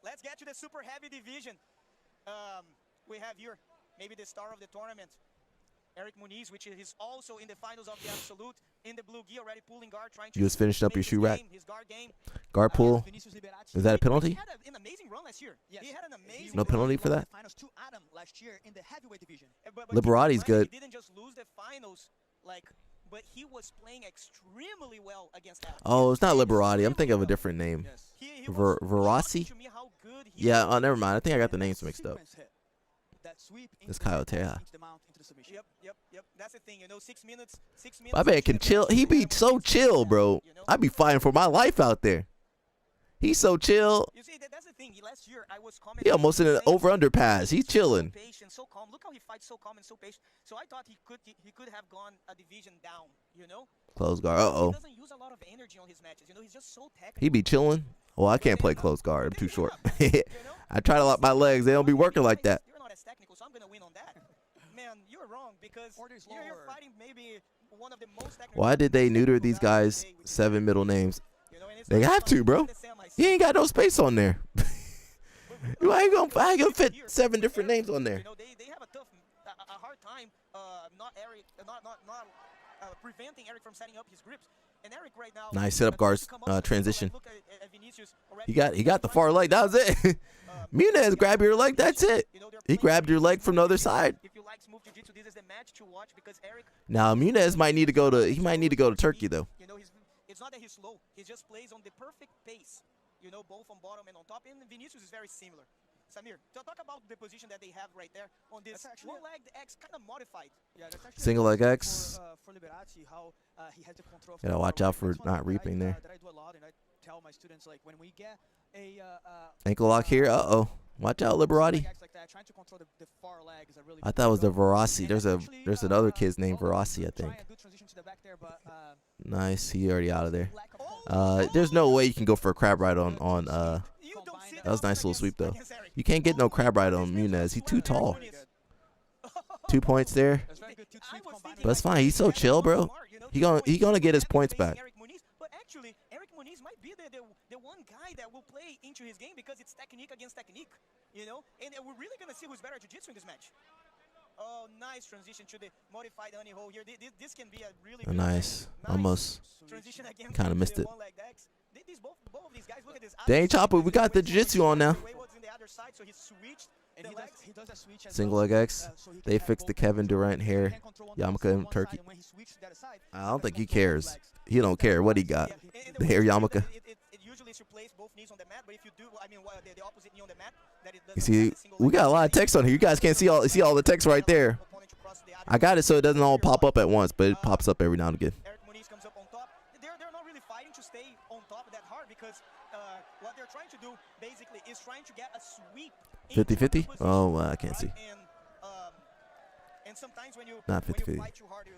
let's get to the super heavy division. We have here maybe the star of the tournament, Eric Muniz, which is also in the finals of the Absolute, in the blue gi, already pulling guard, trying to. You just finished up your shoe rack. Guard pull. Is that a penalty? He had an amazing run last year. Yes. He had an amazing no penalty for that. Finals to Adam last year in the heavyweight division. Liberati's good. He didn't just lose the finals, but he was playing extremely well against Adam. Oh, it's not Liberati. I'm thinking of a different name. Yes. Verassi? Yeah. Oh, never mind. I think I got the names mixed up. It's Kyle Teja. Yep. That's the thing, 6 minutes. My man can chill. He be so chill, bro. I be fighting for my life out there. He's so chill. You see, that's the thing. Last year, I was He almost in an over-under pass. He's chilling. Patient, so calm. Look how he fights so calm and so patient. So I thought he could have gone a division down, Close guard. Uh-oh. He doesn't use a lot of energy on his matches. He's just so technical. He be chilling. Well, I can't play close guard. I'm too short. I try to lock my legs. They don't be working like that. You're not as technical, so I'm going to win on that. Man, you're wrong because you're fighting maybe one of the most technical. Why did they neuter these guys' 7 middle names? They have to, bro. You ain't got no space on there. You ain't gonna fit 7 different names on there. They have a hard time not preventing Eric from setting up his grips. And Eric right now. Nice setup guards transition. He got the far leg. That was it. Muniz grabbed your leg. That's it. He grabbed your leg from the other side. Now Muniz might need to go to. He might need to go to Turkey though. It's not that he's slow. He just plays on the perfect pace. Both on bottom and on top. And Vinicius is very similar. Samir, talk about the position that they have right there on this one leg X, kind of modified. Yeah, that's actually Single leg X. For Liberati, how he has the control. Gotta watch out for not reaping there. That I do a lot, and I tell my students, like, when we get a ankle lock here. Uh-oh. Watch out, Liberati. I thought it was the Verassi. There's another kid's named Verassi, I think. Nice. He already out of there. There's no way you can go for a crab ride on that was a nice little sweep though. You can't get no crab ride on Muniz. He's too tall. 2 points there. But it's fine. He's so chill, bro. He gonna get his points back. But actually, Eric Muniz might be the one guy that will play into his game because it's technique against technique, you know? And we're really gonna see who's better at jiu-jitsu in this match. Oh, nice transition to the modified honey hole here. This can be a really good nice. Almost transition again. Kind of missed it. Both of these guys, look at this. Dang, Chopper, we got the jiu-jitsu on now. Single leg X. They fixed the Kevin Durant hair. Yarmulke and Turkey. I don't think he cares. He don't care what he got. The hair Yarmulke. You see, we got a lot of text on here. You guys can't see all the text right there. I got it so it doesn't all pop up at once, but it pops up every now and again. Eric Muniz comes up on top. They're not really fighting to stay on top that hard because what they're trying to do basically is trying to get a sweep. 50-50? Oh, I can't see. And sometimes when you not 50-50.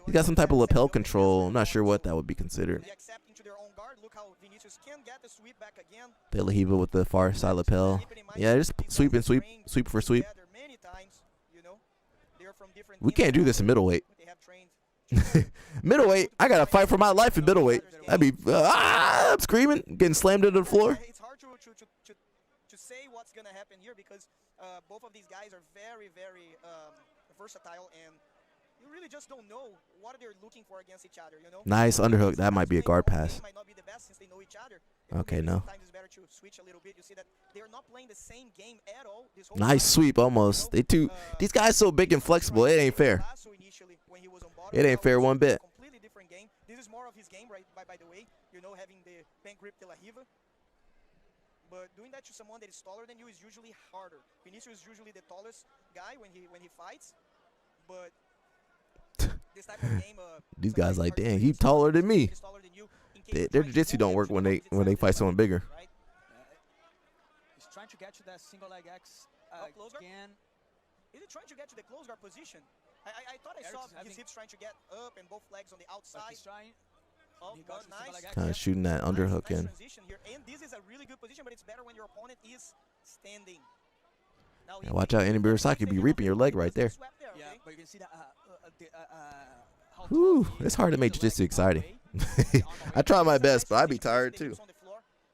He got some type of lapel control. I'm not sure what that would be considered. De La Riva with the far side lapel. Yeah, just sweep and sweep, sweep for sweep. We can't do this in middleweight. Middleweight, I gotta fight for my life in middleweight. I'd be, I'm screaming, getting slammed into the floor. It's hard to say what's gonna happen here because both of these guys are very, very versatile, and you really just don't know what they're looking for against each other, you know? Nice underhook. That might be a guard pass. Might not be the best since they know each other. Okay, no. Sometimes it's better to switch a little bit. You see that they're not playing the same game at all. Nice sweep, almost. These guys so big and flexible. It ain't fair. It ain't fair one bit. Completely different game. This is more of his game, right? By the way, you know, having the bank grip De La Riva. But doing that to someone that is taller than you is usually harder. Vinicius is usually the tallest guy when he fights, but this type of game, these guys like, dang, he's taller than me. Their jiu-jitsu don't work when they fight someone bigger. He's trying to get to that single leg X again. Is he trying to get to the close guard position? I thought I saw his hips trying to get up and both legs on the outside. Oh, nice. Kind of shooting that underhook in. And this is a really good position, but it's better when your opponent is standing. Yeah, watch out, Andy Birasaki be reaping your leg right there. Yeah, but you can see that. Whew, it's hard to make jiu-jitsu exciting. I try my best, but I'd be tired too.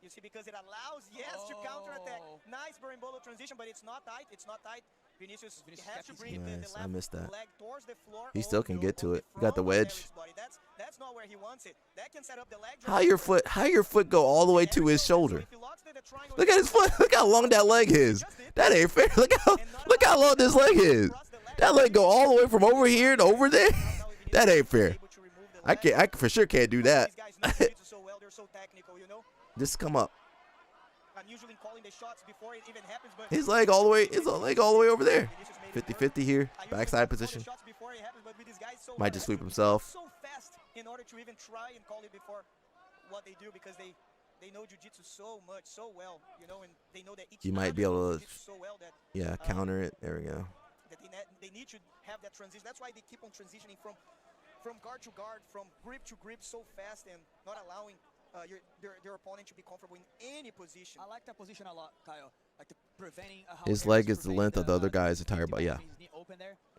You see, because it allows, to counterattack. Nice berimbolo transition, but it's not tight. It's not tight. Vinicius has to bring the I missed that. leg towards the floor. He still can get to it. You got the wedge. That's not where he wants it. That can set up the leg. How your foot go all the way to his shoulder? Look at his foot. Look how long that leg is. That ain't fair. Look how long this leg is. That leg go all the way from over here to over there. That ain't fair. I for sure can't do that. Just come up. I'm usually calling the shots before it even happens, but his leg all the way over there. 50-50 here. Backside position. Might just sweep himself. So fast in order to even try and call it before what they do because they know jiu-jitsu so much, so well, you know, and they know that each you might be able to so well that, counter it. There we go. That they need to have that transition. That's why they keep on transitioning from guard to guard, from grip to grip so fast and not allowing their opponent to be comfortable in any position. I like that position a lot, Kyle. Like preventing his leg is the length of the other guy's entire body. Yeah.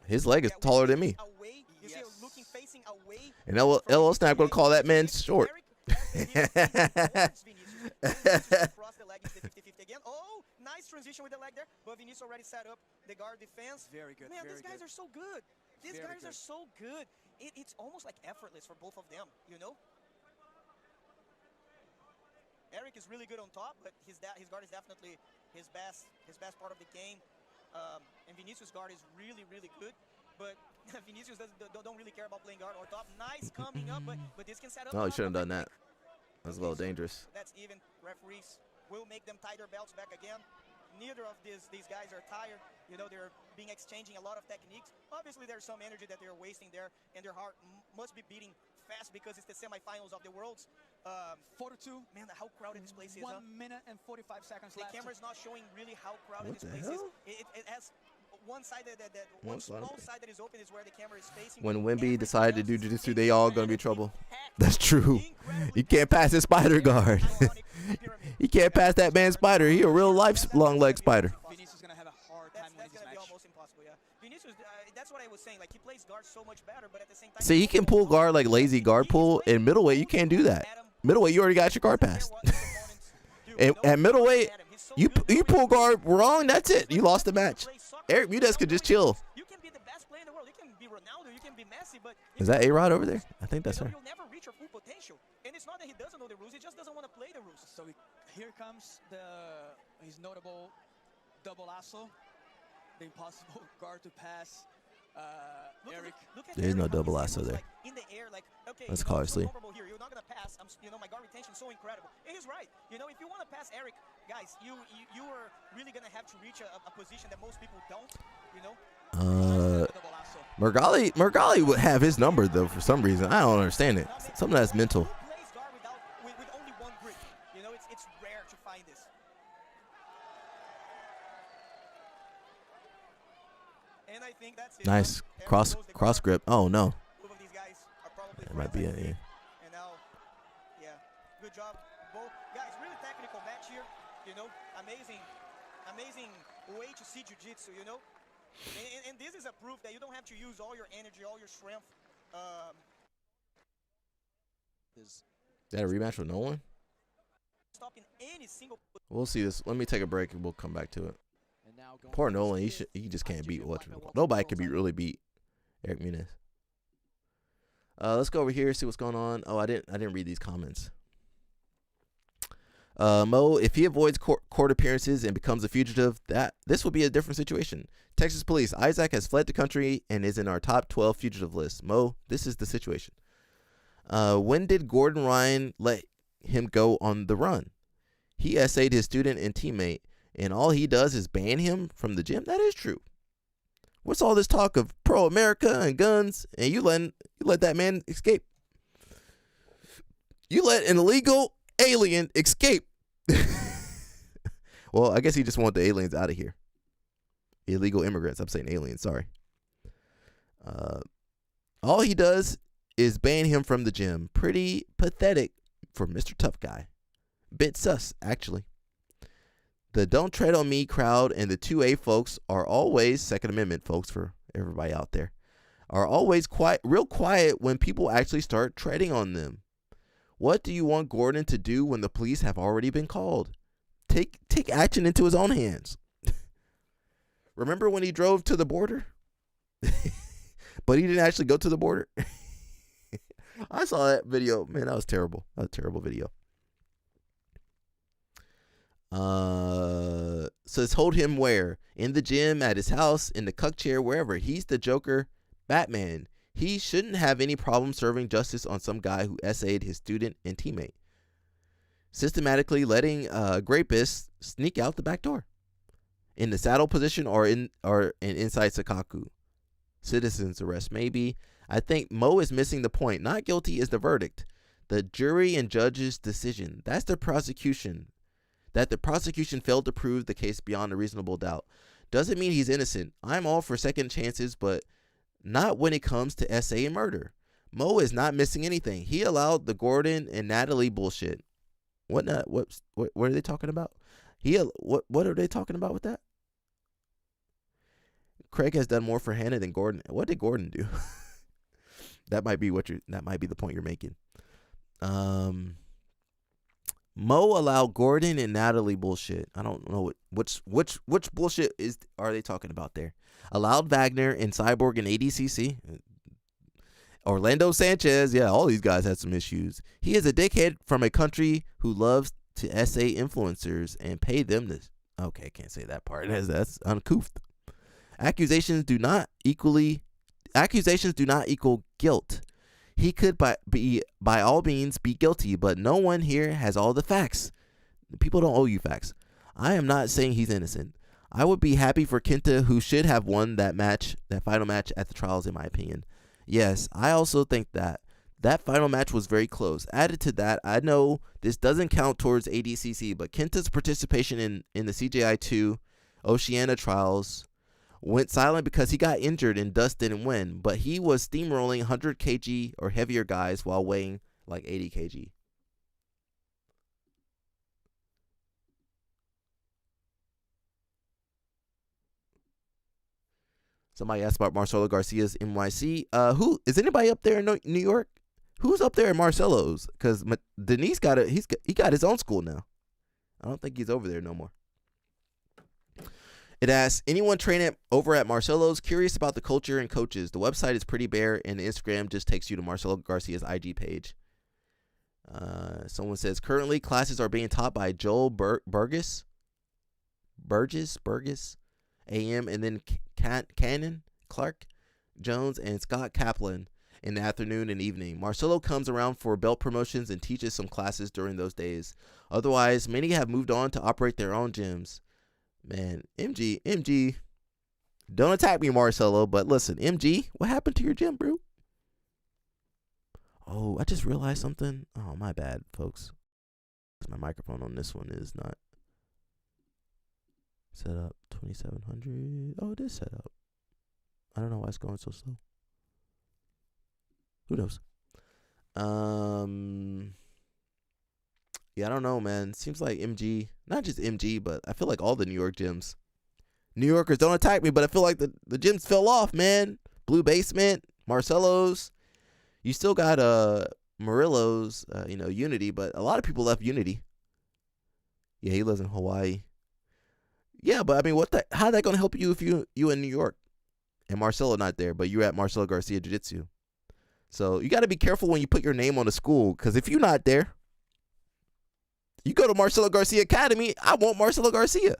His leg is taller than me. And LL Snap gonna call that man short. Oh, nice transition with the leg there. But Vinicius already set up the guard defense. Very good. Man, these guys are so good. These guys are so good. It's almost like effortless for both of them, you know? Eric is really good on top, but his guard is definitely his best part of the game. And Vinicius' guard is really, really good. But Vinicius don't really care about playing guard or top. Nice coming up, but this can set up. No, he shouldn't have done that. That's a little dangerous. That's even. Referees will make them tie their belts back again. neither of these guys are tired. You know, they're being exchanging a lot of techniques. Obviously, there's some energy that they're wasting there, and their heart must be beating fast because it's the semifinals of the Worlds. 42. Man, how crowded this place is. 1 minute and 45 seconds left. The camera is not showing really how crowded What this the place hell? is. It has one side one small side that is open is where the camera is facing. When Wimby decided to do jiu-jitsu, they all gonna be trouble. That's true. You can't pass his spider guard. You can't pass that man's spider. He a real life long leg spider. Vinicius is gonna have a hard time winning this match. Almost impossible, yeah. Vinicius, that's what I was saying. Like, he plays guard so much better, but at the same time. See, he can pull guard like lazy guard pull. In middleweight, you can't do that. Middleweight, you already got your guard passed. And at middleweight, you pull guard wrong, that's it. You lost the match. Eric Muniz could just chill. You can be the best player in the world. You can be Ronaldo. You can be Messi, but Is that A-Rod over there? I think that's her. you'll never reach your full potential. And it's not that he doesn't know the rules. He just doesn't want to play the rules. So here comes his notable double lasso, the impossible guard to pass. Eric. There's no double lasso there. In the air, like, okay, Let's call her sleep. here. You're not gonna pass. My guard retention is so incredible. And he's right. You know, if you want to pass Eric, guys, you are really gonna have to reach a position that most people don't. You know. Mergali would have his number though for some reason. I don't understand it. Something that's mental. Plays guard with only one grip. You know, it's rare to find this. And I think that's it. Nice cross grip. Oh no. Both of these guys are probably That might be it. Yeah. And now, yeah, good job, both guys. Really technical match here. You know, amazing way to see jiu-jitsu. You know, and this is a proof that you don't have to use all your energy, all your strength. Is that a rematch with Nolan? Stopping any single. We'll see this. Let me take a break and we'll come back to it. Poor Nolan. He just can't beat nobody can really beat Eric Muniz. Let's go over here, see what's going on. Oh, I didn't read these comments. Mo, if he avoids court appearances and becomes a fugitive, this will be a different situation. Texas police, Isaac has fled the country and is in our top 12 fugitive list. Mo, this is the situation. When did Gordon Ryan let him go on the run? He essayed his student and teammate, and all he does is ban him from the gym? That is true. What's all this talk of pro-America and guns, and you let that man escape? You let an illegal alien escape. Well, I guess he just wanted the aliens out of here. Illegal immigrants. I'm saying aliens. Sorry. All he does is ban him from the gym. Pretty pathetic for Mr. Tough Guy. Bit sus, actually. The Don't Tread on Me crowd and the 2A folks are always, Second Amendment folks for everybody out there, are always real quiet when people actually start treading on them. What do you want Gordon to do when the police have already been called? Take action into his own hands. Remember when he drove to the border? But he didn't actually go to the border? I saw that video. Man, that was terrible. That was a terrible video. Says hold him where? In the gym, at his house, in the cuck chair, wherever. He's the Joker, Batman. He shouldn't have any problem serving justice on some guy who essayed his student and teammate, systematically letting grapists sneak out the back door, in the saddle position or inside Sakaku. Citizens arrest maybe. I think Mo is missing the point. Not guilty is the verdict. The jury and judge's decision. That's the prosecution. That the prosecution failed to prove the case beyond a reasonable doubt doesn't mean he's innocent. I'm all for second chances, but not when it comes to essay and murder. Mo is not missing anything. He allowed the Gordon and Natalie bullshit. What are they talking about? What are they talking about with that? Craig has done more for Hannah than Gordon. What did Gordon do? That might be the point you're making. Mo allowed Gordon and Natalie bullshit. I don't know which bullshit are they talking about there. Allowed Wagner and Cyborg and ADCC. Orlando Sanchez. Yeah, all these guys had some issues. He is a dickhead from a country who loves to essay influencers and pay them to. Okay, I can't say that part. That's uncouth. Accusations do not equal guilt. He could by all means be guilty, but no one here has all the facts. People don't owe you facts. I am not saying he's innocent. I would be happy for Kenta, who should have won that match, that final match at the trials, in my opinion. Yes, I also think that final match was very close. Added to that, I know this doesn't count towards ADCC, but Kenta's participation in the CJI2 Oceania trials went silent because he got injured and thus didn't win. But he was steamrolling 100 kg or heavier guys while weighing like 80 kg. Somebody asked about Marcelo Garcia's NYC. Who is anybody up there in New York? Who's up there at Marcelo's? Because Denise he got his own school now. I don't think he's over there no more. It asks, anyone training over at Marcelo's curious about the culture and coaches? The website is pretty bare, and the Instagram just takes you to Marcelo Garcia's IG page. Someone says, currently classes are being taught by Joel Burgess, AM, and then Cannon, Clark, Jones, and Scott Kaplan in the afternoon and evening. Marcelo comes around for belt promotions and teaches some classes during those days. Otherwise, many have moved on to operate their own gyms. Man, MG, don't attack me, Marcelo, but listen, MG, what happened to your gym, bro? Oh, I just realized something. Oh, my bad, folks. My microphone on this one is not set up. 2700. Oh, it is set up. I don't know why it's going so slow. Who knows? Yeah, I don't know, man. Seems like MG, not just MG, but I feel like all the New York gyms. New Yorkers, don't attack me, but I feel like the gyms fell off, man. Blue Basement, Marcelo's. You still got Murillo's, Unity, but a lot of people left Unity. Yeah, he lives in Hawaii. Yeah, but I mean, how's that gonna help you if you in New York and Marcelo not there, but you're at Marcelo Garcia Jiu-Jitsu? So you got to be careful when you put your name on the school, because if you're not there, you go to Marcelo Garcia Academy, I want Marcelo Garcia.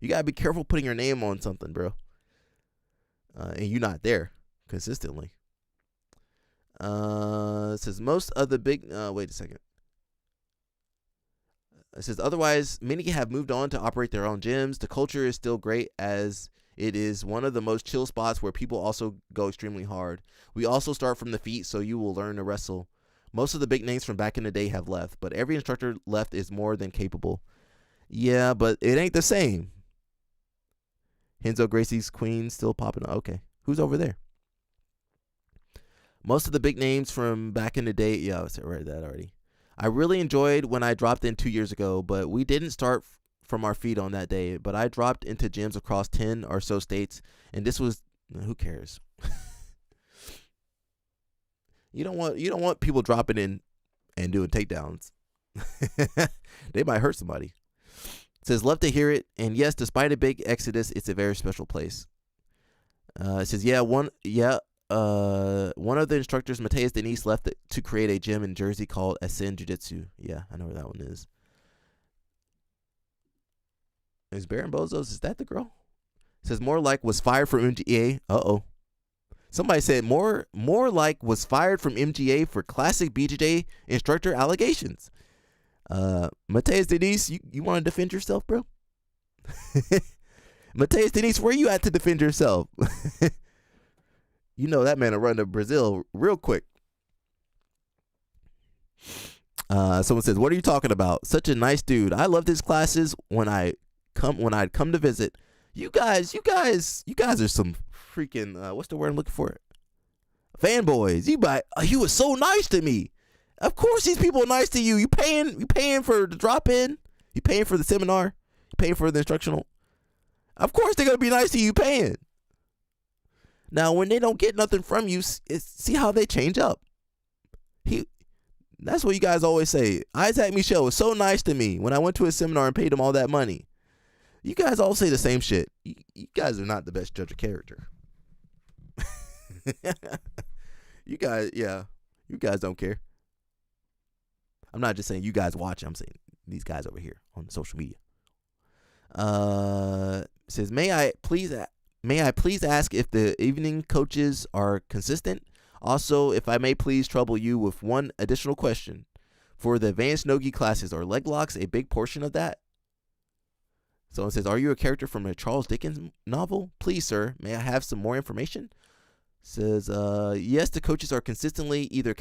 You got to be careful putting your name on something, bro. And you're not there consistently. It says most of the big, wait a second. It says, otherwise, many have moved on to operate their own gyms. The culture is still great, as it is one of the most chill spots where people also go extremely hard. We also start from the feet, so you will learn to wrestle. Most of the big names from back in the day have left, but every instructor left is more than capable. Yeah, but it ain't the same. Henzo Gracie's Queen still popping up. Okay, who's over there? Most of the big names from back in the day. Yeah, I read that already. I really enjoyed when I dropped in 2 years ago, but we didn't start from our feet on that day. But I dropped into gyms across 10 or so states, and this was, who cares? You don't want people dropping in and doing takedowns. They might hurt somebody. It says, love to hear it, and yes, despite a big exodus, it's a very special place. It says, one of the instructors, Mateus Denise, left to create a gym in Jersey called Ascend Jiu-Jitsu. Yeah, I know where that one is. Is Baron Bozos, is that the girl? It says, more like was fired from MGA. Uh-oh. Somebody said more like was fired from MGA for classic BJJ instructor allegations. Mateus Denise, you want to defend yourself, bro? Mateus Denise, where you at to defend yourself? You know that man will run to Brazil real quick. Someone says, what are you talking about? Such a nice dude. I loved his classes when I'd come to visit. You guys are some freaking what's the word I'm looking for? Fanboys. He was so nice to me. Of course these people are nice to you. You paying for the drop in? You paying for the seminar? You paying for the instructional? Of course they're gonna be nice to you paying. Now when they don't get nothing from you, see how they change up. That's what you guys always say. Isaac Michel was so nice to me when I went to his seminar and paid him all that money. You guys all say the same shit. You guys are not the best judge of character. You guys don't care. I'm not just saying you guys watch. I'm saying these guys over here on social media. Says, may I please ask if the evening coaches are consistent? Also, if I may please trouble you with one additional question. For the advanced Nogi classes, are leg locks a big portion of that? Someone says, are you a character from a Charles Dickens novel? Please, sir, may I have some more information? Says, yes, the coaches are consistently either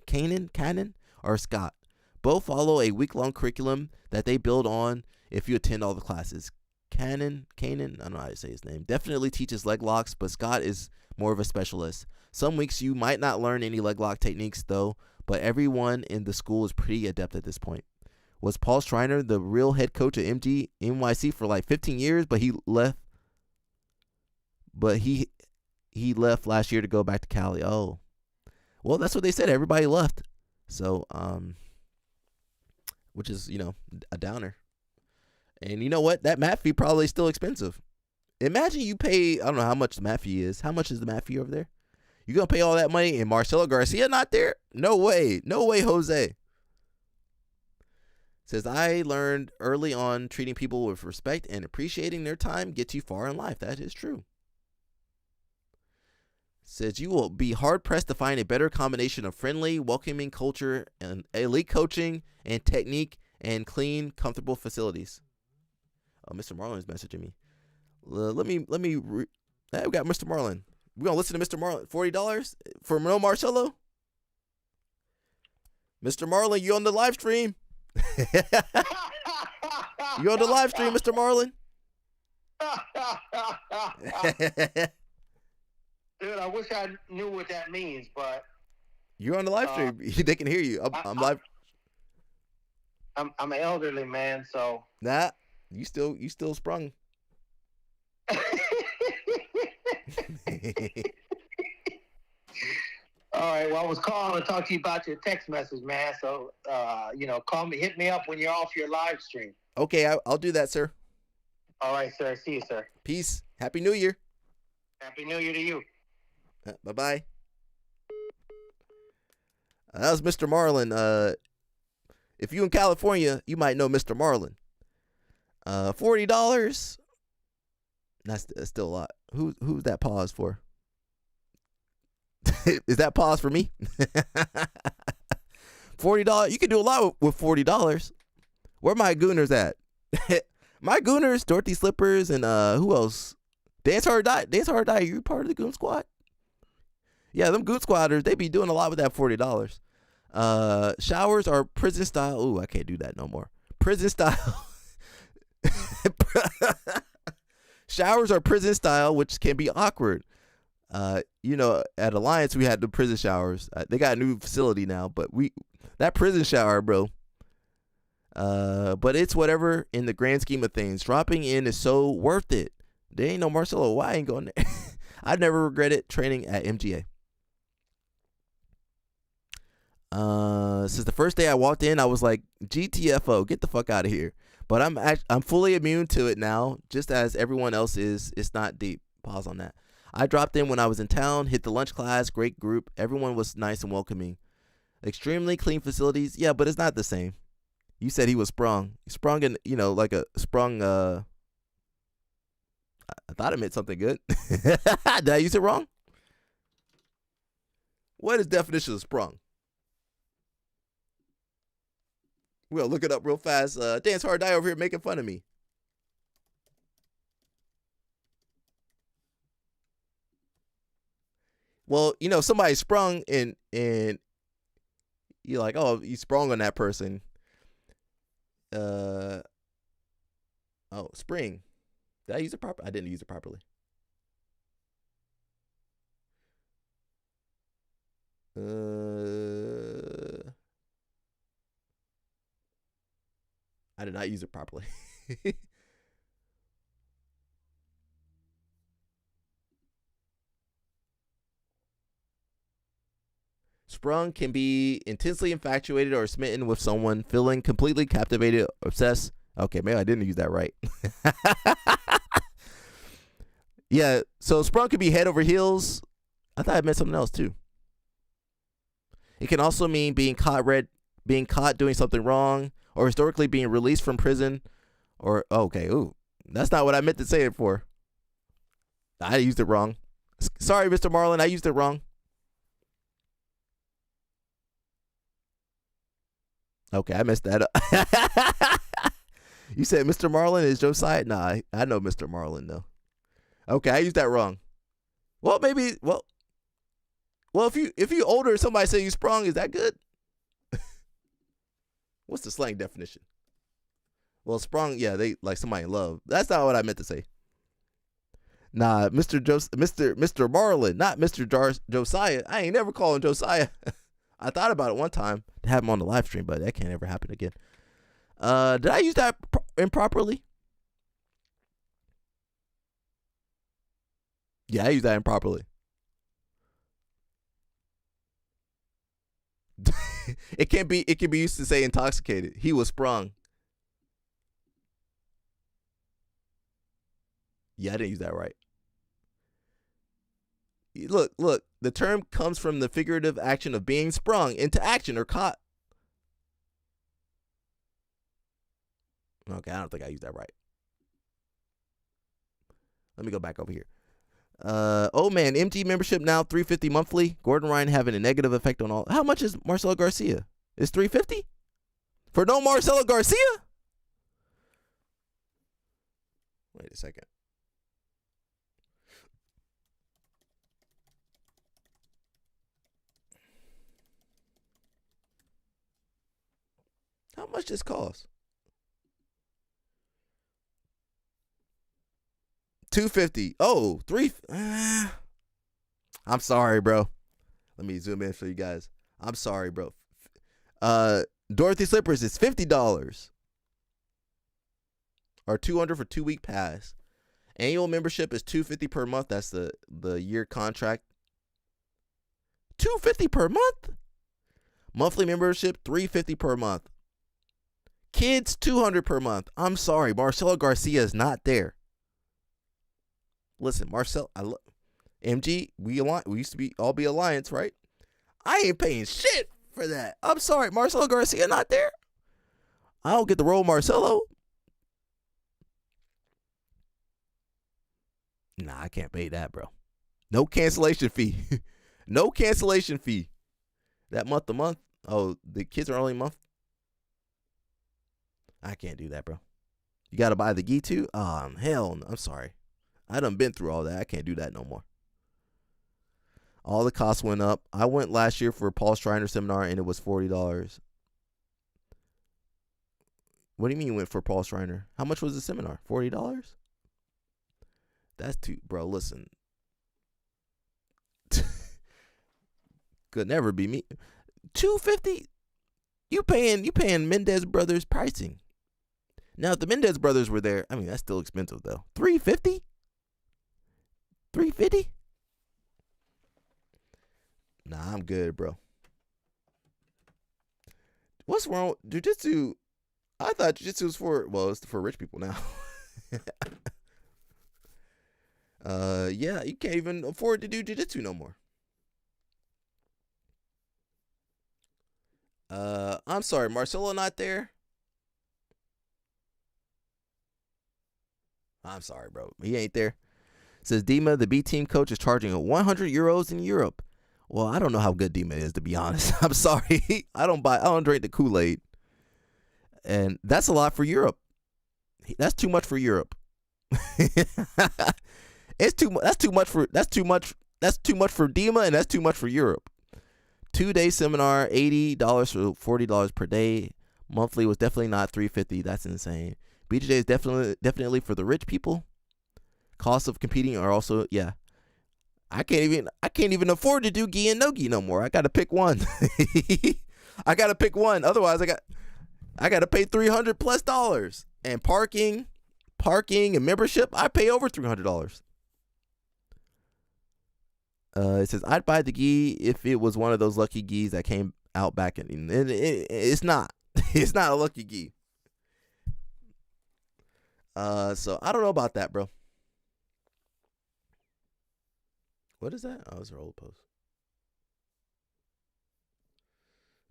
Cannon or Scott. Both follow a week-long curriculum that they build on if you attend all the classes. Cannon, I don't know how to say his name, definitely teaches leg locks, but Scott is more of a specialist. Some weeks you might not learn any leg lock techniques, though, but everyone in the school is pretty adept at this point. Was Paul Schreiner the real head coach at NYC for like 15 years, but he left? But he left last year to go back to Cali. Oh, well, that's what they said. Everybody left. So, which is, a downer. And you know what? That mat fee probably is still expensive. Imagine you pay, I don't know how much the mat fee is. How much is the mat fee over there? You going to pay all that money and Marcelo Garcia not there? No way. No way, Jose. Says, I learned early on treating people with respect and appreciating their time gets you far in life. That is true. Says, you will be hard-pressed to find a better combination of friendly, welcoming culture and elite coaching and technique and clean, comfortable facilities. Oh, Mr. Marlin is messaging me. We got Mr. Marlin. We're going to listen to Mr. Marlin. $40 for no Marcelo? Mr. Marlin, you on the live stream? You on the live stream, Mr. Marlin? Dude, I wish I knew what that means, but you're on the live stream. They can hear you. I'm live. I'm an elderly man, so nah, you still sprung. All right. Well, I was calling to talk to you about your text message, man. So, call me, hit me up when you're off your live stream. Okay, I'll do that, sir. All right, sir. See you, sir. Peace. Happy New Year. Happy New Year to you. Bye-bye. That was Mr. Marlin. If you in California, you might know Mr. Marlin. $40. That's still a lot. Who's that pause for? Is that pause for me? $40. You can do a lot with $40. Where my gooners at? My gooners, Dorothy Slippers, and who else? Dance Hard Die. Dance Hard Die. You part of the Goon Squad? Yeah, them Goon Squatters, they be doing a lot with that $40. Showers are prison style. Ooh, I can't do that no more. Prison style. Showers are prison style, which can be awkward. At Alliance, we had the prison showers. They got a new facility now, but that prison shower, bro. But it's whatever in the grand scheme of things. Dropping in is so worth it. There ain't no Marcelo. Why I ain't going there? I've never regretted training at MGA. Since the first day I walked in, I was like, GTFO, get the fuck out of here. But I'm fully immune to it now, just as everyone else is. It's not deep. Pause on that. I dropped in when I was in town, hit the lunch class, great group. Everyone was nice and welcoming. Extremely clean facilities. Yeah, but it's not the same. You said he was sprung. He sprung in, like a sprung, I thought it meant something good. Did I use it wrong? What is definition of sprung? We'll look it up real fast. Dance Hard Die over here making fun of me. Well, somebody sprung and you're like, oh, you sprung on that person. Spring. Did I use it properly? I didn't use it properly. I did not use it properly. Sprung can be intensely infatuated or smitten with someone, feeling completely captivated, obsessed. Okay, maybe I didn't use that right. Yeah, so sprung could be head over heels. I thought I meant something else too. It can also mean being caught doing something wrong, or historically being released from prison, or that's not what I meant to say it for. I used it wrong. Sorry, Mr. Marlin, I used it wrong. Okay, I messed that up. You said Mr. Marlin is Josiah? Nah, I know Mr. Marlin though. Okay, I used that wrong. Well, maybe. Well, if you older, somebody say you sprung, is that good? What's the slang definition? Well, sprung, yeah, they like somebody in love. That's not what I meant to say. Nah, Mr. Marlin, not Mr. Josiah. I ain't never call him Josiah. I thought about it one time to have him on the live stream, but that can't ever happen again. Did I use that improperly? Yeah, I used that improperly. It can be used to say intoxicated. He was sprung. Yeah, I didn't use that right. Look, the term comes from the figurative action of being sprung into action or caught. Okay, I don't think I used that right. Let me go back over here. Oh man, MG membership now $350 monthly. Gordon Ryan having a negative effect on all. How much is Marcelo Garcia? Is $350 for no Marcelo Garcia? Wait a second. How much this cost? $250. Oh, I'm sorry, bro. Let me zoom in for you guys. I'm sorry, bro. Dorothy Slippers is $50 or $200 for 2-week pass. Annual membership is $250 per month. That's the year contract. $250 per month. Monthly membership $350 per month. Kids $200 per month. I'm sorry, Marcelo Garcia is not there. Listen, Marcel, MG, we used to be Alliance, right? I ain't paying shit for that. I'm sorry, Marcelo Garcia not there. I don't get the role Marcelo. Nah, I can't pay that, bro. No cancellation fee. No cancellation fee. That month to month. Oh, the kids are only a month. I can't do that, bro. You got to buy the gi too? Hell no. I'm sorry. I done been through all that. I can't do that no more. All the costs went up. I went last year for a Paul Schreiner seminar and it was $40. What do you mean you went for Paul Schreiner? How much was the seminar? $40? That's too, bro, listen. Could never be me. $250? You paying Mendez Brothers pricing. Now, if the Mendez Brothers were there, I mean, that's still expensive, though. $350? $350? Nah, I'm good, bro. What's wrong with jiu-jitsu? I thought jiu-jitsu was it's for rich people now. Yeah, you can't even afford to do jiu-jitsu no more. I'm sorry, Marcelo not there? I'm sorry, bro. He ain't there. Says Dima, the B team coach, is charging €100 in Europe. Well, I don't know how good Dima is, to be honest. I'm sorry. I don't drink the Kool-Aid. And that's a lot for Europe. That's too much for Europe. That's too much for Dima, and that's too much for Europe. 2-day seminar, $80 for $40 per day. Monthly was definitely not $350. That's insane. BJJ is definitely for the rich people. Costs of competing are also, yeah. I can't even afford to do gi and no gi no more. I gotta pick one. I gotta pick one. Otherwise, I gotta pay $300+ and parking and membership. I pay over $300. It says I'd buy the gi if it was one of those lucky gis that came out back in. It's not. It's not a lucky gi. So I don't know about that, bro. What is that? Oh, it's her old post.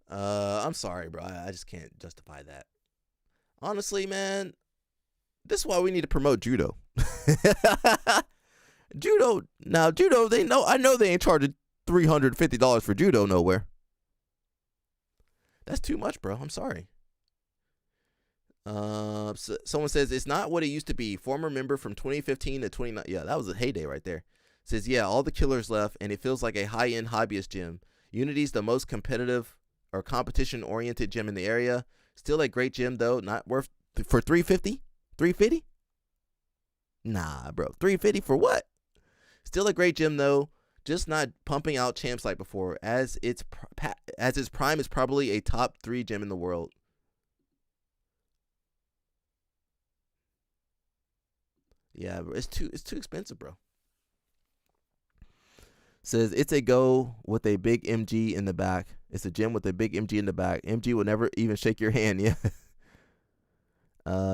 I'm sorry, bro. I just can't justify that. Honestly, man, this is why we need to promote judo. Judo, I know they ain't charging $350 for judo nowhere. That's too much, bro. I'm sorry. Someone says it's not what it used to be. Former member from 2015 to 29. Yeah, that was a heyday right there. Says, yeah, all the killers left, and it feels like a high-end hobbyist gym. Unity's the most competitive or competition-oriented gym in the area. Still a great gym, though. Not worth for $350? $350? Nah, bro. $350 for what? Still a great gym, though. Just not pumping out champs like before. As its prime is probably a top 3 gym in the world. Yeah, bro, it's too expensive, bro. Says it's a go with a big MG in the back. It's a gym with a big MG in the back. MG will never even shake your hand. Yeah.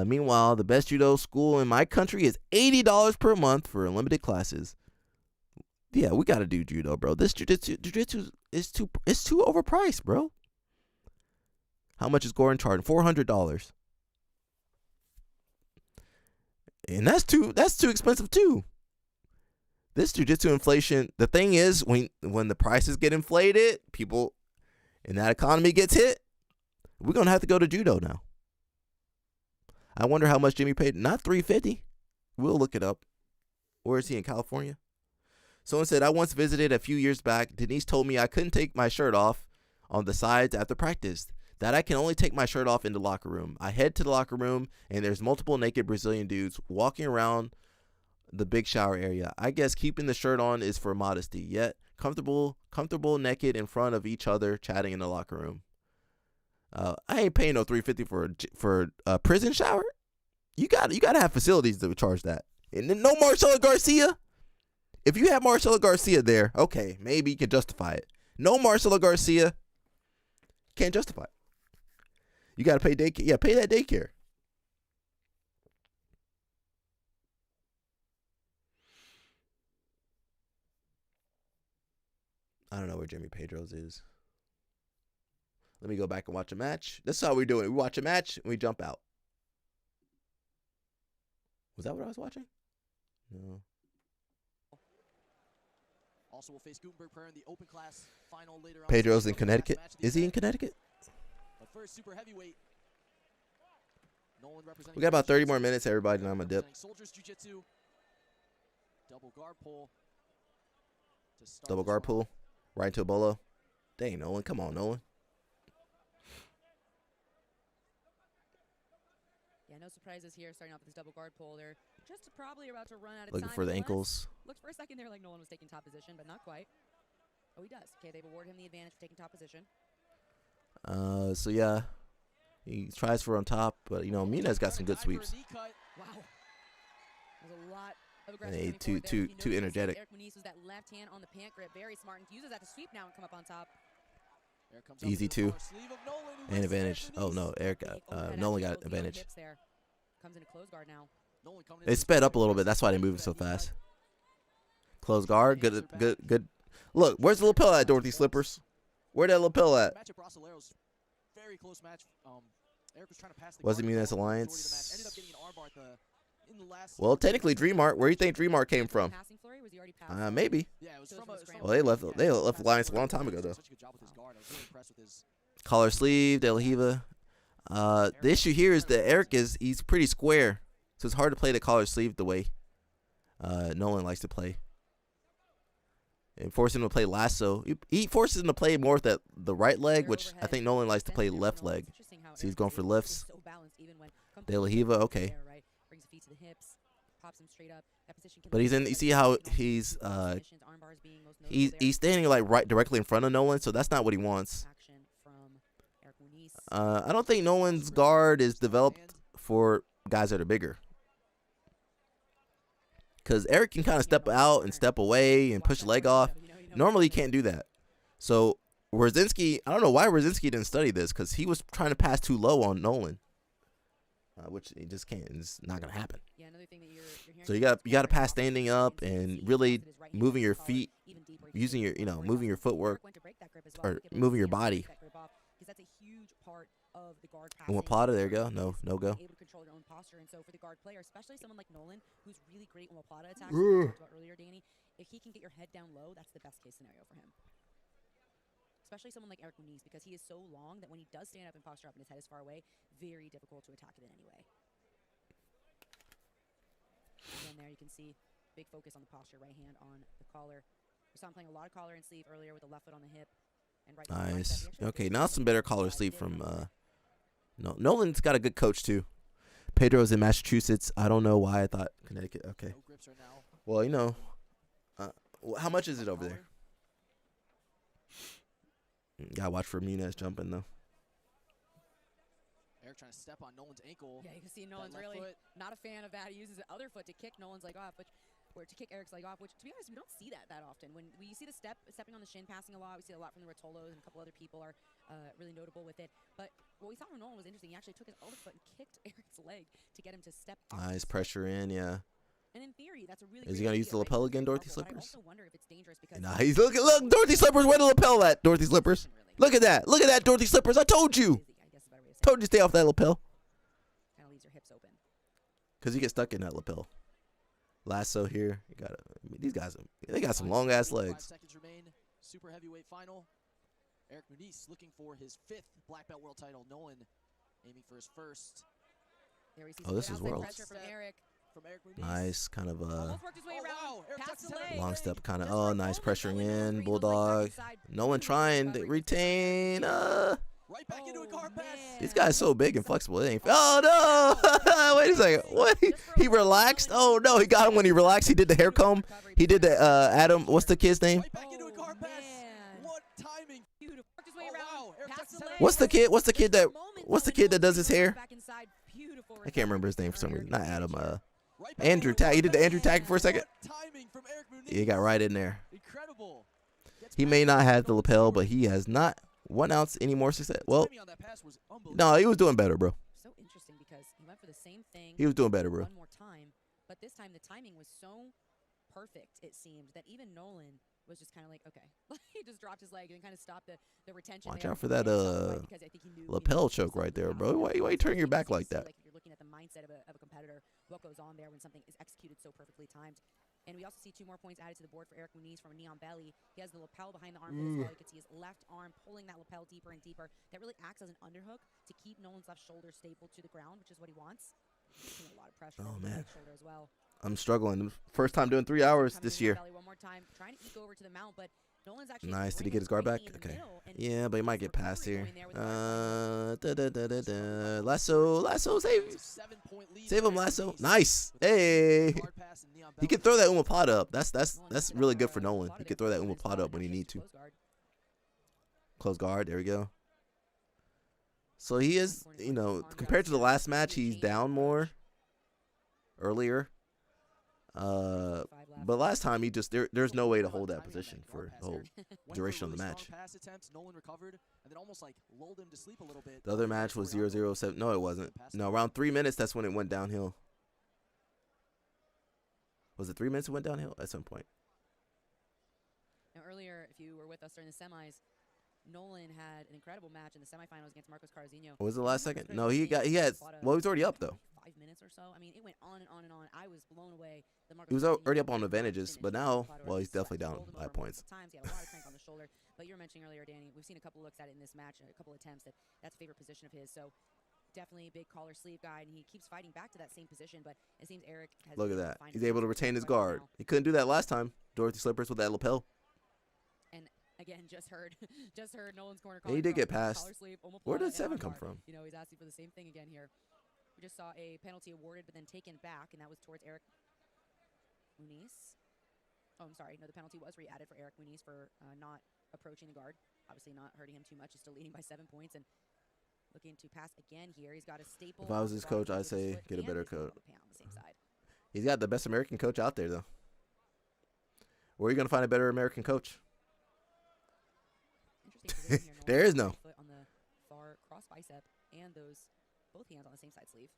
Meanwhile, the best judo school in my country is $80 per month for unlimited classes. Yeah, we gotta do judo, bro. This jiu-jitsu is too overpriced, bro. How much is Goran charging? $400. And that's too expensive too. This jiu-jitsu inflation, the thing is, when the prices get inflated, people and that economy gets hit, we're gonna have to go to judo now. I wonder how much Jimmy paid. Not $350. We'll look it up. Where is he, in California? Someone said, I once visited a few years back. Denise told me I couldn't take my shirt off on the sides after practice. That I can only take my shirt off in the locker room. I head to the locker room, and there's multiple naked Brazilian dudes walking around the big shower area. I guess keeping the shirt on is for modesty, yet comfortable naked in front of each other, chatting in the locker room. I ain't paying no $350 for a prison shower. You gotta have facilities that would charge that. And then no Marcelo Garcia. If you have Marcelo Garcia there, okay, maybe you can justify it. No Marcelo Garcia, can't justify it. You gotta pay daycare. Yeah, pay that daycare. I don't know where Jimmy Pedro's is. Let me go back and watch a match. This is how we do it. We watch a match and we jump out. Was that what I was watching? No. Also will face Gutenberg Prayer in the open class final later on. Pedro's in Connecticut. Is he in Connecticut? But first, super heavyweight. We got about 30 more minutes, everybody, and I'm going to dip. Soldiers Jiu-Jitsu. Double guard pull. Double guard pull. Right into a bolo. Dang, Nolan. Come on, Nolan. Yeah, no surprises here. Starting off with this double guard pull. They're just probably about to run out of Looking time. for the ankles. Looked for a second there like Nolan was taking top position, but not quite. Oh, he does. Okay, they've awarded him the advantage for taking top position. So, yeah. He tries for on top, but, Mina's got some good sweeps. Wow. There's a lot of And aggressive. too energetic. Eric Muniz was that left hand on the pant grip. Very smart and uses that to sweep now and come up on top. Easy two. And advantage. Oh, no. Nolan got advantage. Comes into close guard now. It sped up a little bit. That's why they moved so fast. Close guard. Good. Look, where's the lapel at, Dorothy Slippers? Where that lapel at? Very close match. Eric was trying to pass the Was it Muniz Alliance? Well, technically Dreamart. Where do you think Dreamart came from? Maybe. Well, they left Alliance a long time ago, though. Collar sleeve, De La Riva. The issue here is that he's pretty square, so it's hard to play the collar sleeve the way Nolan likes to play. And force him to play lasso. He forces him to play more with the right leg, which I think Nolan likes to play left leg. So he's going for lifts. De La Riva, okay. But he's in. You see how he's standing like right directly in front of Nolan, so that's not what he wants. I don't think Nolan's guard is developed for guys that are bigger. Because Eric can kind of step out and step away and push the leg off. Normally, he can't do that. So, Wierzinski, I don't know why Wierzinski didn't study this, because he was trying to pass too low on Nolan. Which he just can't. It's not going to happen. So, you got to pass standing up and really moving your feet, using your, moving your footwork, or moving your body. That's a huge part of the guard passing. Plata, there you go. No go. Able to control your own posture, and so for the guard player, especially someone like Nolan, who's really great when Plata attacks, like we talked about earlier, Danny, if he can get your head down low, that's the best case scenario for him. especially someone like Eric Muniz, because he is so long that when he does stand up and posture up and his head is far away, very difficult to attack it in any way. Again, there you can see big focus on the posture, right hand on the collar. We saw him playing a lot of collar and sleeve earlier with the left foot on the hip. And right nice. Okay, now some better collar sleeve from Nolan's got a good coach too. Pedro's in Massachusetts. I don't know why I thought Connecticut. Okay. Well, you know, how much is it over there? Gotta watch for Muniz jumping though. Eric trying to step on Nolan's ankle. Yeah, you can see Nolan's really not a fan of that. He uses the other foot to kick Nolan's leg off, or to kick Eric's leg off, which, to be honest, we don't see that often. When you see the stepping on the shin, passing a lot, we see a lot from the Rotolos, and a couple other people are really notable with it. But what we saw from Nolan was interesting. He actually took his other foot and kicked Eric's leg to get him to step off. Nice pressure in, yeah. And in theory, that's a really. Is he gonna use the lapel again, Dorothy Slippers? I also wonder if it's dangerous because. Nah, he's look, Dorothy Slippers. Where the lapel at, Dorothy Slippers? Look at that, Dorothy Slippers. I told you. Told you stay off that lapel. Kind of leaves your hips open. Cause you get stuck in that lapel. Lasso here. You got these guys. They got some long ass legs. 5 seconds remain. Super heavyweight final. Eric Muniz looking for his 5th black belt world title. Nolan aiming for his first. Oh, this is world. From Eric Muniz. Nice, kind of Wow. long step, kind of. Oh, nice pressuring in. Bulldog. Nolan trying to retain. Right back into a guard pass. These guys so big and flexible. It ain't. Oh no! Wait a second. What? He relaxed? Oh no! He got him when he relaxed. He did the hair comb. He did the Adam. What's the kid's name? Right back into a guard pass. What timing? What's the kid? What's the kid that does his hair? I can't remember his name for some reason. Not Adam. Andrew Tag. He did the Andrew Tag for a second. Yeah, he got right in there. Incredible. He may not have the lapel, but he has not 1 ounce any more success. Well, no, he was doing better, bro. So interesting because he went for the same thing. He was doing better, bro. One more time, but this time the timing was so perfect, it seemed, that even Nolan was just kind of like, okay. He just dropped his leg and kind of stopped the retention. Watch out for that lapel choke right there, bro. Why you turn your back like that? Like if you're looking at the mindset of a competitor, what goes on there when something is executed so perfectly timed. And we also see 2 more points added to the board for Eric Muniz from a knee on belly. He has the lapel behind the armpit as well. You can see his left arm pulling that lapel deeper and deeper. That really acts as an underhook to keep Nolan's left shoulder stable to the ground, which is what he wants. He's putting a lot of pressure on the right shoulder as well. I'm struggling. First time doing 3 hours this year. One more time, trying to eke over to the mount, but Nolan's actually nice. Did he get his guard back? Okay. Yeah, but he might get past here. Lasso, save him, Lasso. Nice. Hey. He can throw that Umapada up. That's really good for Nolan. He can throw that Umapada up when he need to. Close guard. There we go. So he is, you know, compared to the last match, he's down more earlier. But last time he just there's no way to hold that position for the whole duration of the match. The other match was 0-0-7. No, it wasn't. No, around 3 minutes, that's when it went downhill. Was it 3 minutes it went downhill at some point? Now earlier, if you were with us during the semis, Nolan had an incredible match in the semifinals against Marcos Carzinho. Was it the last second? No, he had. Well, he was already up though. 5 minutes or so. I mean, it went on and on and on. I was blown away. He was already up on advantages, but now, well, he's definitely down by points. He had a lot of crank on the shoulder. But you were mentioning earlier, Danny, we've seen a couple looks at it in this match, a couple attempts that's a favorite position of his. So definitely a big collar sleeve guy, and he keeps fighting back to that same position. But it seems Eric has. Look at that. He's able to retain his guard. He couldn't do that last time. Dorothy Slippers with that lapel. And again, just heard Nolan's corner. And he did get past. Where did 7 come from? You know, he's asking for the same thing again here. We just saw a penalty awarded, but then taken back, and that was towards Eric Muniz. Oh, I'm sorry. No, the penalty was re-added for Eric Muniz for not approaching the guard. Obviously not hurting him too much. He's still leading by 7 points and looking to pass again here. He's got a staple. If I was his coach, I'd say get a better coach. He's got the best American coach out there, though. Where are you going to find a better American coach? There is no. On the far cross bicep and both hands on the same side sleeve.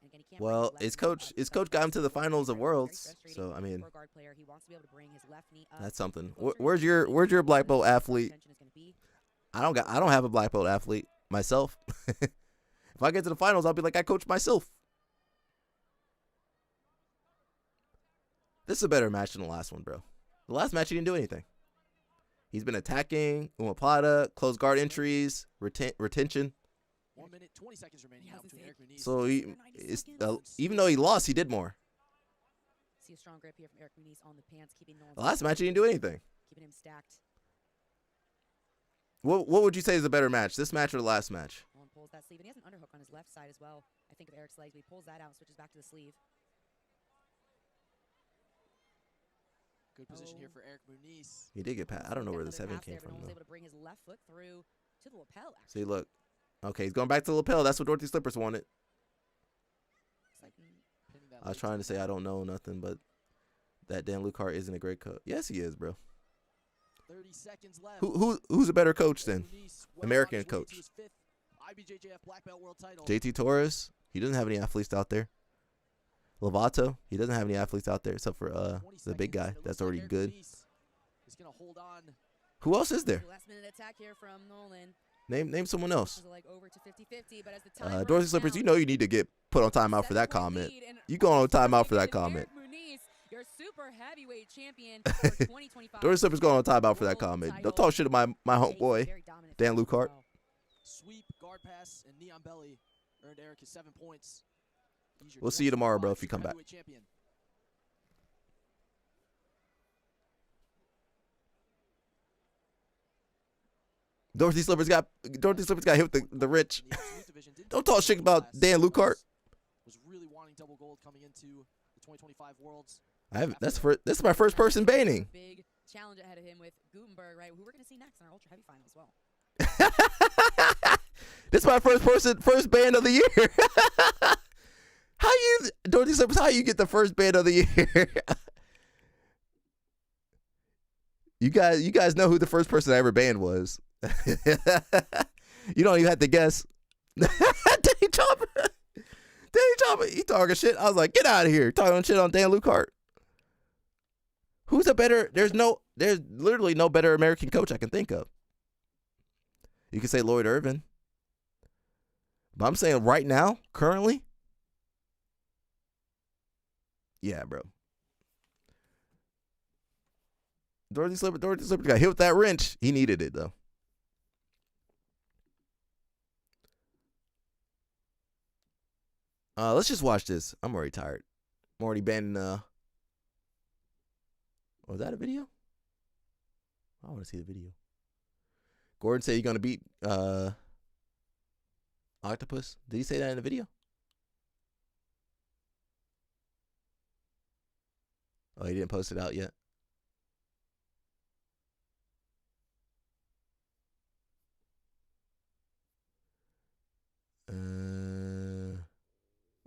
And again, he can't well, his coach got him to the finals of Worlds. So I mean, he wants to be able to bring his left knee up. That's something. Where's your black belt athlete? I don't have a black belt athlete myself. If I get to the finals, I'll be like I coached myself. This is a better match than the last one, bro. The last match he didn't do anything. He's been attacking Umaplata, close guard entries, retention. 1 minute, 20 seconds remaining now between Eric Muniz. So even though he lost, he did more. See a strong grip here from Eric Muniz on the pants, keeping Nolan. The last match, he didn't do anything. Keeping him stacked. What would you say is a better match, this match or the last match? Nolan pulls that sleeve, and he has an underhook on his left side as well. I think of Eric's legs, but he pulls that out and switches back to the sleeve. Good position here for Eric Muniz. He did get past. I don't know where the 7 came from, though. though. Able to bring his left foot through to the lapel, actually. See, look. Okay, he's going back to the lapel. That's what Dorothy Slippers wanted. I was trying to say I don't know nothing, but that Dan Lucart isn't a great coach. Yes, he is, bro. 30 seconds left. Who's a better coach than American coach? IBJJF black belt world title. JT Torres. He doesn't have any athletes out there. Lovato. He doesn't have any athletes out there except for the big guy. That's already good. He's gonna hold on. Who else is there? Last minute attack here from Nolan. Name someone else. Like over to 50-50, but as the time Dorothy Slippers, you know you need to get put on timeout for that comment. You going on timeout for that comment. Muniz, your super heavyweight champion for 2025. Dorothy Slippers going on timeout for that comment. Don't talk shit to my homeboy, Dan Lucart. Sweep, guard pass, and knee on belly earned Eric his 7 points. We'll see you tomorrow, bro, if you come back. Champion. Dorothy Slippers got hit with the rich. Don't talk shit about Dan Lucart. Was really wanting double gold coming into the 2025 Worlds. This is my first person banning. Big challenge ahead of him with Gutenberg, right? Who we're gonna see next in our ultra heavy final as well. This is my first ban of the year. Dorothy Slippers, how you get the first ban of the year? You guys know who the first person I ever banned was. You don't even have to guess. Danny Chopper, he talking shit. I was like, get out of here, talking shit on Dan Lucart. Who's a better? There's literally no better American coach I can think of. You can say Lloyd Irvin, but I'm saying right now, currently, yeah, bro. Dorothy Slippers got hit with that wrench. He needed it though. Let's just watch this. I'm already tired. I'm already banning. Oh, is that a video? I want to see the video. Gordon said you're gonna beat Octopus. Did he say that in the video? Oh, he didn't post it out yet.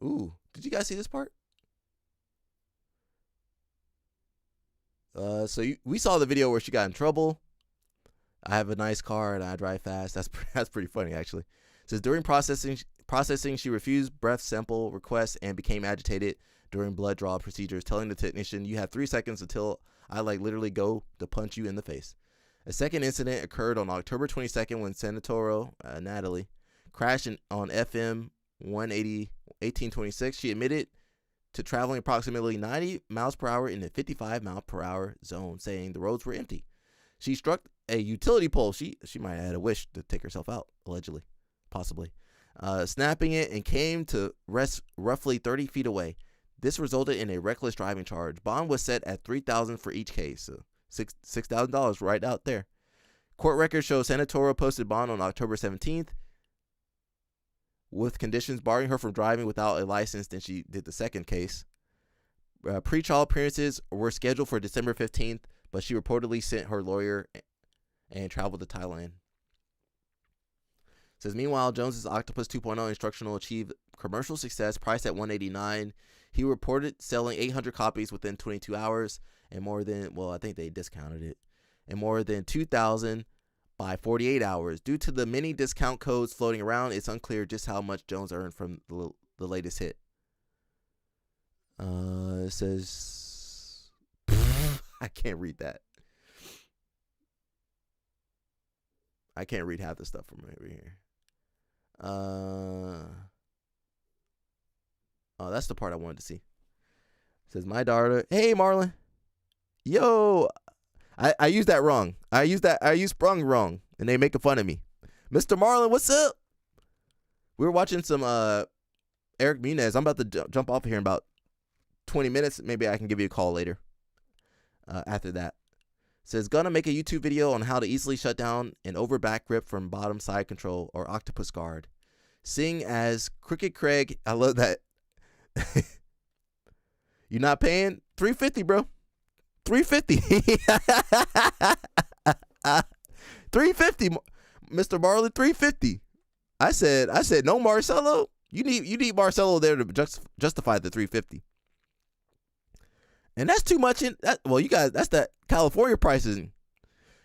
Ooh, did you guys see this part? We saw the video where she got in trouble. I have a nice car and I drive fast. That's pretty funny actually. It says during processing, she refused breath sample requests and became agitated during blood draw procedures, telling the technician, "You have 3 seconds until I literally go to punch you in the face." A second incident occurred on October 22nd when Senatoro Natalie crashed on FM 180 1826. She admitted to traveling approximately 90 miles per hour in a 55 mile per hour zone, saying the roads were empty. She struck a utility pole. She might have had a wish to take herself out, allegedly, possibly, snapping it, and came to rest roughly 30 feet away. This resulted in a reckless driving charge. Bond was set at $3,000 for each case, so $6,000 right out there. Court records show Senatoro posted bond on October 17th. With conditions barring her from driving without a license than she did the second case. Pre-trial appearances were scheduled for December 15th, but she reportedly sent her lawyer and traveled to Thailand. It says, meanwhile, Jones's Octopus 2.0 instructional achieved commercial success, priced at $189. He reported selling 800 copies within 22 hours and more than, well, I think they discounted it, and more than 2,000 by 48 hours. Due to the many discount codes floating around, it's unclear just how much Jones earned from the latest hit. It says, I can't read that. I can't read half the stuff from over here. Oh, that's the part I wanted to see. It says, my daughter, hey Marlon, yo, I used that wrong. I used sprung wrong, and they making fun of me. Mr. Marlon, what's up? We were watching some Eric Munez. I'm about to jump off here in about 20 minutes. Maybe I can give you a call later. After that, says gonna make a YouTube video on how to easily shut down an over back grip from bottom side control or octopus guard. Seeing as Crooked Craig, I love that. You're not paying $350, bro. $350. $350, Mr. Marlon. $350. I said no, Marcelo. You need Marcelo there to justify the $350. And that's too much. Well, you guys, that's that California prices.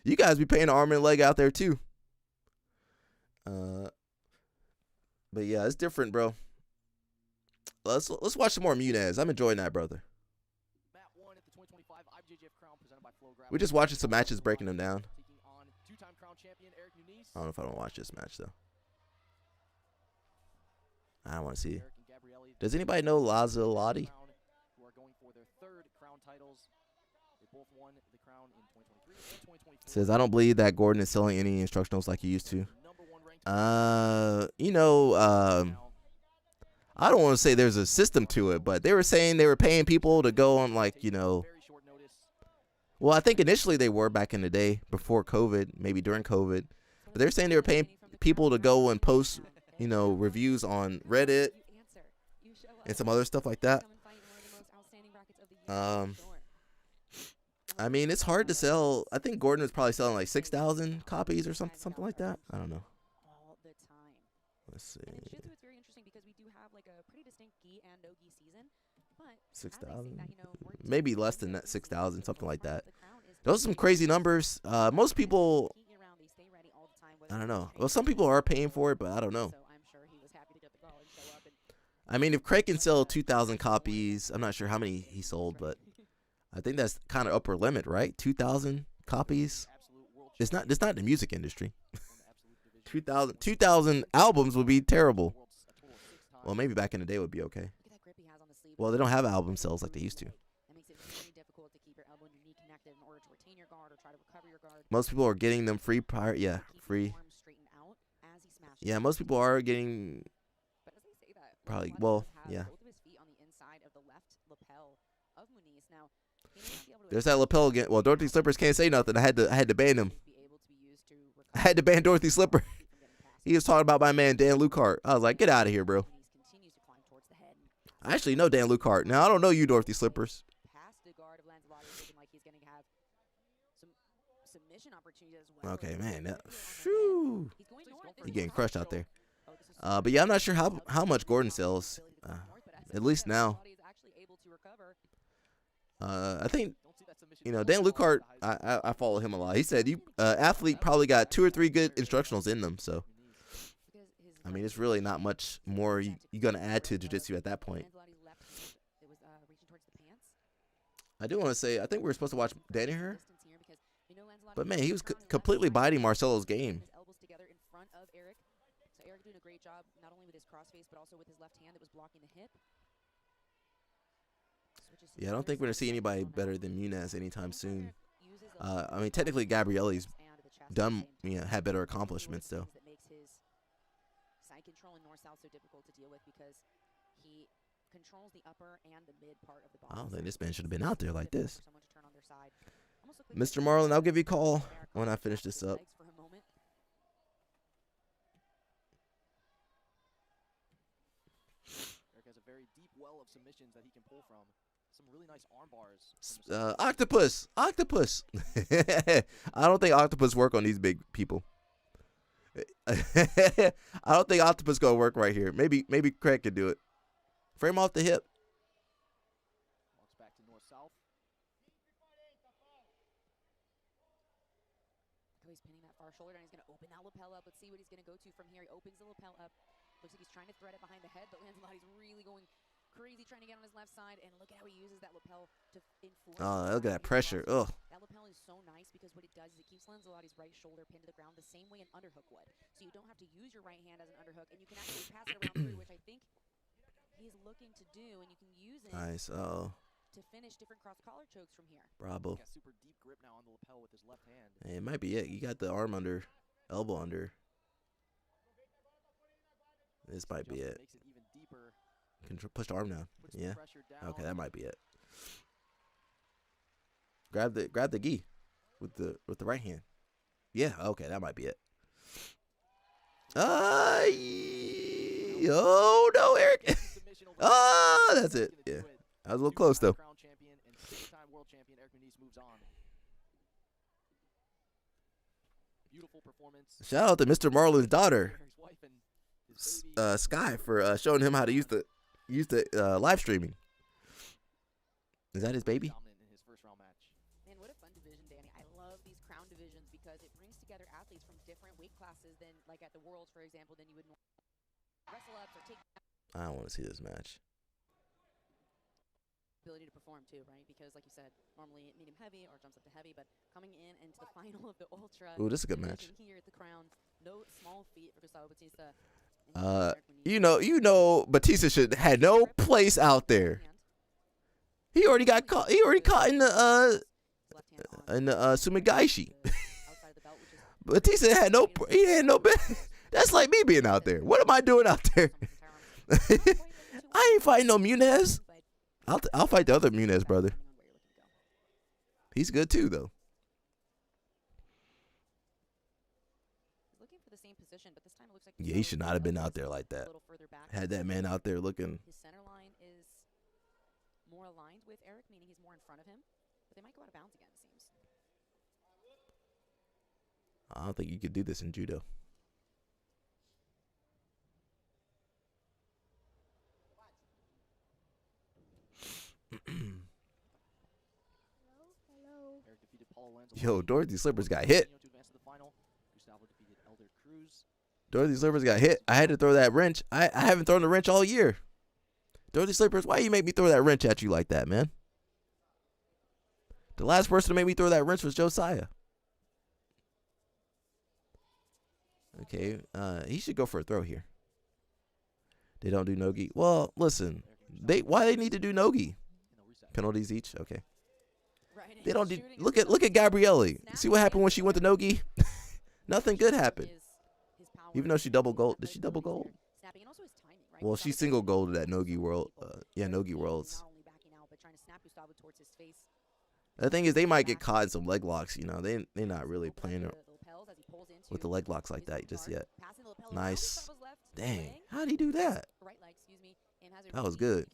You guys be paying an arm and a leg out there too. But yeah, it's different, bro. Let's watch some more Munez. I'm enjoying that, brother. We're just watching some matches, breaking them down. I don't know if I don't watch this match though. I don't want to see it. Does anybody know Lazalotti? Says I don't believe that Gordon is selling any instructionals like he used to. I don't want to say there's a system to it, but they were saying they were paying people to go on, like, well, I think initially they were back in the day before COVID, maybe during COVID, but they're saying they were paying people to go and post, reviews on Reddit and some other stuff like that. I mean, it's hard to sell. I think Gordon was probably selling like 6,000 copies or something like that. I don't know. Let's see. And in jiu-jitsu, it's very interesting because we do have like a pretty distinct gi and no gi season. But 6,000, maybe less than that, 6,000, something like that. Those are some crazy numbers. Most people, I don't know. Well, some people are paying for it, but I don't know. I mean, if Craig can sell 2,000 copies, I'm not sure how many he sold, but I think that's kind of upper limit, right? 2,000 copies. It's not the music industry. 2,000 albums would be terrible. Well, maybe back in the day would be okay. Well, they don't have album sales like they used to. Most people are getting them free prior. Yeah, free. Yeah, most people are getting. Probably. Well, yeah. There's that lapel again. Well, Dorothy Slippers can't say nothing. I had to ban him. I had to ban Dorothy Slipper. He was talking about my man Dan Lucart. I was like, get out of here, bro. I actually know Dan Lucart. Now I don't know you, Dorothy Slippers. Okay, man. He's getting crushed out there. But yeah, I'm not sure how much Gordon sells. At least now. I think, Dan Lucart, I follow him a lot. He said athlete probably got 2 or 3 good instructionals in them. So, I mean, it's really not much more you're going to add to jiu-jitsu at that point. I do want to say, I think we were supposed to watch Danny here. But, man, he was completely biting Marcelo's game. Eric doing a great job, not only with his crossface, but also with his left hand that was blocking the hip. Yeah, I don't think we're going to see anybody better than Munez anytime soon. I mean, technically, Gabrielli's done, had better accomplishments, though. That makes his side control and north-south so difficult to deal with because he controls the upper and the mid part of the body. I don't think this man should have been out there like this. Mr. Marlon, I'll give you a call when I finish this up. Eric has a very deep well of submissions that he can pull from. Some really nice arm bars. Octopus. I don't think Octopus work on these big people. I don't think Octopus gonna work right here. Maybe Craig could do it. Frame off the hip. Walks back to north-south. He's pinning that far shoulder, and he's going to open that lapel up. Let's see what he's going to go to from here. He opens the lapel up. Looks like he's trying to thread it behind the head, but Lanzalotti's really going crazy trying to get on his left side, and look at how he uses that lapel to influence. Oh, look at that pressure. Ugh. That lapel is so nice because what it does is it keeps Lanzalotti's right shoulder pinned to the ground the same way an underhook would. So you don't have to use your right hand as an underhook, and you can actually pass it around through, which I think he's looking to do, and you can use it. Nice. Oh. to finish different cross collar chokes from here. Bravo. Got super deep grip now on the lapel with his left hand. Hey, it might be it. You got the arm under, elbow under. This might be it. Makes it even deeper. Push the arm down. Puts Yeah. the pressure down. Okay, that might be it. Grab the gi with the right hand. Yeah. Okay, that might be it. Oh no, Eric. Oh, that's it. Yeah, I was a little close though. Crown champion and six-time world champion Eric Muniz moves on. Beautiful performance. Shout out to Mr. Marlon's daughter, His wife and his baby. Sky, for showing him how to use the live streaming. Is that his baby? Dominant in his first round match. Man, what a fun division, Danny. I love these crown divisions because it brings together athletes from different weight classes than, like at the Worlds, for example, than you would wrestle ups or take. I don't want to see this match. Ability to perform too, right? Because like you said, normally medium heavy or jumps up to heavy, but coming in into the final of the ultra. Ooh, this is a good match. Here at the crown, no small feat for Gustavo Batista. You know, Batista had no place out there. He already got caught. He already caught in the Sumigaishi. Batista had no. He had no. That's like me being out there. What am I doing out there? I ain't fighting no Muniz. I'll fight the other Muniz brother. He's good too, though. Looking for the same position, but this time it looks like Yeah, he should not have been out there like that. Had that man out there looking. His center line is more aligned with Eric, meaning he's more in front of him, but they might go out of bounds again, it seems. I don't think you could do this in judo. Yo, Dorothy Slippers got hit. Dorothy Slippers got hit. I had to throw that wrench. I haven't thrown the wrench all year. Dorothy Slippers, why you make me throw that wrench at you like that, man? The last person to make me throw that wrench was Josiah. Okay, he should go for a throw here. They don't do no-gi. Well, listen, why they need to do no-gi? Penalties each? Okay. They don't do. Look at Gabrielle. See what happened when she went to no-gi? Nothing good happened. Even though she double gold. Did she double gold? Well, she single golded at no-gi world. Yeah, no-gi worlds. The thing is, they might get caught in some leg locks. You know, they're not really playing with the leg locks like that just yet. Nice. Dang, how'd he do that? That was good.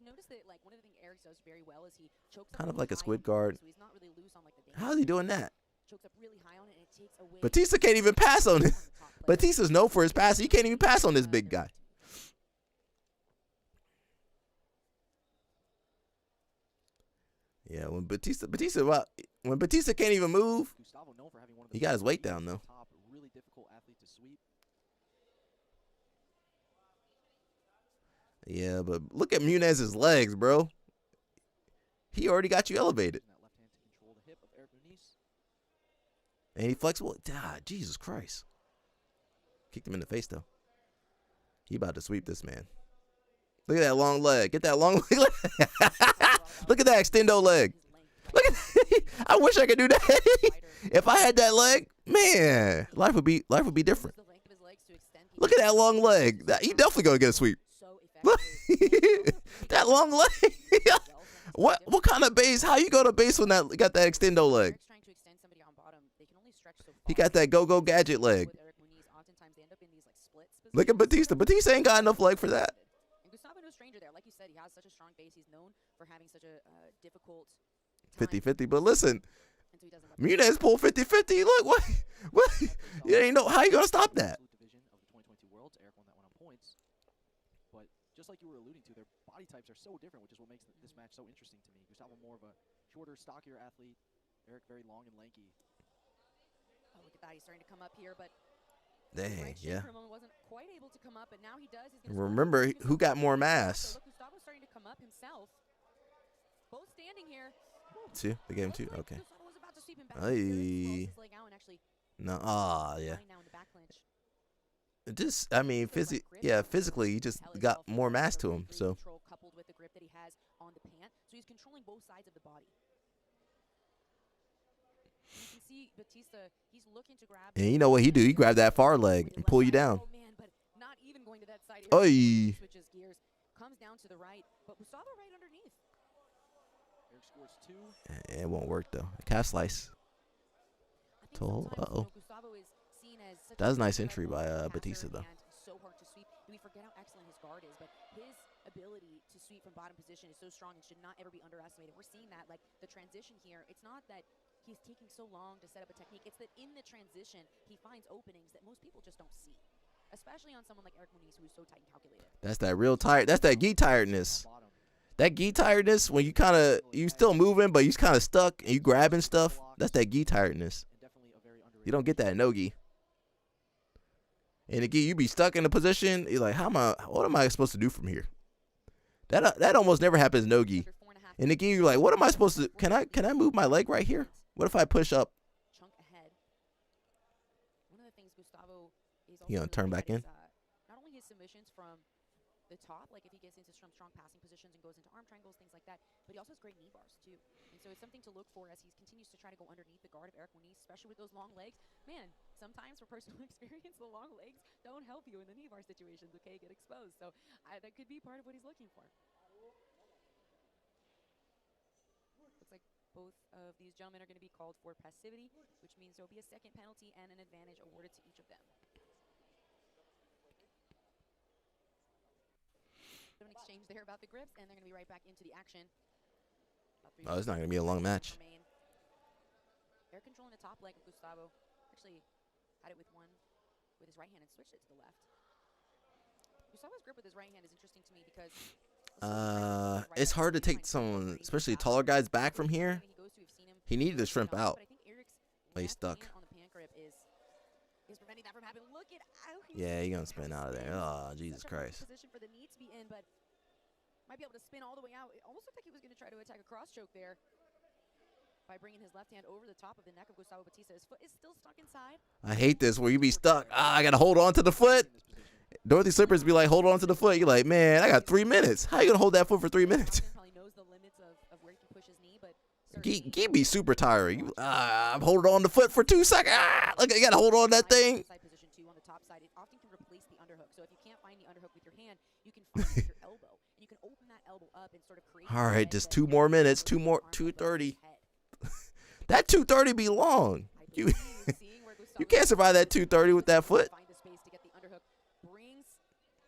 Kind of like a squid guard. How's he doing that? Batista can't even pass on it. Batista's known for his pass. He can't even pass on this big guy. Yeah, when Batista can't even move, he got his weight down though. Really difficult athlete to sweep. Yeah, but look at Munez's legs, bro. He already got you elevated. And he flexible. God, Jesus Christ. Kicked him in the face though. He about to sweep this man. Look at that long leg. Get that long leg. Look at that extendo leg. Look at that. I wish I could do that. If I had that leg, man, life would be different. Look at that long leg. He definitely gonna get a sweep. That long leg. What kind of base? How you go to base when that got that extendo leg? He got that go gadget leg. Look at Batista. Batista ain't got enough leg for that. And Gustavo no stranger there. Like you said, he has such a strong base. He's known for having such a difficult 50-50. But listen, Muniz pulled 50-50. Look, what? You ain't know how you gonna stop that. Division of the 2020 Worlds. Eric won that one on points. But just like you were alluding to, their body types are so different, which is what makes this match so interesting to me. Gustavo more of a shorter, stockier athlete. Eric very long and lanky. Oh, look at that. He's starting to come up here, but dang, yeah. Wasn't quite able to come up, but now he does. Remember who got more mass? So look, Gustavo's starting to come up himself. Both standing here. Two? They gave him two? Okay. Hey. No, yeah. Just, I mean, physically, he just got more mass to him. So. Coupled with the grip that he has on the pant, so he's controlling both sides of the body. You can see Batista, he's looking to grab. And you know what he do? He grab that far leg and pull you down. Oh man, but not even going to that side. Oy. Switches gears, comes down to the right, but Gustavo right underneath. Eric scores 2. It won't work though. Calf slice. Toll. Uh-oh. That was a nice entry by Batista though. So hard to sweep. We forget how excellent his guard is, but his ability to sweep from bottom position is so strong and should not ever be underestimated. We're seeing that, like the transition here. It's not that he's taking so long to set up a technique. It's that in the transition, he finds openings that most people just don't see, especially on someone like Eric Muniz, who's so tight and calculated. That's that real tired. That's that gi tiredness. That gi tiredness when you still moving, but you kind of stuck and you grabbing stuff. That's that gi tiredness. You don't get that no gi. And again, you be stuck in a position. You're like, what am I supposed to do from here? That almost never happens no gi. And again, you're like, what am I supposed to? Can I move my leg right here? What if I push up? Chunk ahead. One of the things Gustavo is You gonna turn back in? Not only his submissions from the top, like if he gets into some strong passing positions and goes into arm triangles, things like that, but he also has great knee bars too. And so it's something to look for as he continues to try to go underneath the guard of Eric Muniz, especially with those long legs. Man, sometimes for personal experience, the long legs don't help you in the knee bar situations, okay? Get exposed. So that could be part of what he's looking for. Looks like both of these gentlemen are going to be called for passivity, which means there will be a second penalty and an advantage awarded to each of them. An exchange there about the grips, and they're going to be right back into the action. Oh, it's not going to be a long match. They're controlling the top leg of Gustavo. Actually, had it with his right hand and switched it to the left. Gustavo's grip with his right hand is interesting to me because it's hard to take someone, especially taller guys, back from here. He needed to shrimp out, but he's stuck. Yeah, he's gonna spin out of there. Oh, Jesus Christ. Position for the knee to be in, but might be able to spin all the way out. It almost looked like he was going to try to attack a cross choke there by bringing his left hand over the top of the neck of Gustavo Batista. His foot is still stuck inside. I hate this where you be stuck. I gotta hold on to the foot. Dorothy Slippers be like, hold on to the foot. You're like, man, I got 3 minutes. How you gonna hold that foot for 3 minutes? Probably knows the limits of where he can push his knee, but Gi be super tiring. I'm holding on the foot for 2 seconds. Look, you gotta hold on that thing. Position 2 on the top side, it often can replace the underhook. So if you can't find the underhook with your hand, you can find it with your elbow. And you can open that elbow up and sort of create. All right, just 2 more minutes. 2:30. That 2:30 be long. You can't survive that 2:30 with that foot. Find the space to get the underhook. Brings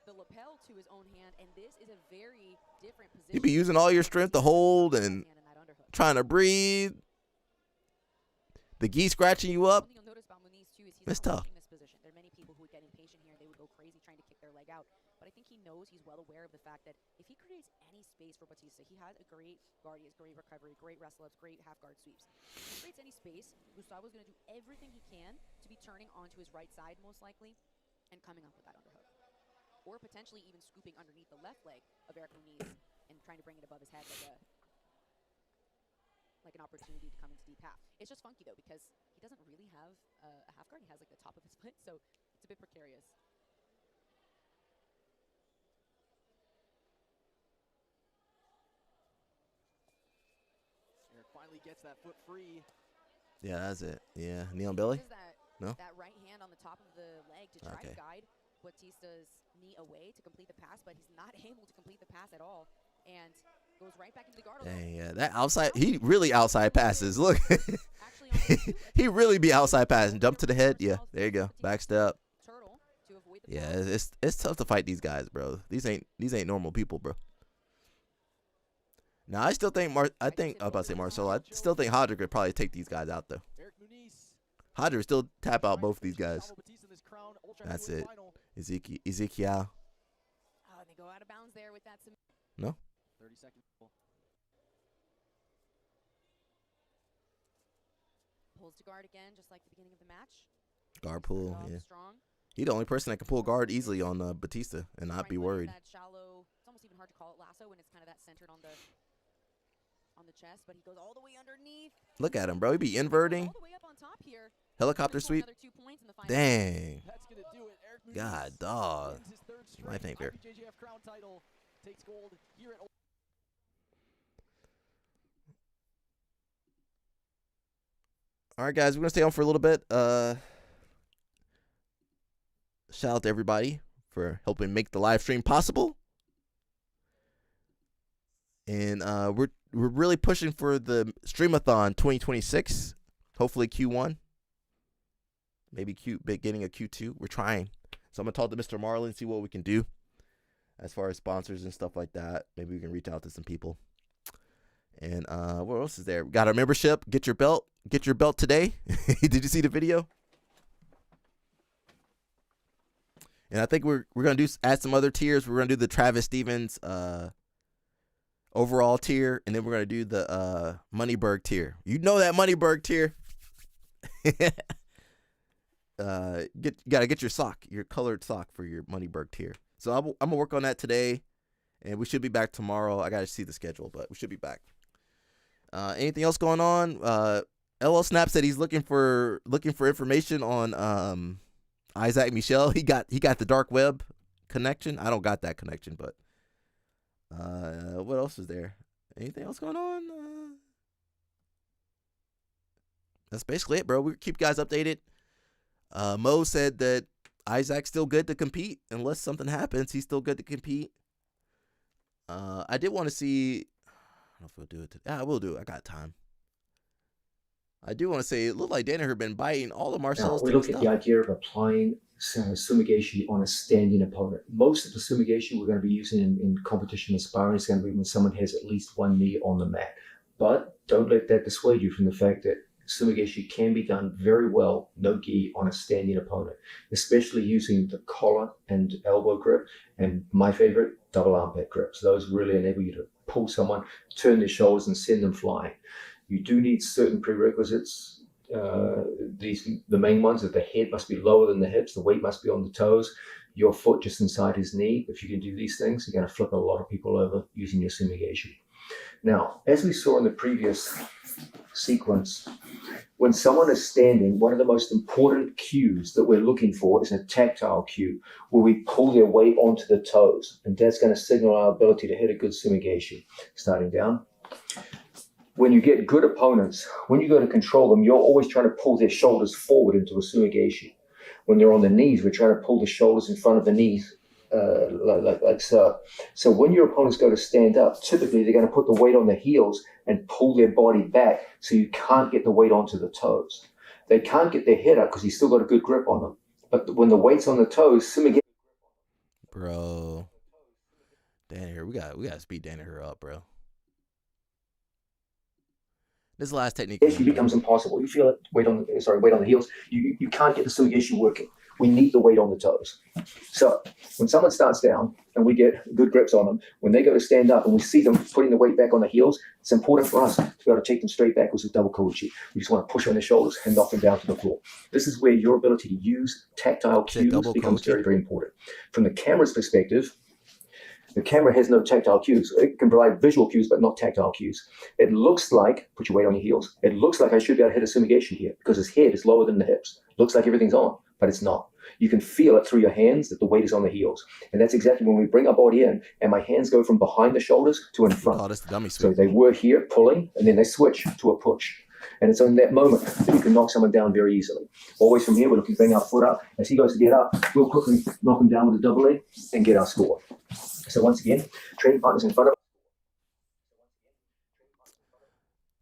the lapel to his own hand, and this is a very different position. You be using all your strength to hold and trying to breathe. The gi scratching you up. It's tough. There are many people who would get impatient here. They would go crazy trying to kick their leg out. But I think he knows, he's well aware of the fact that if he creates any space for Batista, he has a great guard, he has great recovery, great wrestle ups, great half guard sweeps. If he creates any space, Gustavo's going to do everything he can to be turning onto his right side most likely and coming up with that underhook. Or potentially even scooping underneath the left leg of Eric Muniz and trying to bring it above his head like an opportunity to come into deep half. It's just funky though because he doesn't really have a half guard. He has like the top of his foot, so it's a bit precarious. Eric finally gets that foot free. Yeah, that's it. Yeah, knee on belly? No? That right hand on the top of the leg to try to guide Batista's knee away to complete the pass, but he's not able to complete the pass at all. And goes right back into the guard. Dang, yeah, that outside, he really outside passes. Look, he really be outside passing. Jump to the head. Yeah, there you go. Back step. Yeah, it's tough to fight these guys, bro. These ain't normal people, bro. Now I still think I'm about to say Marcelo. I still think Hodger could probably take these guys out though. Hodger still tap out both these guys. That's it. Ezekiel. Oh, they go out of bounds there with that. No. 30 seconds. Pulls to guard again, just like the beginning of the match. Guard pull, yeah. He's the only person that can pull guard easily on Batista and not be worried. That shallow, it's almost even hard to call it lasso when it's kind of that centered on the chest, but he goes all the way underneath. Look at him, bro. He be inverting. All the way up on top here. Helicopter sweep. Dang. God, dog. My finger. BJJF crown title takes gold here at All right, guys, we're gonna stay on for a little bit. Shout out to everybody for helping make the live stream possible. And we're really pushing for the Streamathon 2026. Hopefully Q1. Maybe beginning of Q2. We're trying. So I'm going to talk to Mr. Marlin, see what we can do as far as sponsors and stuff like that. Maybe we can reach out to some people. And what else is there? We got our membership. Get your belt. Get your belt today. Did you see the video? And I think we're going to add some other tiers. We're going to do the Travis Stevens overall tier, and then we're going to do the Moneyberg tier. You know that Moneyberg tier. You got to get your sock, your colored sock for your Moneyberg tier. So I'm going to work on that today, and we should be back tomorrow. I got to see the schedule, but we should be back. Anything else going on? LL Snap said he's looking for information on Isaac Michel. He got the dark web connection. I don't got that connection, but what else is there? Anything else going on? That's basically it, bro. We keep you guys updated. Mo said that Isaac's still good to compete unless something happens. He's still good to compete. I did want to see. I don't know if we'll do it today. Yeah, we'll do it. I got time. I do want to say it looked like Danaher been biting all of Marcelo's. We look at the idea of applying sumigashi on a standing opponent. Most of the sumigashi we're going to be using in competition and sparring is going to be when someone has at least one knee on the mat. But don't let that dissuade you from the fact that sumigashi can be done very well, no gi, on a standing opponent, especially using the collar and elbow grip, and my favorite, double armpit grips. Those really enable you to pull someone, turn their shoulders, and send them flying. You do need certain prerequisites. The main ones are the head must be lower than the hips, the weight must be on the toes, your foot just inside his knee. If you can do these things, you're going to flip a lot of people over using your sumigashi. Now, as we saw in the previous sequence, when someone is standing, one of the most important cues that we're looking for is a tactile cue where we pull their weight onto the toes, and that's going to signal our ability to hit a good sumigashi. Starting down. When you get good opponents, when you go to control them, you're always trying to pull their shoulders forward into a sumigashi. When they're on the knees, we're trying to pull the shoulders in front of the knees, like so. So when your opponents go to stand up, typically they're going to put the weight on the heels and pull their body back so you can't get the weight onto the toes. They can't get their head up because he's still got a good grip on them. But when the weight's on the toes, sumigashi. Bro, Danaher, we got to speed Danaher up, bro. This is the last technique. It becomes impossible. You feel it, weight on the heels. You can't get the sumigashi working. We need the weight on the toes. So when someone starts down and we get good grips on them, when they go to stand up and we see them putting the weight back on the heels, it's important for us to be able to take them straight backwards with double koichi. We just want to push on their shoulders and knock them down to the floor. This is where your ability to use tactile cues becomes very, very important. From the camera's perspective, the camera has no tactile cues. It can provide visual cues, but not tactile cues. It looks like, put your weight on your heels, it looks like I should be able to hit a sumigashi here because his head is lower than the hips. Looks like everything's on, but it's not. You can feel it through your hands that the weight is on the heels. And that's exactly when we bring our body in and my hands go from behind the shoulders to in front. Oh, that's the dummy switch. So they were here pulling and then they switch to a push. And it's in that moment that you can knock someone down very easily. Always from here, we're looking to bring our foot up. As he goes to get up, we'll quickly knock him down with a double leg and get our score. So once again, training partners in front of us.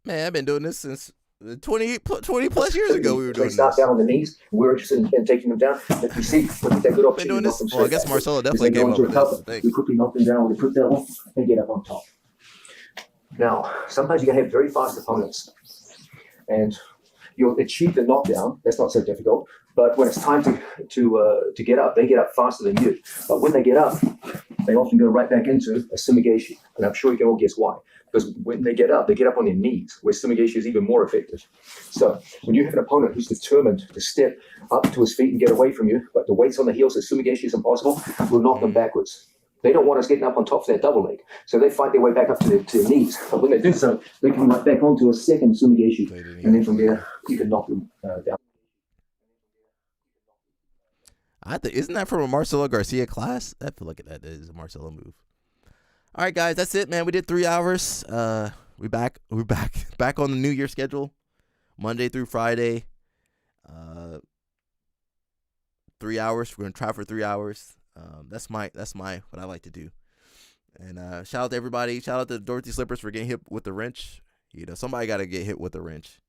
Man, I've been doing this since 20 plus years ago. We were doing this. They start down on the knees. We're interested in taking them down. If we see that good opportunity, doing this. Well, I guess Marcelo definitely came up with this. We quickly knock them down with a foot down and get up on top. Now, sometimes you can have very fast opponents, and you'll achieve the knockdown. That's not so difficult. But when it's time to get up, they get up faster than you. But when they get up, they often go right back into a sumigashi. And I'm sure you can all guess why. Because when they get up on their knees, where sumigashi is even more effective. So when you have an opponent who's determined to step up to his feet and get away from you, but the weight's on the heels, so sumigashi is impossible, we'll knock them backwards. They don't want us getting up on top of their double leg. So they fight their way back up to their knees. But when they do so, they come right back onto a second sumigashi. And then from there, you can knock them down. Isn't that from a Marcelo Garcia class? I feel like that is a Marcelo move. All right, guys, that's it, man. We did 3 hours. We're back on the New Year schedule. Monday through Friday. 3 hours. We're gonna try for 3 hours. That's my what I like to do. And shout out to everybody. Shout out to Dorothy Slippers for getting hit with the wrench. You know, somebody got to get hit with a wrench.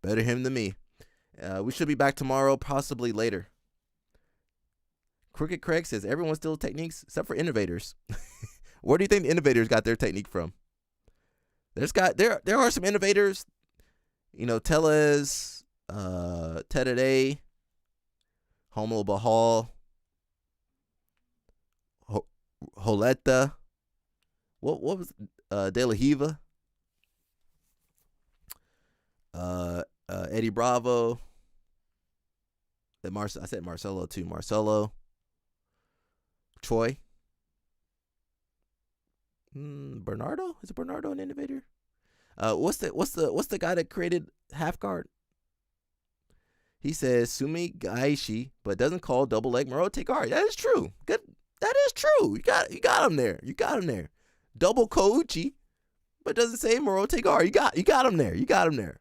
Better him than me. We should be back tomorrow, possibly later. Crooked Craig says everyone steals techniques except for innovators. Where do you think the innovators got their technique from? There are some innovators. You know, Tellez, Tedade, Homo Bahal, Holetta. What was De La Hiva? Eddie Bravo. I said Marcelo too. Marcelo. Troy. Bernardo? Is Bernardo an innovator? What's the guy that created half guard? He says Sumi Gaeshi, but doesn't call double leg Morote guard. That is true. Good. That is true. You got him there. You got him there. Double Kouchi, but doesn't say Morote guard. You got him there. You got him there.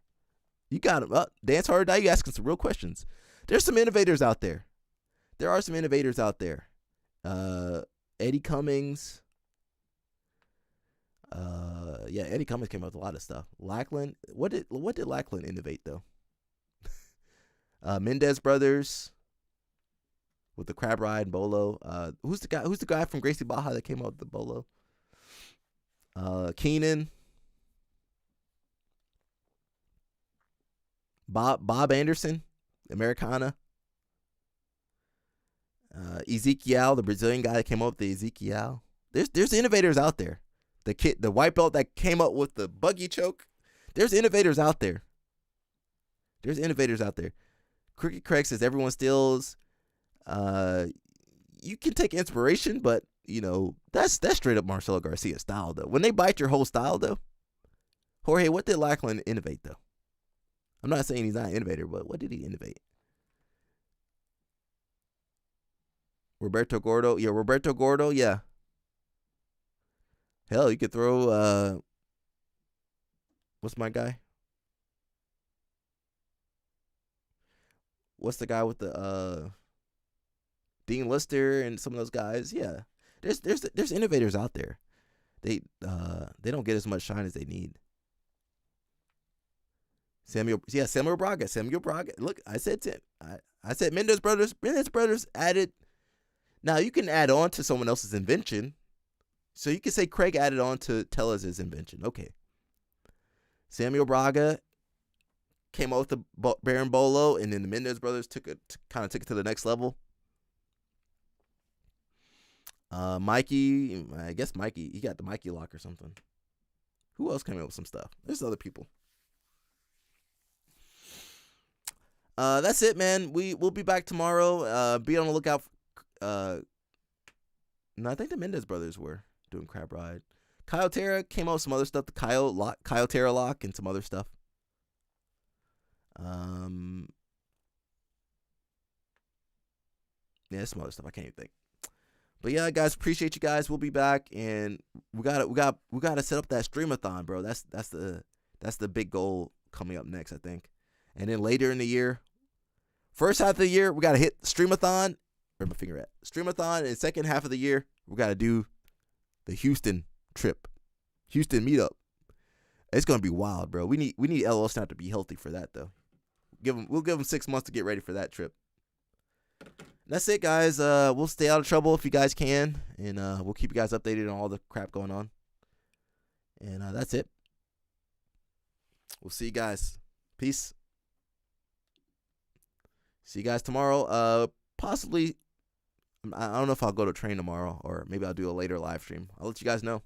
You got him. Dance Hard Die. You asking some real questions. There's some innovators out there. There are some innovators out there. Eddie Cummings. Yeah, Eddie Cummings came up with a lot of stuff. Lackland. What did Lackland innovate though? Mendez Brothers with the crab ride and bolo. Who's the guy from Gracie Baja that came up with the bolo? Keenan. Bob Anderson, Americana. Ezekiel, the Brazilian guy that came up with the Ezekiel. There's innovators out there. The white belt that came up with the buggy choke. There's innovators out there. Cricket Craig says everyone steals. You can take inspiration, but you know that's straight up Marcelo Garcia style though. When they bite your whole style though. Jorge, what did Lackland innovate though? I'm not saying he's not an innovator, but what did he innovate? Roberto Gordo, yeah. Hell, you could throw what's my guy? What's the guy with the Dean Lister and some of those guys? Yeah. There's innovators out there. They don't get as much shine as they need. Samuel Braga. Look, I said Mendez Brothers. Mendez Brothers added. Now you can add on to someone else's invention. So you can say Craig added on to Tellez's invention. Okay. Samuel Braga came up with the Baron Bolo, and then the Mendez Brothers took it to the next level. Mikey, I guess Mikey, he got the Mikey lock or something. Who else came up with some stuff? There's other people. That's it, man. We'll be back tomorrow. Be on the lookout. No, I think the Mendez Brothers were doing crab ride. Kyle Terra came out with some other stuff. The Kyle Terra lock and some other stuff. Yeah, some other stuff I can't even think. But yeah, guys, appreciate you guys. We'll be back, and we gotta set up that streamathon, bro. That's the big goal coming up next, I think. And then later in the year, first half of the year, we gotta hit streamathon. Where my finger at? Streamathon, and second half of the year, we gotta do the Houston trip, Houston meetup. It's gonna be wild, bro. We need LL Snap to be healthy for that though. We'll give him 6 months to get ready for that trip. And that's it, guys. We'll stay out of trouble if you guys can, and we'll keep you guys updated on all the crap going on. And that's it. We'll see you guys. Peace. See you guys tomorrow. Possibly, I don't know if I'll go to train tomorrow, or maybe I'll do a later live stream. I'll let you guys know.